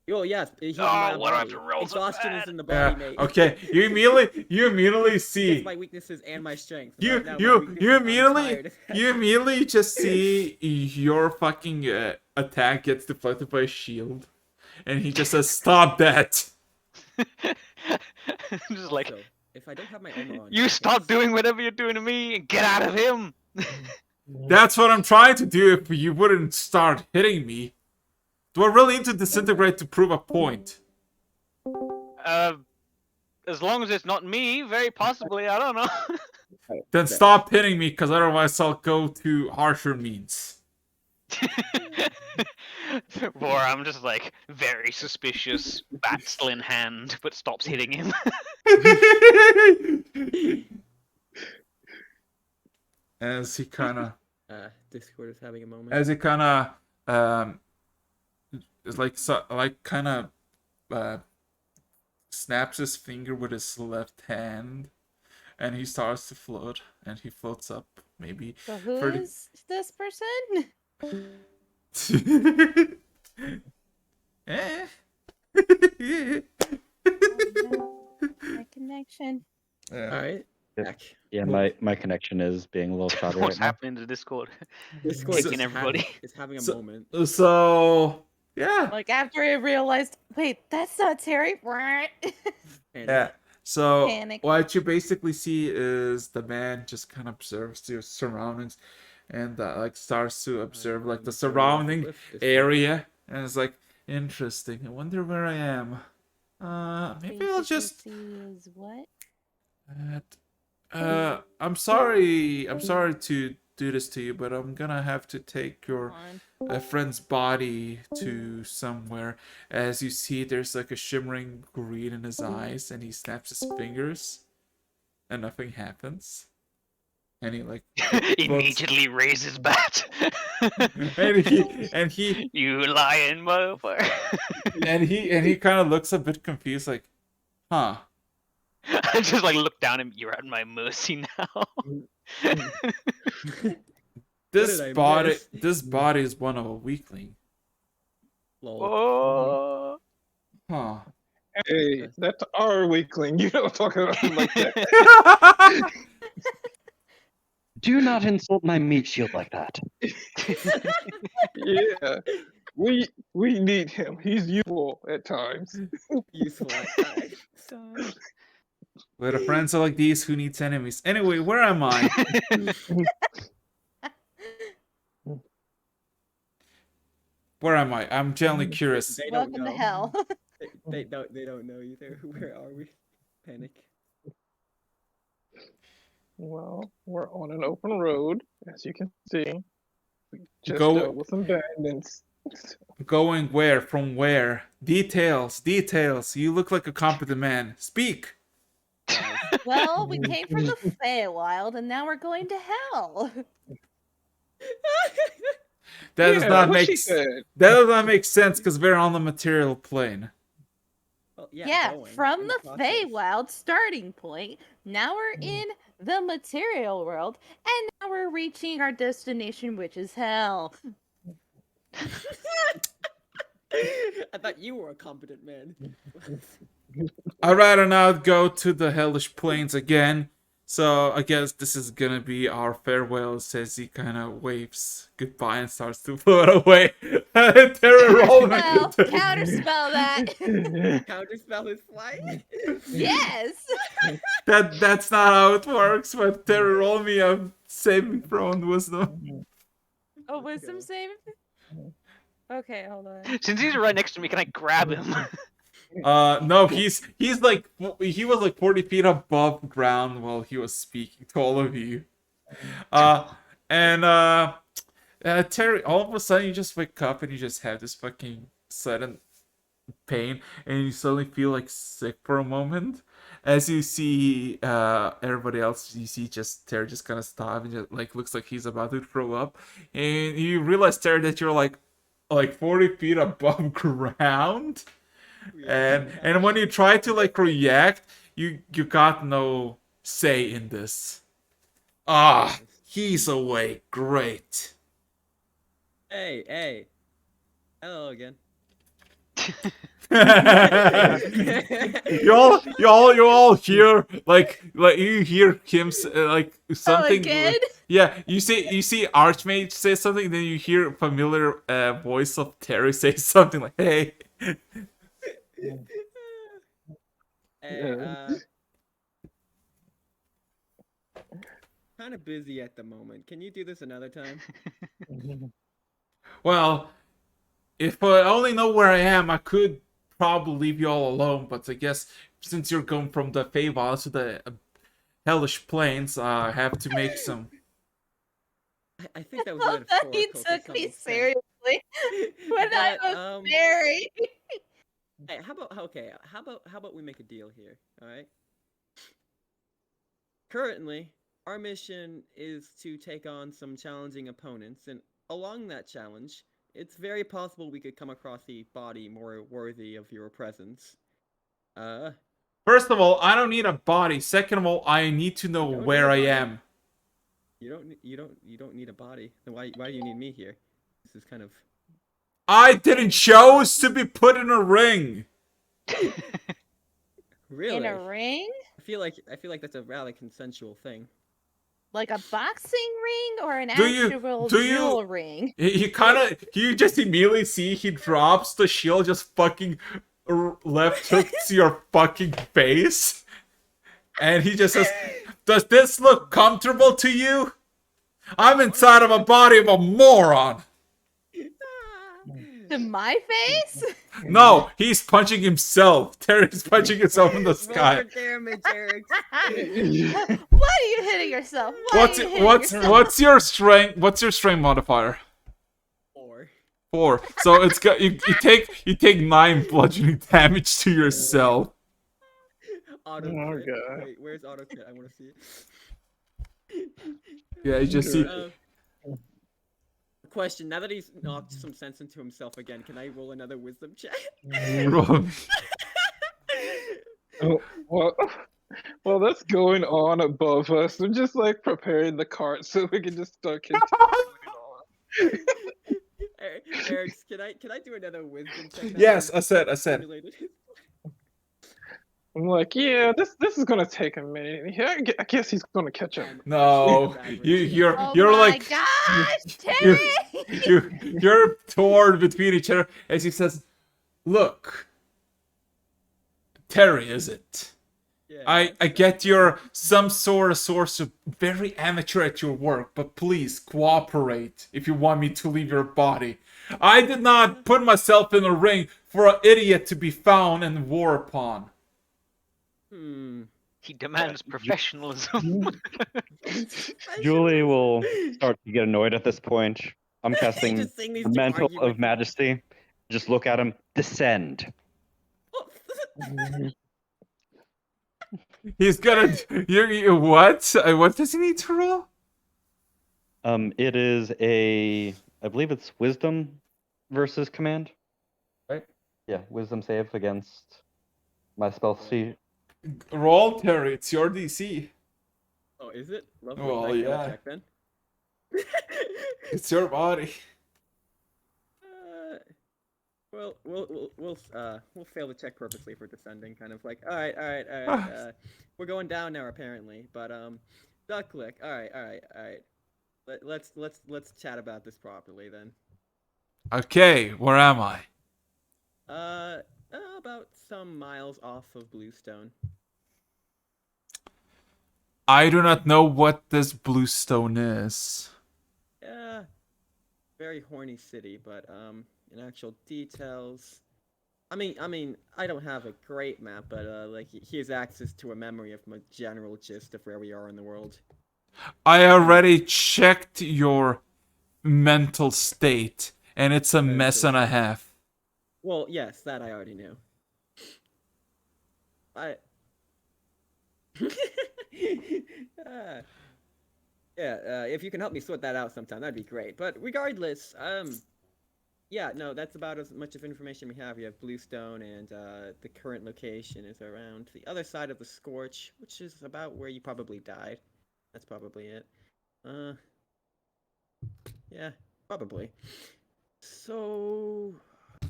Oh yes, he's Oh, not a what do I have body. to roll so Exhaustion bad? is in the Yeah. body, mate. Okay. You immediately It's see. my weaknesses and my strength. You Right now, my you weakness you is I'm immediately tired. you immediately just see your fucking attack gets deflected by a shield, and he just says, "Stop that." Just like, Also, if I don't have my armor on, you stop doing whatever you're doing to me and get out of him. That's what I'm trying to do. If you wouldn't start hitting me, do I really need to disintegrate to prove a point? As long as it's not me, very possibly. I don't know. Then stop hitting me, because otherwise I'll go to harsher means. Or I'm just like very suspicious, bat still in hand, but stops hitting him. As he kind of, Discord is having a moment. is like kind of, snaps his finger with his left hand, and he starts to float, and he floats up maybe. So who 30 is this person? Eh. connection. Yeah. All right. Yep. Back. Yeah, Well, my connection is being a little shoddy What's right now. happening to Discord? Discord Kicking everybody. is having a So- moment. So yeah. Like after I realized, wait, that's not Terry. And Yeah. So Panic. what you basically see is the man just kind of observes the surroundings, and like starts to observe like the surrounding area, and it's like interesting. I wonder where I am. Maybe I'll just. See is what? I'm sorry. I'm sorry to do this to you, but I'm gonna have to take your friend's body to somewhere. As you see, there's like a shimmering green in his eyes, and he snaps his fingers, and nothing happens. And he like Immediately raises bat. and he You lying motherfucker. and he kind of looks a bit confused, like, huh? I just like look down and you're at my mercy now. This did I body, miss? this body is one of a weakling, Lol. Oh. huh? Hey, that's our weakling. You don't talk about him like that. Do not insult my meat shield like that. Yeah, we need him. He's useful at times. Useful at times. With the friends are like these, who needs enemies? Anyway, where am I? Where am I? I'm genuinely curious. They don't Welcome to know. hell. They don't know either. Where are we? Panic. Well, we're on an open road, as you can see. We just Go- dealt with some bandits. Going where? From where? Details, details. You look like a competent man. Speak. Well, we came from the Feywild, and now we're going to hell. That does Yeah, not what make she said. that does not make sense because we're on the material plane. Well, Yeah, going, from in the process. Feywild starting point, now we're in the material world, and now we're reaching our destination, which is hell. I thought you were a competent man. I'd rather not go to the hellish plains again. So I guess this is gonna be our farewell. Says he kind of waves goodbye and starts to float away. Terry roll me. Well, counterspell that. Counterspell is flying. Yes. That's not how it works. But Terry roll me a saving throw on wisdom. Oh, wisdom save. Okay, hold on. Since he's right next to me, can I grab him? No, he's like he was like 40 feet above ground while he was speaking to all of you. Terry, all of a sudden you just wake up and you just have this fucking sudden pain, and you suddenly feel like sick for a moment. As you see everybody else, you see just Terry just kind of stop and just like looks like he's about to throw up, and you realize, Terry, that you're like 40 feet above ground. And when you try to like react, you got no say in this. Ah, he's awake. Great. Hey. Hello again. you all hear like you hear him like something. again? Yeah, you see Archmage say something, then you hear a familiar voice of Terry say something like, "Hey." Hey, kind of busy at the moment. Can you do this another time? Well, if I only know where I am, I could probably leave you all alone. But I guess since you're going from the Feywild to the hellish plains, I have to make some. I think that was Well, that he metaphorical to took some me extent. seriously when I But, was married. Hey, how about we make a deal here, all right? Currently, our mission is to take on some challenging opponents, and along that challenge, it's very possible we could come across a body more worthy of your presence. First of all, I don't need a body. Second of all, I need to know You don't need where a I body? am. You don't need a body. Then why do you need me here? This is kind of I didn't choose to be put in a ring. really. In a ring? feel like that's a rather consensual thing. Like a boxing ring or an Do you- actual do you- jewel ring? He kind of, you just immediately see he drops the shield, just fucking left hook to your fucking face. And he just says, "Does this look comfortable to you? I'm inside of a body of a moron." To my face? No, he's punching himself. Terry's punching himself in the Roll sky. for damage, Eric. Why are you hitting yourself? Why What's are you hitting what's yourself? what's your strength? What's your strength modifier? 4. 4. So it's got you take 9 bludgeoning damage to yourself. Auto Oh, crit. God. Wait, where's auto crit? I want to see it. Yeah, you just see. Question: now that he's knocked some sense into himself again, can I roll another wisdom check? Oh, well, that's going on above us. I'm just like preparing the cart so we can just start continuing on. Eric, can I do another wisdom check? now Yes, that I said. he's simulated his- I'm like, yeah, this is gonna take a minute. Yeah, I guess he's gonna catch up. No, you're Oh you're my like gosh, you're, Terry! you're torn between each other as he says, "Look, Terry, is it? Yeah, I get you're some sort of source of very amateur at your work, but please cooperate if you want me to leave your body. I did not put myself in a ring for an idiot to be found and war upon." He demands professionalism. Julie will start to get annoyed at this point. I'm casting Just saying these the two Mantle argue of with- Majesty. Just look at him. Descend. He's gonna. What? What does he need to roll? It is I believe it's Wisdom versus Command. Right. Yeah, Wisdom save against my spell sheet. Roll, Terry. It's your DC. Oh, is it? Lovely. Well, I gotta yeah. check then. It's your body. Well, we'll fail the check purposely for descending. Kind of like, all right. We're going down now apparently, but duck click. All right. Let's chat about this properly then. Okay, where am I? About some miles off of Bluestone. I do not know what this Bluestone is. Yeah, very horny city, but in actual details, I mean, I don't have a great map, but like he has access to a memory of my general gist of where we are in the world. I already checked your mental state, and it's a mess and a half. Well, yes, that I already knew. If you can help me sort that out sometime, that'd be great. But regardless, yeah, no, that's about as much of information we have. We have Bluestone, and the current location is around the other side of the Scorch, which is about where you probably died. That's probably it. Yeah, probably. So, if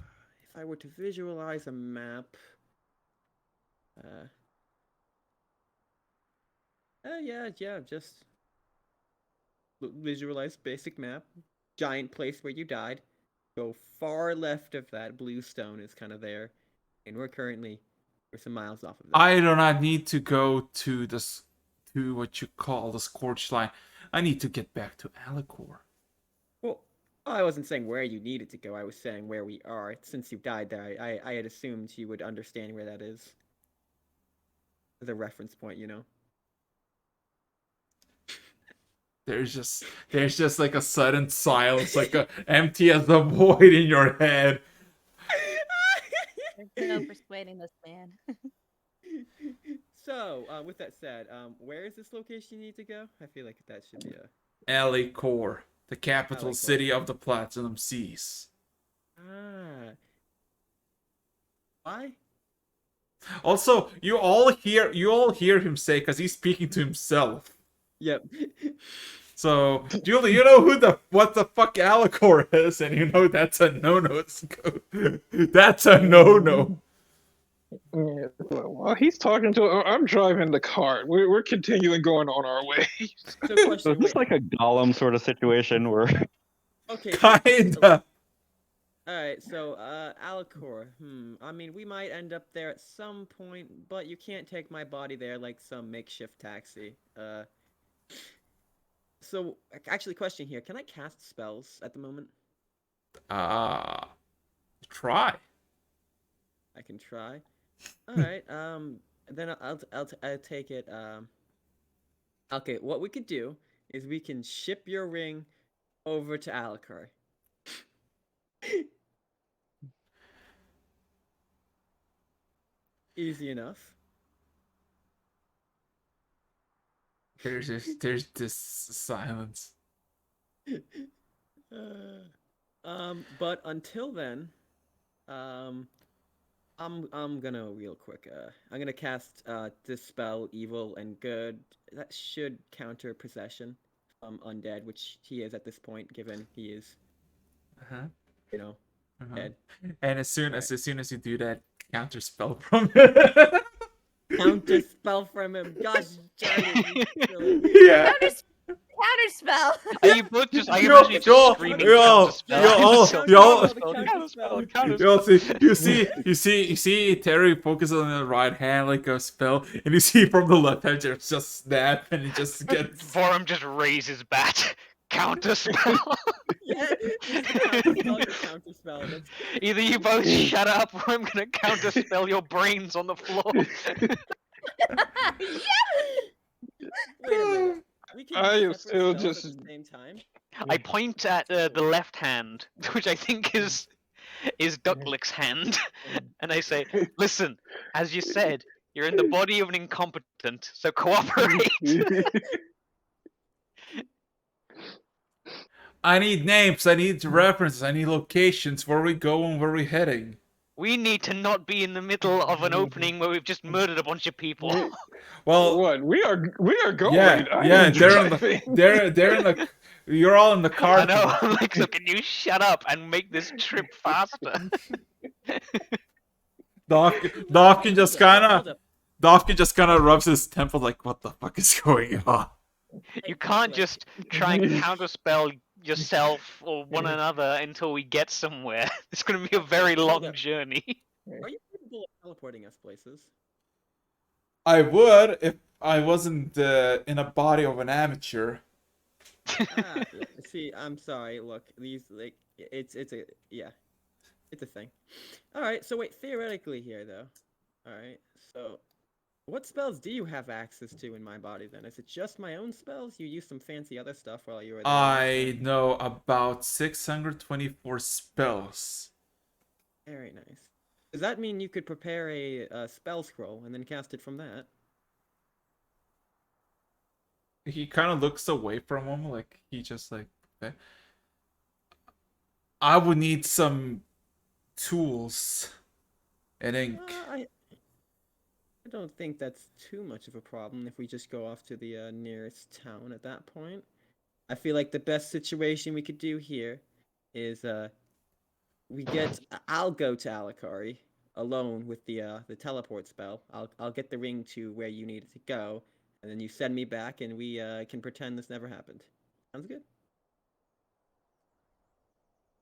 I were to visualize a map, yeah, just visualize basic map. Giant place where you died. Go far left of that. Bluestone is kind of there, and we're some miles off of that. I do not need to go to this, to what you call the Scorched Line. I need to get back to Alicor. Well, I wasn't saying where you needed to go. I was saying where we are. Since you died there, I had assumed you would understand where that is. As a reference point, you know. There's just like a sudden silence, like a empty as a void in your head. There's no persuading this man. So, with that said, where is this location you need to go? I feel like that should be a... Alicor, the capital Alicor. city of the Platinum Seas. Why? Also, you all hear him say, because he's speaking to himself. Yep. So, Julie, you know what the fuck Alicor is, and you know that's a no-no. That's a no-no. Yeah, well, he's talking to. I'm driving the cart. We're continuing going on our way. So, So question. is this Wait. like a Gollum sort of situation where Okay. So, Kinda. all right. So, Alcor. I mean, we might end up there at some point, but you can't take my body there like some makeshift taxi. So actually, question here: can I cast spells at the moment? Try. I can try. All right. Then I'll take it. Okay. What we could do is we can ship your ring over to Alucard. Easy enough. There's this silence. But until then, I'm gonna real quick. I'm gonna cast dispel evil and good. That should counter possession from undead, which he is at this point, given he is, Uh-huh. you know, Uh-huh. dead. And as soon Right. as you do that, counter spell from Counter spell from him. Gosh darn it, you silly. yeah. Counter spell. Are you both just? I Yo, imagine you yo, just screaming yo, counterspell. yo, all- Counterspell, yo. counterspell, counterspell, You counterspell. you see Terry focuses on the right hand like a spell, and you see from the left hand just snap, and he just gets. Vorum just raises bat. Counterspell. Yeah, counterspell, counterspell. That's... Either you both shut up, or I'm gonna counterspell your brains on the floor. Wait a minute. We can I am use separate still spells just. at the same time. I point at the left hand, which I think is Ducklick's hand, and I say, "Listen, as you said, you're in the body of an incompetent, so cooperate." I need names. I need references. I need locations. Where we going? Where we heading? We need to not be in the middle of an opening where we've just murdered a bunch of people. Well, What? We are going. yeah, I yeah. am driving. They're in the. You're all in the car. I know. I'm like, so can you shut up and make this trip faster? Doc can just Hold kind up. of rubs his temple like, what the fuck is going on? You can't just try and counterspell yourself or one another until we get somewhere. It's going to be a very long up. journey. Are you capable of teleporting us places? I would if I wasn't in a body of an amateur. See, I'm sorry. Look, these like it's a yeah, it's a thing. All right. So wait, theoretically here though. All right. So, what spells do you have access to in my body then? Is it just my own spells? You use some fancy other stuff while you were there. I know about 624 spells. Very nice. Does that mean you could prepare a spell scroll and then cast it from that? He kind of looks away from him, like he just like. Okay. I would need some tools and ink. I don't think that's too much of a problem if we just go off to the nearest town at that point. I feel like the best situation we could do here is I'll go to Alikari alone with the teleport spell. I'll get the ring to where you need it to go, and then you send me back, and we can pretend this never happened. Sounds good.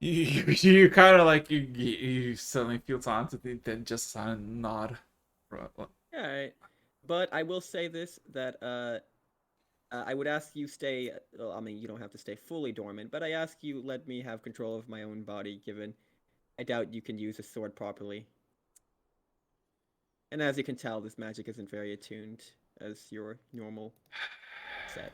You kind of like you suddenly feel taunted, then just nod. All right, but I will say this that I would ask you stay. Well, I mean, you don't have to stay fully dormant, but I ask you let me have control of my own body, given I doubt you can use a sword properly. And as you can tell, this magic isn't very attuned as your normal set.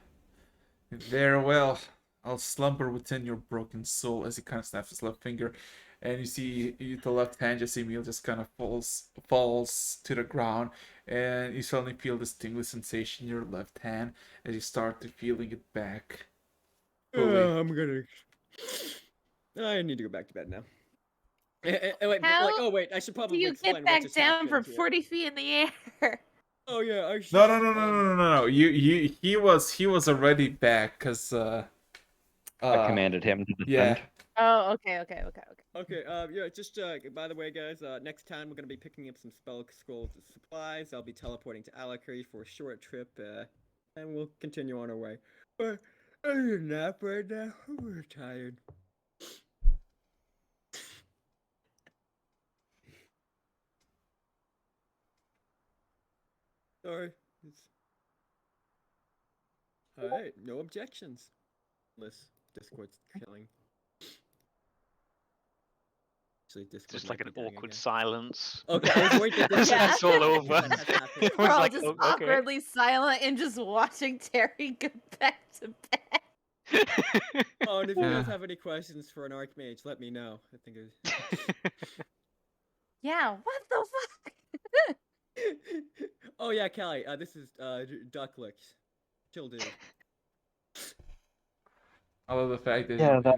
Very well. I'll slumber within your broken soul as he kind of snaps his left finger, and you see the left hand, just Emil, just kind of falls to the ground, and you suddenly feel this tingling sensation in your left hand as you start to feeling it back. I'm gonna. I need to go back to bed now. Wait, How oh wait, I should Do probably you explain get what back just down happened from here. 40 feet in the air? Oh yeah, I should. No. He was already back because I commanded him to yeah. defend. Oh, okay. Okay, yeah, just, by the way, guys, next time we're gonna be picking up some spell scroll supplies. I'll be teleporting to Alakari for a short trip, and we'll continue on our way. But I need a nap right now. I'm very tired. Sorry. Alright, no objections. Unless Discord's killing. Actually, Discord Just might like an be dying awkward again. silence. Okay, I was worried that As Discord Yeah. it's all over. that has happened. It We're was all like, just oh, okay. awkwardly silent and just watching Terry go back to bed. Oh, and if you guys Yeah. have any questions for an Archmage, let me know. I think it's... Yeah, what the fuck? Oh yeah, Callie, this is Ducklick. Chill dude. I love the fact that Yeah, you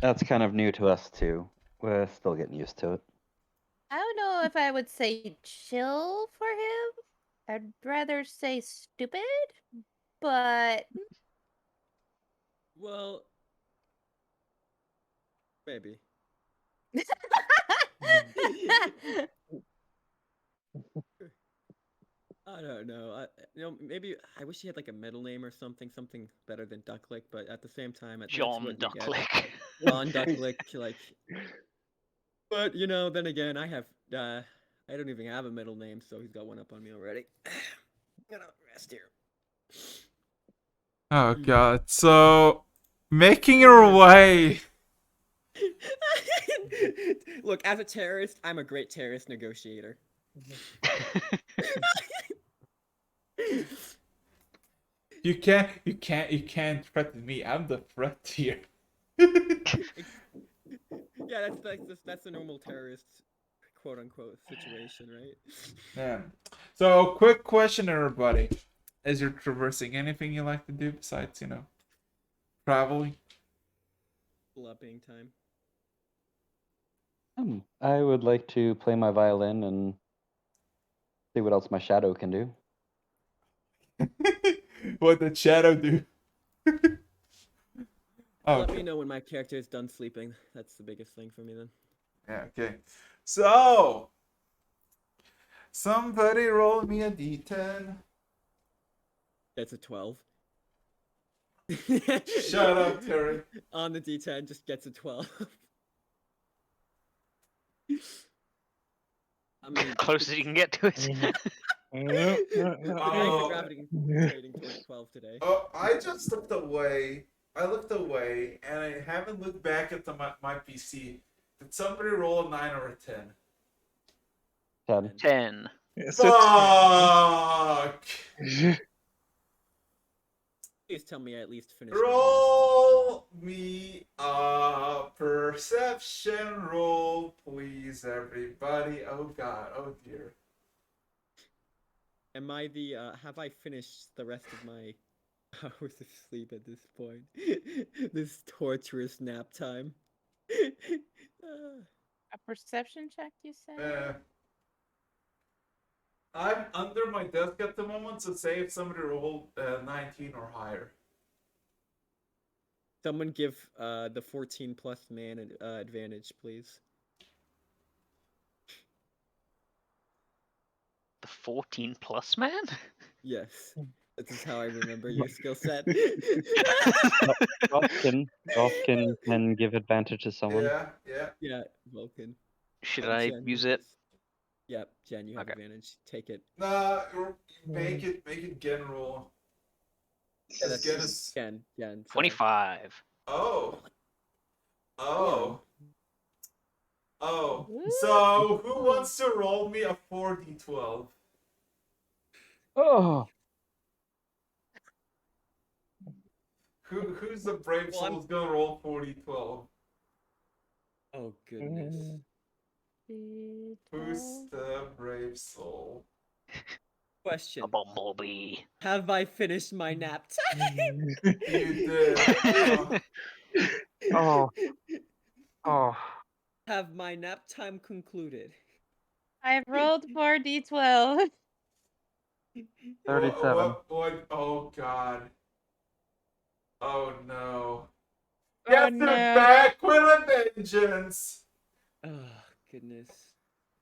That's kind of new to us too. We're still getting used to it. I don't know if I would say chill for him. I'd rather say stupid, but Well, maybe. I don't know. Maybe I wish he had like a middle name or something better than Ducklick. But at the same time, that's John what you get. Ducklick. John Ducklick, like. But then again, I don't even have a middle name, so he's got one up on me already. I'm gonna rest here. Oh god. So making your way. Look, as a terrorist, I'm a great terrorist negotiator. You can't threaten me. I'm the threat here. Yeah, that's a normal terrorist quote unquote situation, right? Yeah. So quick question, everybody. As you're traversing, anything you like to do besides, traveling? Being time. I would like to play my violin and see what else my shadow can do. What did Shadow do? Let me Okay. know when my character is done sleeping. That's the biggest thing for me then. Yeah, okay. So somebody roll me a D10. That's a 12. Shut up, Terry. On the D10 just gets a 12. I mean, Close as you can get to it. Oh. gravitating towards 12 today. Oh, I just looked away. I looked away, and I haven't looked back at my PC. Did somebody roll a 9 or a 10? 10. 10. It's a 10. Fuck! Please tell me I at least finished. my Roll me a perception roll, please, everybody. Oh god, oh dear. Am I have I finished the rest of my hours of sleep at this point? This torturous nap time. a perception check, you said? I'm under my desk at the moment, so say if somebody rolled 19 or higher. Someone give the 14 plus man advantage, please. The 14 plus man? Yes. This is how I remember your skill set. Often can give advantage to someone. Yeah, yeah. Yeah, Vulcan. Should And I Jen, use you it? just- Yep, Jen, you have Okay. advantage. Take it. Nah, make it Gen roll. Yeah, that's Gen is... Jen. Sorry. 25. Oh. Oh. Oh. Ooh. So who wants to roll me a 4d12? Oh, Who's the brave Well, soul who's gonna roll 4d12? Oh goodness. Who's the brave soul? Question. A bumblebee. Have I finished my nap time? You did. oh, oh. Have my nap time concluded? I rolled 4d12. 37. What? Oh god. Oh no. Oh, Get Monster no. back with a vengeance. Oh goodness.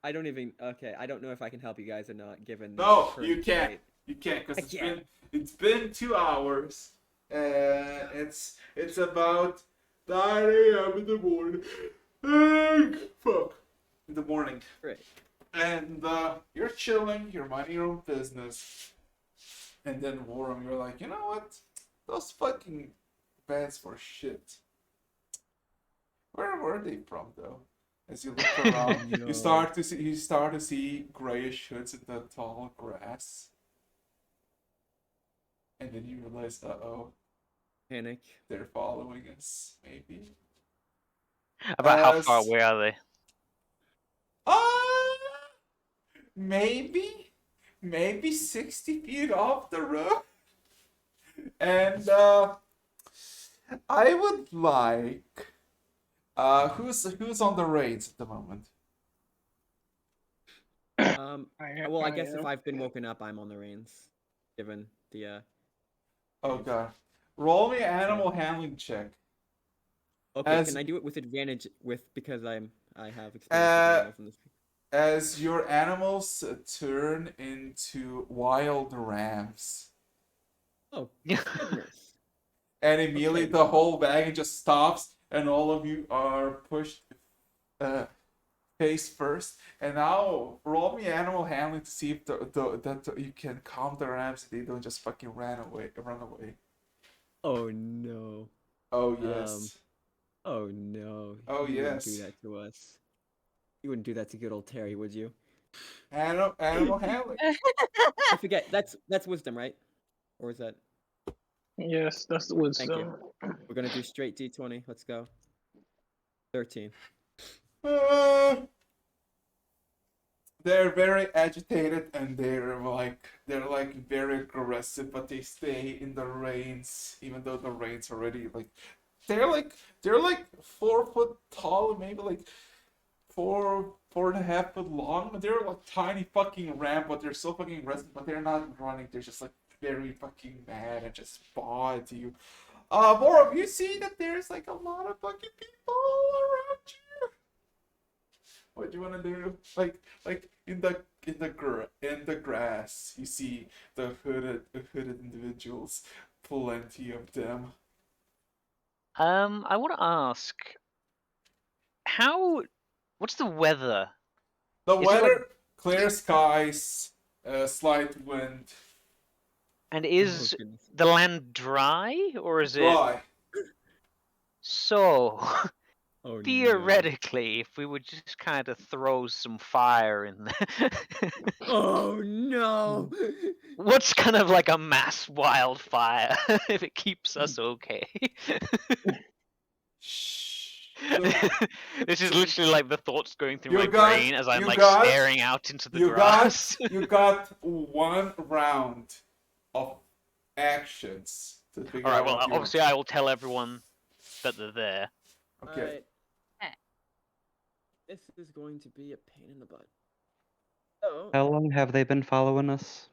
I don't even. Okay, I don't know if I can help you guys or not, given the No, current you can't. state. You can't, because I can't. it's been 2 hours, and it's about 9 a.m. in the morning. Fuck, in the morning. Great. And you're chilling, you're minding your own business, and then Warren, you're like, you know what? Those fucking beds for shit. Where were they from, though? As you look around, No. you start to see grayish hoods in the tall grass, and then you realize, uh-oh, Panic. they're following us, maybe. About how far As- away are they? Uh, maybe 60 feet off the road. And I would like who's on the raids at the moment? Well, I guess if am. I've been woken up, I'm on the reins, given the Oh god. Roll me an animal handling check. Okay, As- can I do it with advantage because I have experience with Uh, animals in this? As your animals turn into wild rams. Oh goodness. And immediately Okay. the whole wagon just stops, and all of you are pushed face first. And now roll me animal handling to see if that you can calm the rams and they don't just fucking run away. Oh no. Oh yes. Oh no. Oh, You wouldn't do yes. that to us. You wouldn't do that to good old Terry, would you? Animal handling. I forget. That's wisdom, right? Or is that? Yes, that's the wisdom. We're gonna do straight D20. Let's go. 13. Uh, they're very agitated and they're like very aggressive, but they stay in the reins, even though the reins already like they're like 4 foot tall, maybe like 4.5 foot long, but they're like tiny fucking ram, but they're so fucking aggressive, but they're not running, they're just like very fucking mad and just paw at you. More of you see that there's like a lot of fucking people all around you. What do you want to do? Like in the grass, you see the hooded individuals, plenty of them. I want to ask, what's the weather? The Is it weather, like- clear skies, slight wind, And Oh, is goodness. the land dry, or is it dry. so? Oh, no. Theoretically, if we would just kind of throw some fire in there, Oh no. what's kind of like a mass wildfire if it keeps us okay? Shh. This is literally like the thoughts going through You my got- brain as I'm you like got- staring out into the You grass. you got 1 round of actions to figure All right. out Well, what you obviously, I will tell everyone that they're there. Okay. Alright. This is going to be a pain in the butt. So, How long have they been following us?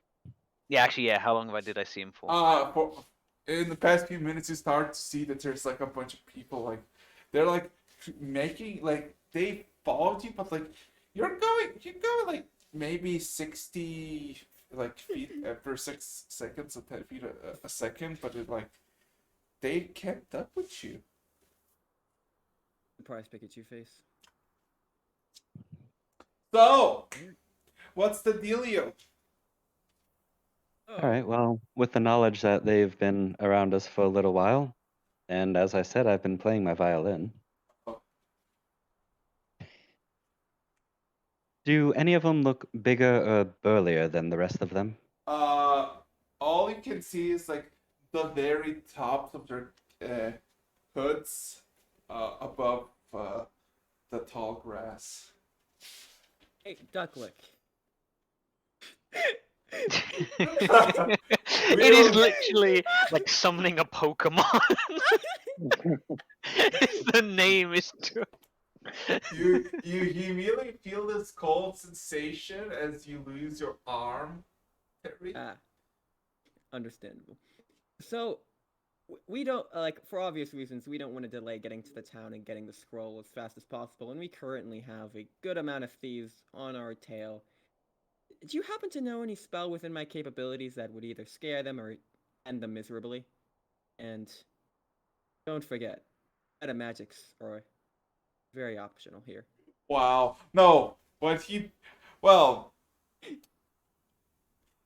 Yeah, actually, yeah. How long did I see him for? In the past few minutes, you start to see that there's like a bunch of people, like they're like making like they followed you, but like you're going like maybe 60 like feet per 6 seconds, or 10 feet a second, but it like they kept up with you. surprise Pikachu face. So, what's the dealio? Oh, All right, well, with the knowledge that they've been around us for a little while, and as I said, I've been playing my violin. Oh. Do any of them look bigger or burlier than the rest of them? All you can see is like the very tops of their hoods above the tall grass. hey, Ducklick. It is literally like summoning a Pokemon. The name is too. You immediately feel this cold sensation as you lose your arm, Terry. Ah, understandable. So, we don't like, for obvious reasons, we don't want to delay getting to the town and getting the scroll as fast as possible, and we currently have a good amount of thieves on our tail. Do you happen to know any spell within my capabilities that would either scare them or end them miserably? And don't forget, meta magics are very optional here. Wow. No, but well,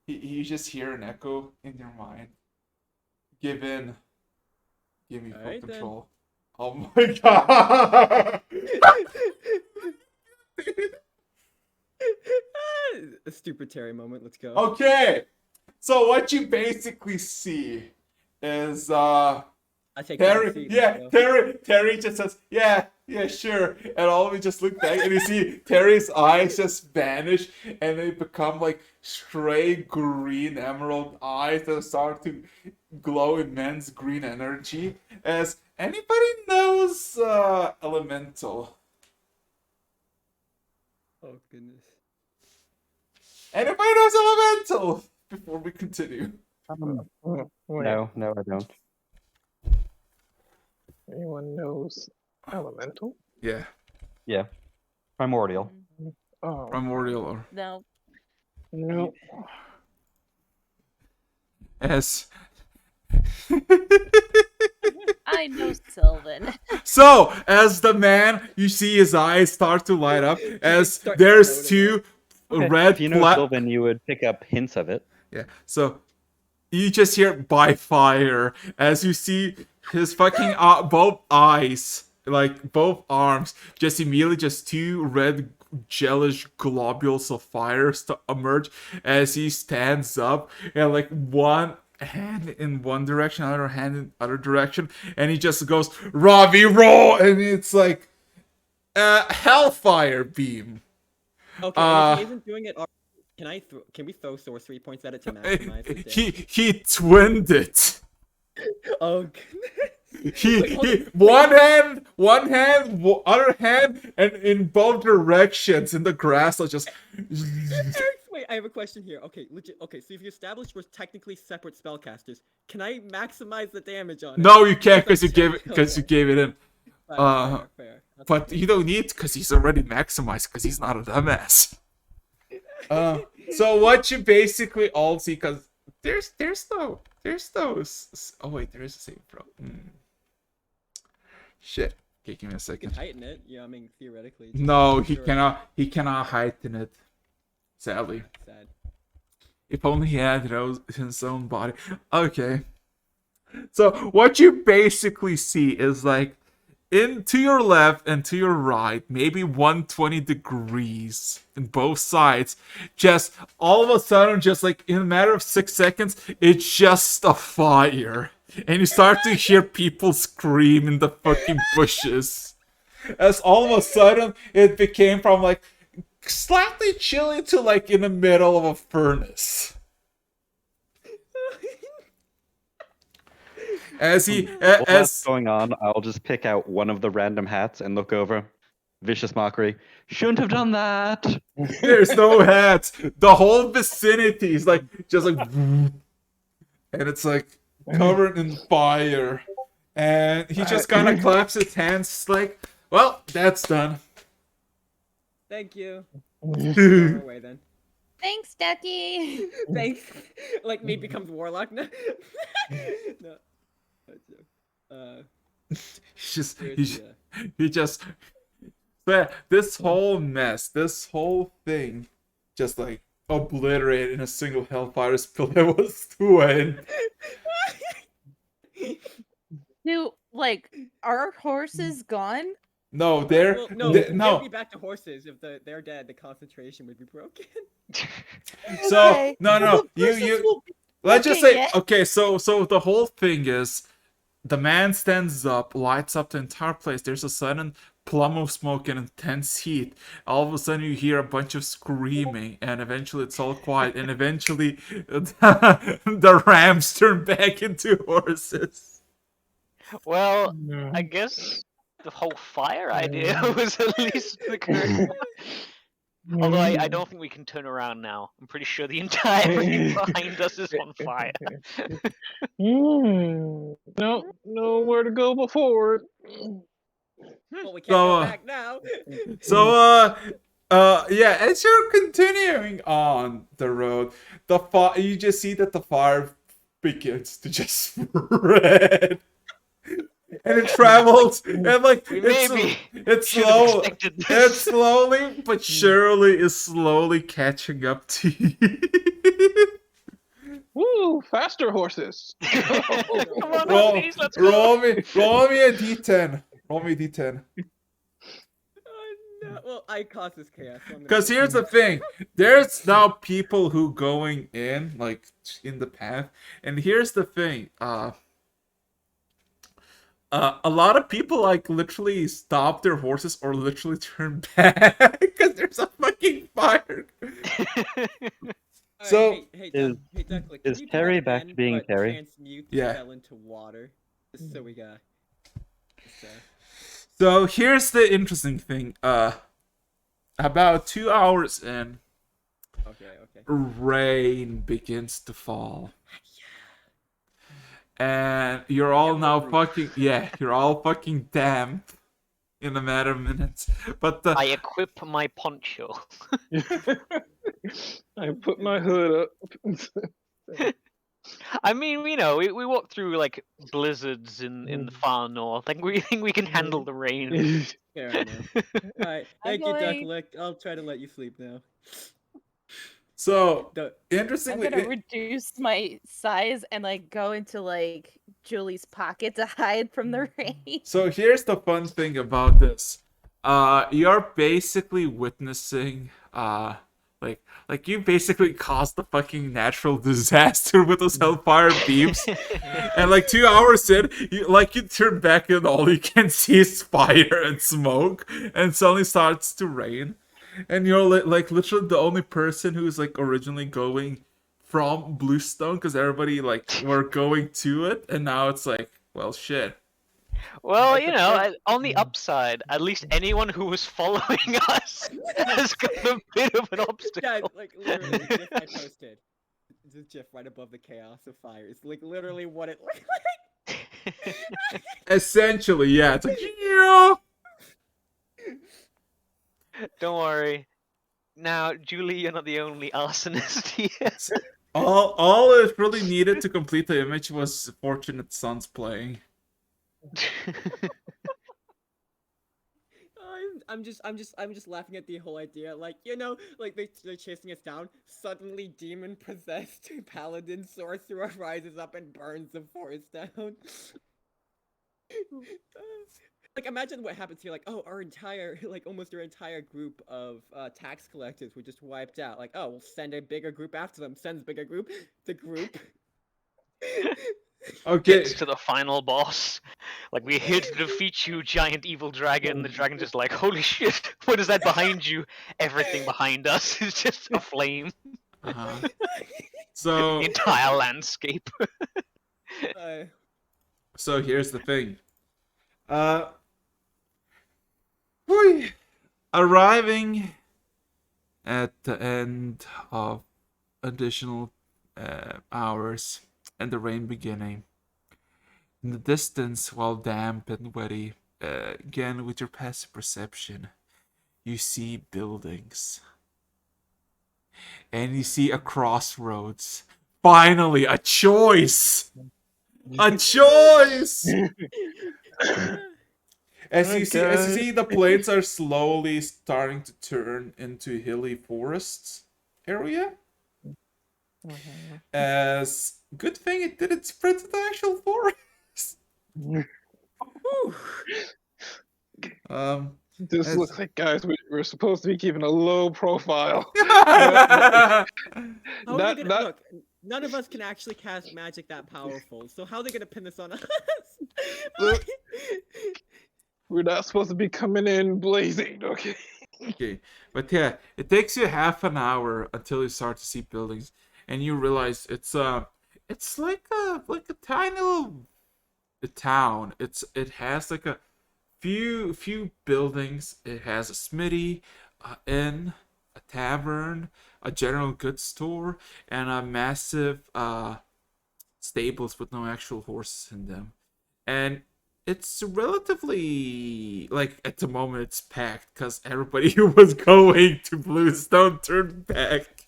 you just hear an echo in your mind. Give in. Give me full Alright, then. control. Oh my god! A stupid Terry moment. Let's go. Okay, so what you basically see is I take that Terry, seat. yeah, Let's go. Terry just says, yeah, sure. And all of we just look back and you see Terry's eyes just vanish and they become like stray green emerald eyes that start to glow immense green energy. As anybody knows elemental? Oh goodness. Anybody knows elemental? Before we continue. Wait, No, I don't. anyone knows elemental? Yeah, Yeah. Primordial. Oh, primordial or No. no. as. I know Sylvan. So, as the man, you see his eyes start to light up as Start to there's notice two red If you know Sylvan, you would pick up hints of it. Yeah, so you just hear by fire as you see his fucking both eyes, like both arms, just immediately just two red jellish globules of fire emerge as he stands up and like one hand in one direction, other hand in other direction, and he just goes Ravi roll, and it's like hellfire beam. Okay, and if he isn't doing it, can we throw sorcery points at it to maximize the damage? He twinned it. Oh goodness. He Wait, hold on. one hand, other hand, and in both directions in the grass. I just Wait, I have a question here. Okay, legit. Okay, so if you established we're technically separate spellcasters, can I maximize the damage on it? no, you can't because you Okay, gave it you gave it in. Fair. That's But okay. you don't need because he's already maximized because he's not a dumbass. So what you basically all see, because there's no oh wait, there is a save throw. Shit. Okay, give me a You can second. heighten it. Yeah, I mean theoretically. just No, make he sure. cannot heighten it. Sadly. Sad. If only he had his own body. Okay. So what you basically see is like to your left and to your right, maybe 120 degrees in both sides, just all of a sudden, just like in a matter of 6 seconds, it's just a fire. And you start to hear people scream in the fucking bushes. As all of a sudden, it became from like slightly chilly to like in the middle of a furnace. As he While that's as going on, I'll just pick out one of the random hats and look over. Vicious mockery. Shouldn't have done that. there's no hats, the whole vicinity is like just like, and it's like covered in fire, and he just kind of claps his hands like, well, that's done. Thank you. Go No, away then. Thanks, Ducky. Thanks. Like me becomes warlock now. No. That's a joke. he just but this whole mess, this whole thing just like obliterated in a single hellfire spill that was to end. Do like our horses gone? No, they're Well, no, no. they'd be back to horses if they're dead. The concentration would be broken. So Okay. no, Well, the you persons will be let's just looking say at- okay. So the whole thing is, the man stands up, lights up the entire place. There's a sudden plum of smoke and intense heat. All of a sudden, you hear a bunch of screaming, and eventually it's all quiet. And eventually, the rams turn back into horses. Well, No. I guess the whole fire idea was at least the correct one. Although I don't think we can turn around now. I'm pretty sure the entire everything behind us is on fire. No, nowhere to go but forward. Well, we can't So, go back now. So, yeah, as you're continuing on the road, you just see that the fire begins to just spread. And it travels, and like We it's maybe it's should have slow, expected it's this. slowly but surely is slowly catching up to you. Woo, faster horses. Come on, roll, please, let's go. roll me a d10. Roll me a d10. Oh, no. Well, I caused this chaos. So Because here's the thing, there's now people who going in, like, in the path, and here's the thing, a lot of people, like, literally stop their horses or literally turn back because there's a fucking fire. So- hey, Is- Ducklick, is can you do Terry that back again, to being but Terry? transmute Yeah. the spell into water, just so we got. So here's the interesting thing, about 2 hours in, Okay. rain begins to fall. And you're all Yeah, now we're- fucking, you're all fucking damp in a matter of minutes. But the I equip my poncho. I put my hood up. I mean, you know, we walk through like blizzards in the far north. Like we think we can handle the rain. Fair enough. Alright, thank you, going- Ducklick. I'll try to let you sleep now. so The- I'm interestingly, gonna reduce my size and like go into like Julie's pocket to hide from the rain. so here's the fun thing about this. You're basically witnessing like you basically caused the fucking natural disaster with those hellfire beams. And like 2 hours in, you turn back and all you can see is fire and smoke, and suddenly starts to rain. And you're like literally the only person who's like originally going from Bluestone, because everybody like were going to it, and now it's like, well, shit. Well, Like you the know, first- on the upside, at least anyone who was following us has got a bit of an Guys, obstacle. like literally, the GIF I posted. The GIF right above the chaos of fire. It's like literally what it looked like. Essentially, yeah. It's like, yeah. Don't worry. Now, Julie, you're not the only arsonist here. All it really needed to complete the image was Fortunate Sons playing. I'm just laughing at the whole idea. Like, you know, like they're chasing us down. Suddenly, demon possessed paladin sorcerer rises up and burns the forest down. Like, imagine what happens here. Like, oh, our entire, like, almost our entire group of tax collectors were just wiped out. Like, oh, we'll send a bigger group after them. Sends bigger group. The group. Okay. Gets to the final boss. Like, we're here to defeat you, giant evil dragon. The dragon just like, holy shit, what is that behind you? Everything behind us is just a flame. Uh-huh. So, The entire landscape. so here's the thing. Whee! Arriving at the end of additional hours and the rain beginning. In the distance, while damp and wetty, again with your passive perception, you see buildings. And you see a crossroads. Finally, a choice! A choice! As you see, the plains are slowly starting to turn into hilly forests area. As good thing it didn't spread to the actual forest. This As- looks like, guys, we're supposed to be keeping a low profile. How are Not- they gonna not- look? None of us can actually cast magic that powerful. So how are they gonna pin this on us? Look. We're not supposed to be coming in blazing, okay? Okay, but yeah, it takes you half an hour until you start to see buildings, and you realize it's like a tiny little town. It has like a few buildings. It has a smithy, inn, a tavern, a general goods store, and a massive stables with no actual horses in them. And it's relatively like at the moment it's packed because everybody who was going to Bluestone turned back.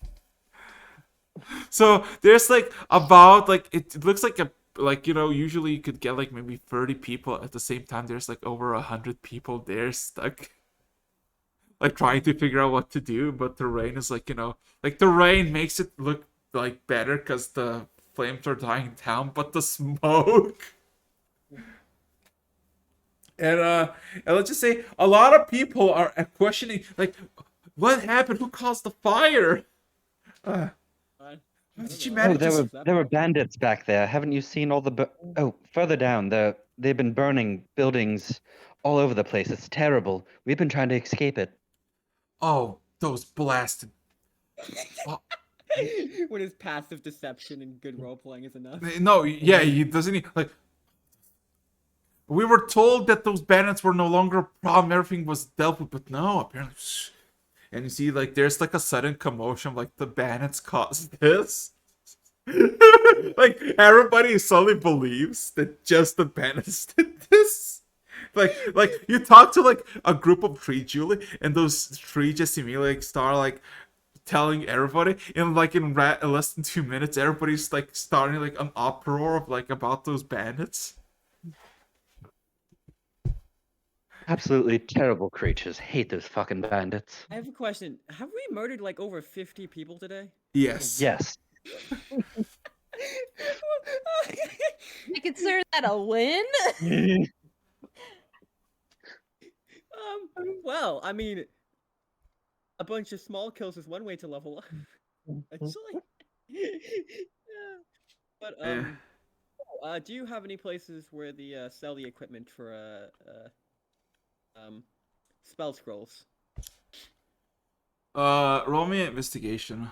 So there's like about like it looks like a like usually you could get like maybe 30 people at the same time. There's like over 100 people there stuck like trying to figure out what to do, but the rain is like like the rain makes it look like better because the flames are dying down, but the smoke and let's just say a lot of people are questioning like what happened, who caused the fire. How did you Oh, manage there to were bandits back there. Haven't you seen all the? Oh, further down, they've been burning buildings all over the place. It's terrible. We've been trying to escape it. Oh, those blasted. Oh, When his passive deception and good role playing is enough. no, yeah, he doesn't like. We were told that those bandits were no longer a problem. Everything was dealt with, but no, apparently. And you see, like, there's like a sudden commotion. Like the bandits caused this. Like everybody suddenly believes that just the bandits did this. Like you talk to like a group of three, Julie, and those three just immediately like, start like telling everybody. And like in less than 2 minutes, everybody's like starting like an uproar of like about those bandits. Absolutely terrible creatures. Hate those fucking bandits. I have a question. Have we murdered like over 50 people today? Yes. Yes. I consider that a win. Well, I mean, a bunch of small kills is one way to level up. Actually. Yeah. But do you have any places where the sell the equipment for spell scrolls? Roll me an investigation.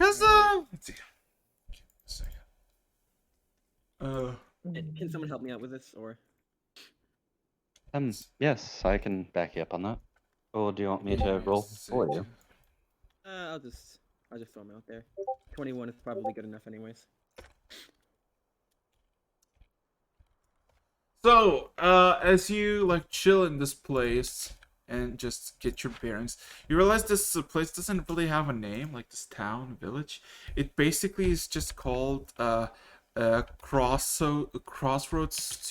Cause let's see. Can someone help me out with this, or? Yes, I can back you up on that. Or do you want me to roll for you? I'll just throw them out there. 21 is probably good enough, anyways. So, as you like chill in this place and just get your bearings, you realize this place doesn't really have a name, like this town, village. It basically is just called Crossroads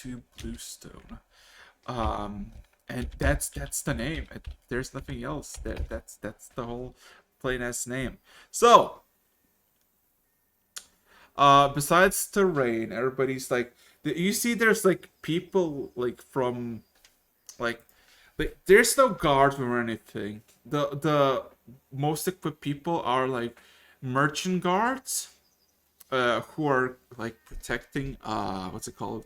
to Bluestone. And that's the name. There's nothing else. That's the whole plain ass name. So, besides the rain, everybody's like, you see there's like people like from like there's no guards or anything. The most equipped people are like merchant guards who are like protecting what's it called,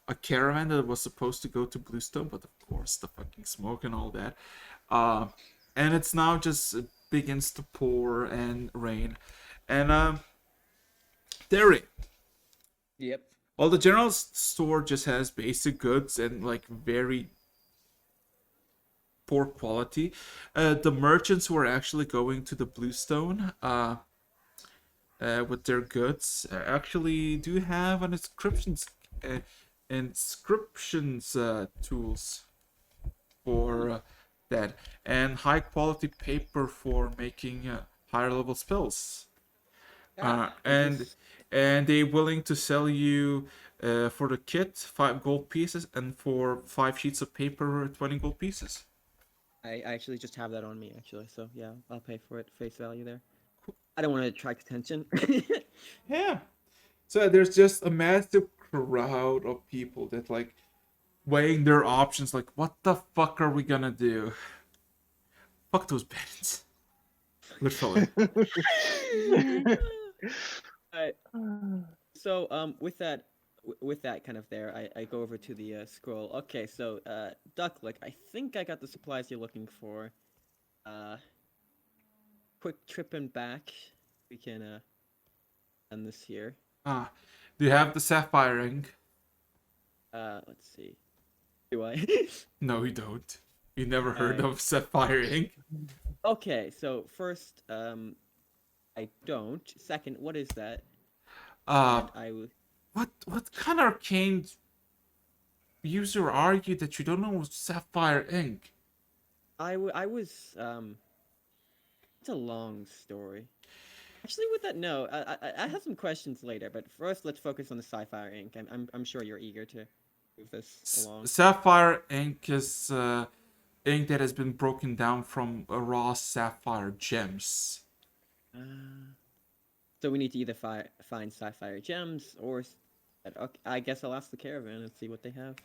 a caravan that was supposed to go to Bluestone, but of course the fucking smoke and all that, and it's now just begins to pour and rain, and there. Yep. Well, the general store just has basic goods and like very poor quality. The merchants who are actually going to the Bluestone with their goods actually do have an inscriptions tools for that, and high quality paper for making higher level spells. And they're willing to sell you for the kit 5 gold pieces, and for 5 sheets of paper 20 gold pieces. I actually just have that on me, actually. So yeah, I'll pay for it face value there. I don't want to attract attention. Yeah. So there's just a massive crowd of people that like weighing their options, like what the fuck are we gonna do? Fuck those bandits. Literally. Alright. So with that kind of there, I go over to the scroll. Okay, so Ducklick, I think I got the supplies you're looking for. Quick trip and back. We can end this here. Do you have the sapphire ring? Let's see. Do I? No, you don't. You never heard Alright. of sapphire ring? Okay, so first, I don't. Second, what is that? Uh, And I would. what kind of arcane user are you that you don't know Sapphire Ink? I was. It's a long story. Actually, with that note, I have some questions later, but first let's focus on the Sapphire Ink. I'm sure you're eager to move this along. Sapphire Ink is ink that has been broken down from raw sapphire gems. So we need to either find Sapphire gems or. Okay, I guess I'll ask the caravan and see what they have.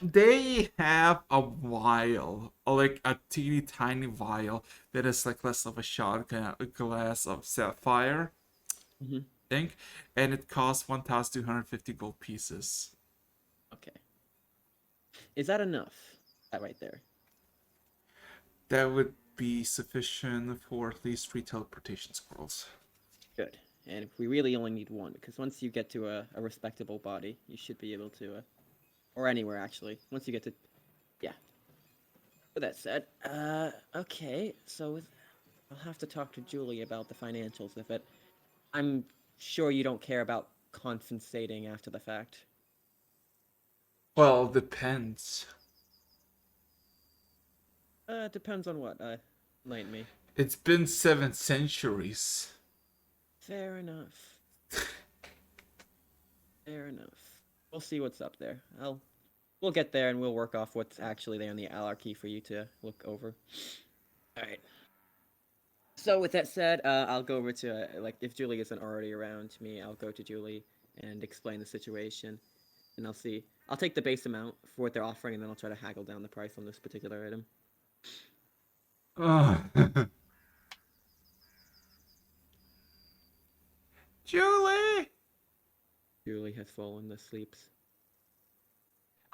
They have a vial, like a teeny tiny vial that is like less of a shot glass of sapphire Mhm. ink, and it costs 1,250 gold pieces. Okay. Is that enough? That right there. That would be sufficient for at least 3 teleportation scrolls. Good. And we really only need one, because once you get to a respectable body, you should be able to, or anywhere actually. Once you get to, yeah. With that said, okay. So I'll have to talk to Julie about the financials of it. I'm sure you don't care about compensating after the fact. Well, depends. Depends on what. Enlighten me. It's been 7 centuries. Fair enough. Fair enough. We'll see what's up there. We'll get there and we'll work off what's actually there in the hierarchy for you to look over. All right. So with that said, I'll go over to like if Julie isn't already around me, I'll go to Julie and explain the situation, and I'll see. I'll take the base amount for what they're offering, and then I'll try to haggle down the price on this particular item. Julie! Julie has fallen asleep.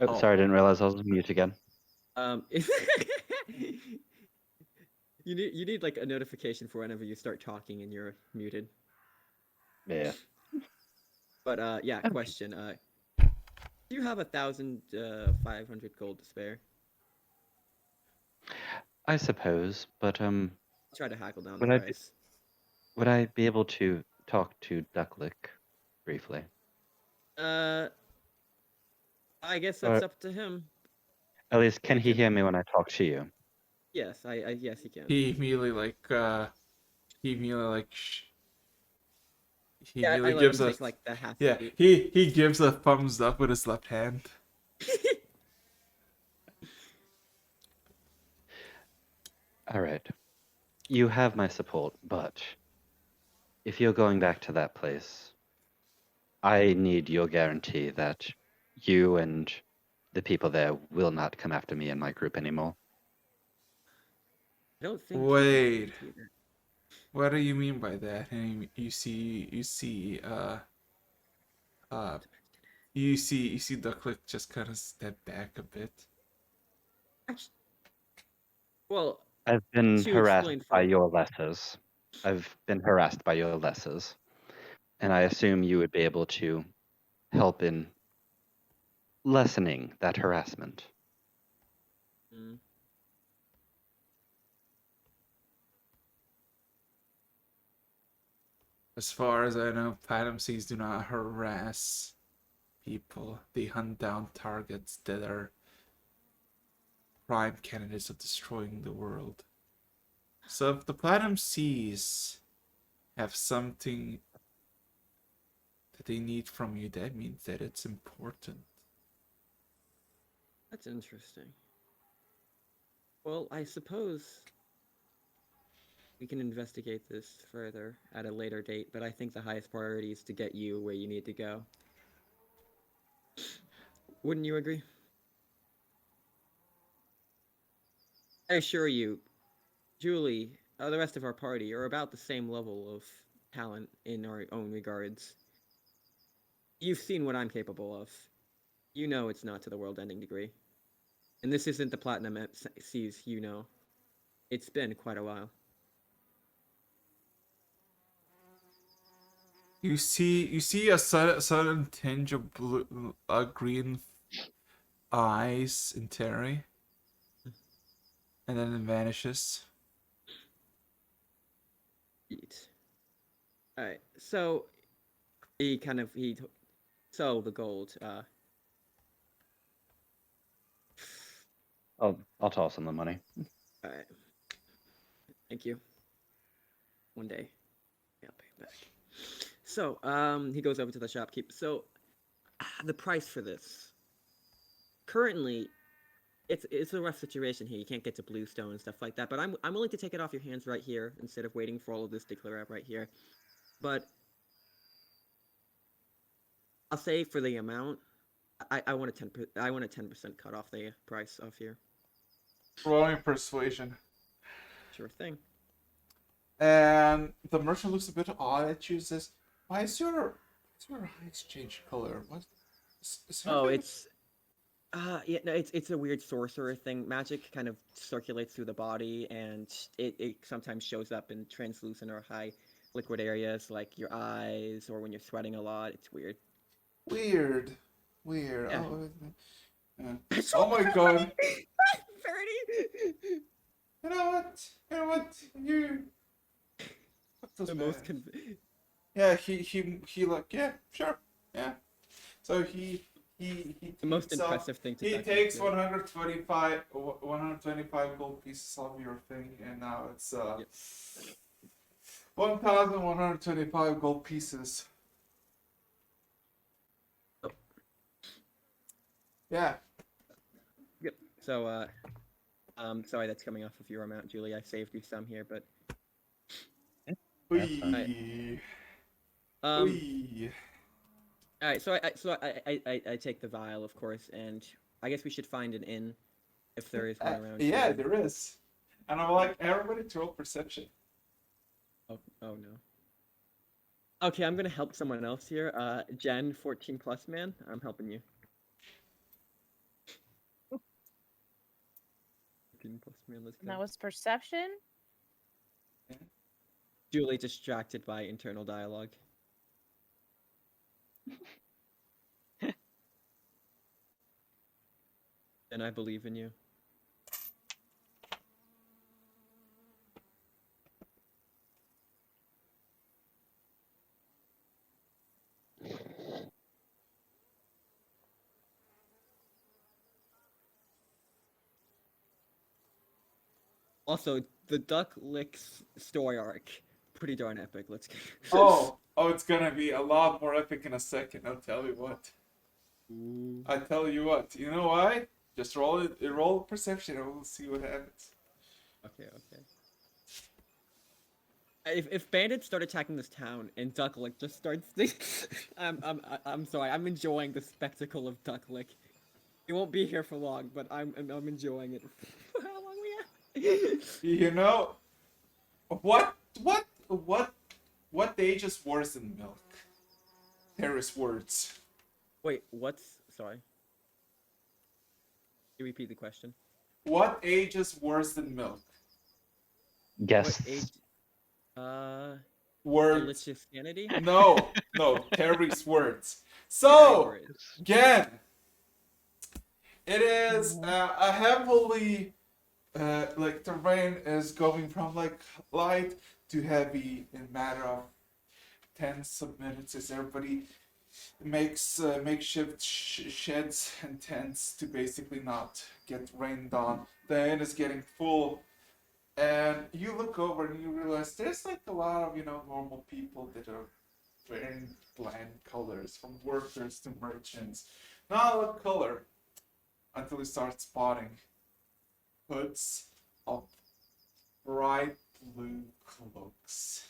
Oh, sorry, I didn't realize I was mute again. You need like a notification for whenever you start talking and you're muted. Yeah. But yeah, Okay. question. Do you have 1,500 gold to spare? I suppose, but Try to haggle down Would the I price. would I be able to talk to Ducklick briefly? I guess Or that's up to him. at least, can We he can- hear me when I talk to you? Yes, yes, he can. He immediately he immediately like he Yeah, I immediately let him gives a take like the half. yeah seat. he gives a thumbs up with his left hand. All right. You have my support, but if you're going back to that place, I need your guarantee that you and the people there will not come after me and my group anymore. I don't think. Wait. What do you mean by that? And you see you see the click just kind of step back a bit. Well, I've been to harassed explain by further. your lessers. I've been harassed by your lessers. And I assume you would be able to help in lessening that harassment. Mm. As far as I know, Platinum Seas do not harass people. They hunt down targets that are prime candidates of destroying the world. So if the Platinum Seas have something that they need from you, that means that it's important. That's interesting. Well, I suppose we can investigate this further at a later date, but I think the highest priority is to get you where you need to go. Wouldn't you agree? I assure you, Julie, the rest of our party are about the same level of talent in our own regards. You've seen what I'm capable of. You know it's not to the world-ending degree. And this isn't the Platinum Seas, you know. It's been quite a while. You see a sudden tinge of blue, green eyes in Terry, and then it vanishes. Eat. All right. So so the gold. I'll toss him the money. All right. Thank you. One day, I'll pay it back. So he goes over to the shopkeeper. So the price for this. Currently, it's a rough situation here. You can't get to Bluestone and stuff like that. But I'm willing to take it off your hands right here instead of waiting for all of this to clear up right here. But I'll say for the amount, I want a 10% cut off the price off here. Rolling persuasion. Sure thing. And the merchant looks a bit odd at you. Says, "Why is your high exchange color? What? Is Oh, everything-" it's yeah, no, it's a weird sorcerer thing. Magic kind of circulates through the body, and it sometimes shows up in translucent or high liquid areas like your eyes or when you're sweating a lot. It's weird. Weird. Yeah. Oh, oh my god. Verity! You know what? You. What does The most man? Yeah, he like, yeah, sure, yeah. So he the most takes impressive thing to he touch takes is 125 gold pieces of your thing, and now it's Yep. 1,125 gold pieces. Oh. Yeah. Yep. So sorry that's coming off of your amount, Julie. I saved you some here, but That's fine. Wee. um Wee. all right, I take the vial, of course, and I guess we should find an inn if there is one around Yeah, here. there is. And I'm like, everybody to roll perception. Oh no. Okay, I'm gonna help someone else here. Jen, 14 plus man, I'm helping you. 14 plus man, let's And that go. was perception. Julie distracted by internal dialogue. And I believe in you. Also, the Duck Licks story arc, pretty darn epic. Let's go. Oh, it's gonna be a lot more epic in a second. I'll tell you what. Ooh. I tell you what. You know why? Just roll it. Roll perception, and we'll see what happens. Okay. If bandits start attacking this town and Ducklick just starts, I'm sorry. I'm enjoying the spectacle of Ducklick. He won't be here for long, but I'm enjoying it. How long we have? You know, what age is worse than milk? Terrace words. Wait, what's sorry? Can you repeat the question? What age is worse than milk? Guess. What age? Words. Delicious sanity. No, Terry's words. Very So, words. again, it is a heavily, like terrain is going from like light to heavy in a matter of tens of minutes as everybody makes makeshift sheds and tents to basically not get rained on. The inn is getting full. And you look over and you realize there's like a lot of, normal people that are wearing bland colors, from workers to merchants. Not a lot of color until you start spotting hoods of bright blue cloaks,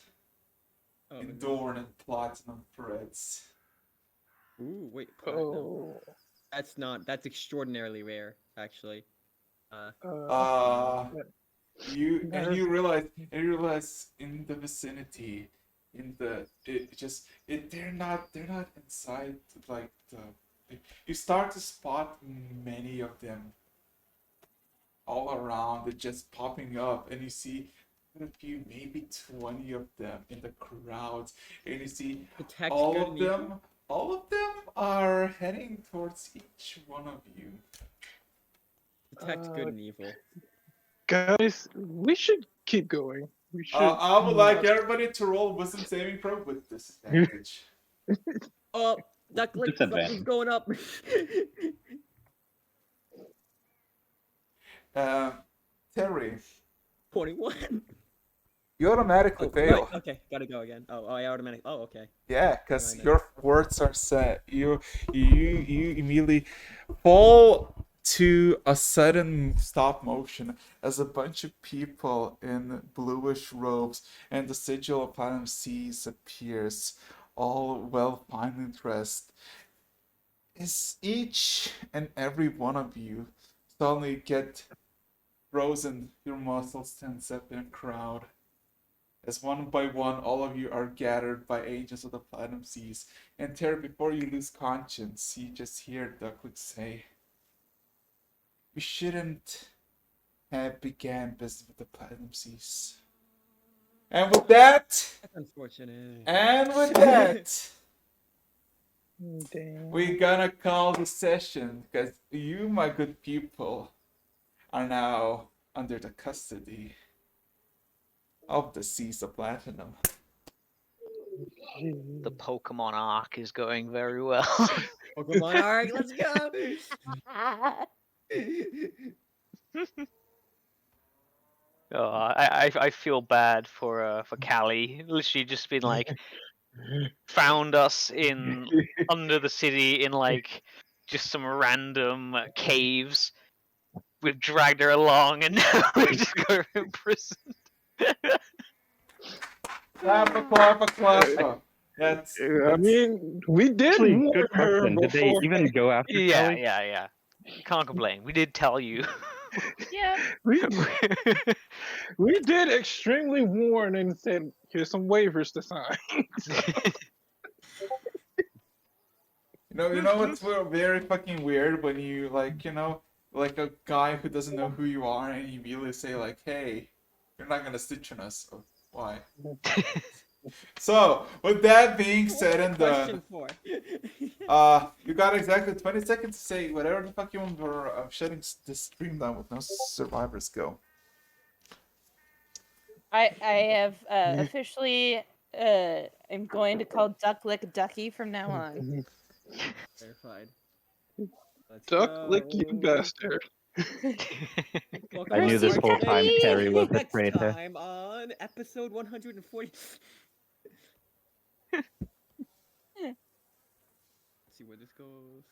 Oh, adorned in platinum threads. Ooh, wait. Platinum. Oh. That's extraordinarily rare, actually. You realize in the vicinity, they're not inside like you start to spot many of them all around it just popping up, and you see a few, maybe 20 of them in the crowds, and you see The text all good of and evil? them are heading towards each one of you. The text good and evil. Guys, we should keep going. We should. I would like not- everybody to roll wisdom saving throw with disadvantage. Oh, duck lick, Disadvantage. something's going up. Terry, 21. you automatically Oh, fail. right. Okay, gotta go again. Oh, I automatic. Oh, okay. Yeah, because Never mind your words are set. You immediately fall to a sudden stop motion as a bunch of people in bluish robes and the sigil of Platinum Seas appears, all well finely dressed. Is each and every one of you suddenly get frozen, your muscles tense up in a crowd. As one by one, all of you are gathered by agents of the Platinum Seas. And Terry, before you lose conscience, you just hear Ducklick say, "We shouldn't have began business with the Platinum Seas." And with that, That's unfortunate. Damn. we're gonna call the session because you, my good people, are now under the custody of the Seas of Platinum. The Pokemon arc is going very well. Pokemon Arc, let's go. Oh, I feel bad for Callie. Literally just been like found us in under the city in like just some random caves. We've dragged her along, and now we just got her in prison. Clap. That's I mean, we did Actually, warn good her question. Did they before. even go after Yeah, Kelly? yeah. Can't complain. We did tell you. Yep. We did extremely warn and said, "Here's some waivers to sign." You know what's very fucking weird when you like a guy who doesn't know who you are and you immediately say like, "Hey, you're not gonna stitch on us." Oh, why? So with that being said and Question done, 4. you got exactly 20 seconds to say whatever the fuck you want for shutting this stream down with no survivors. Go. I have officially am going to call Ducklick Ducky from now on. Verified. Let's Duck lick you go. bastard. I knew this whole time Chrissy, Terry was a Next traitor. time on episode 140. Let's see where this goes.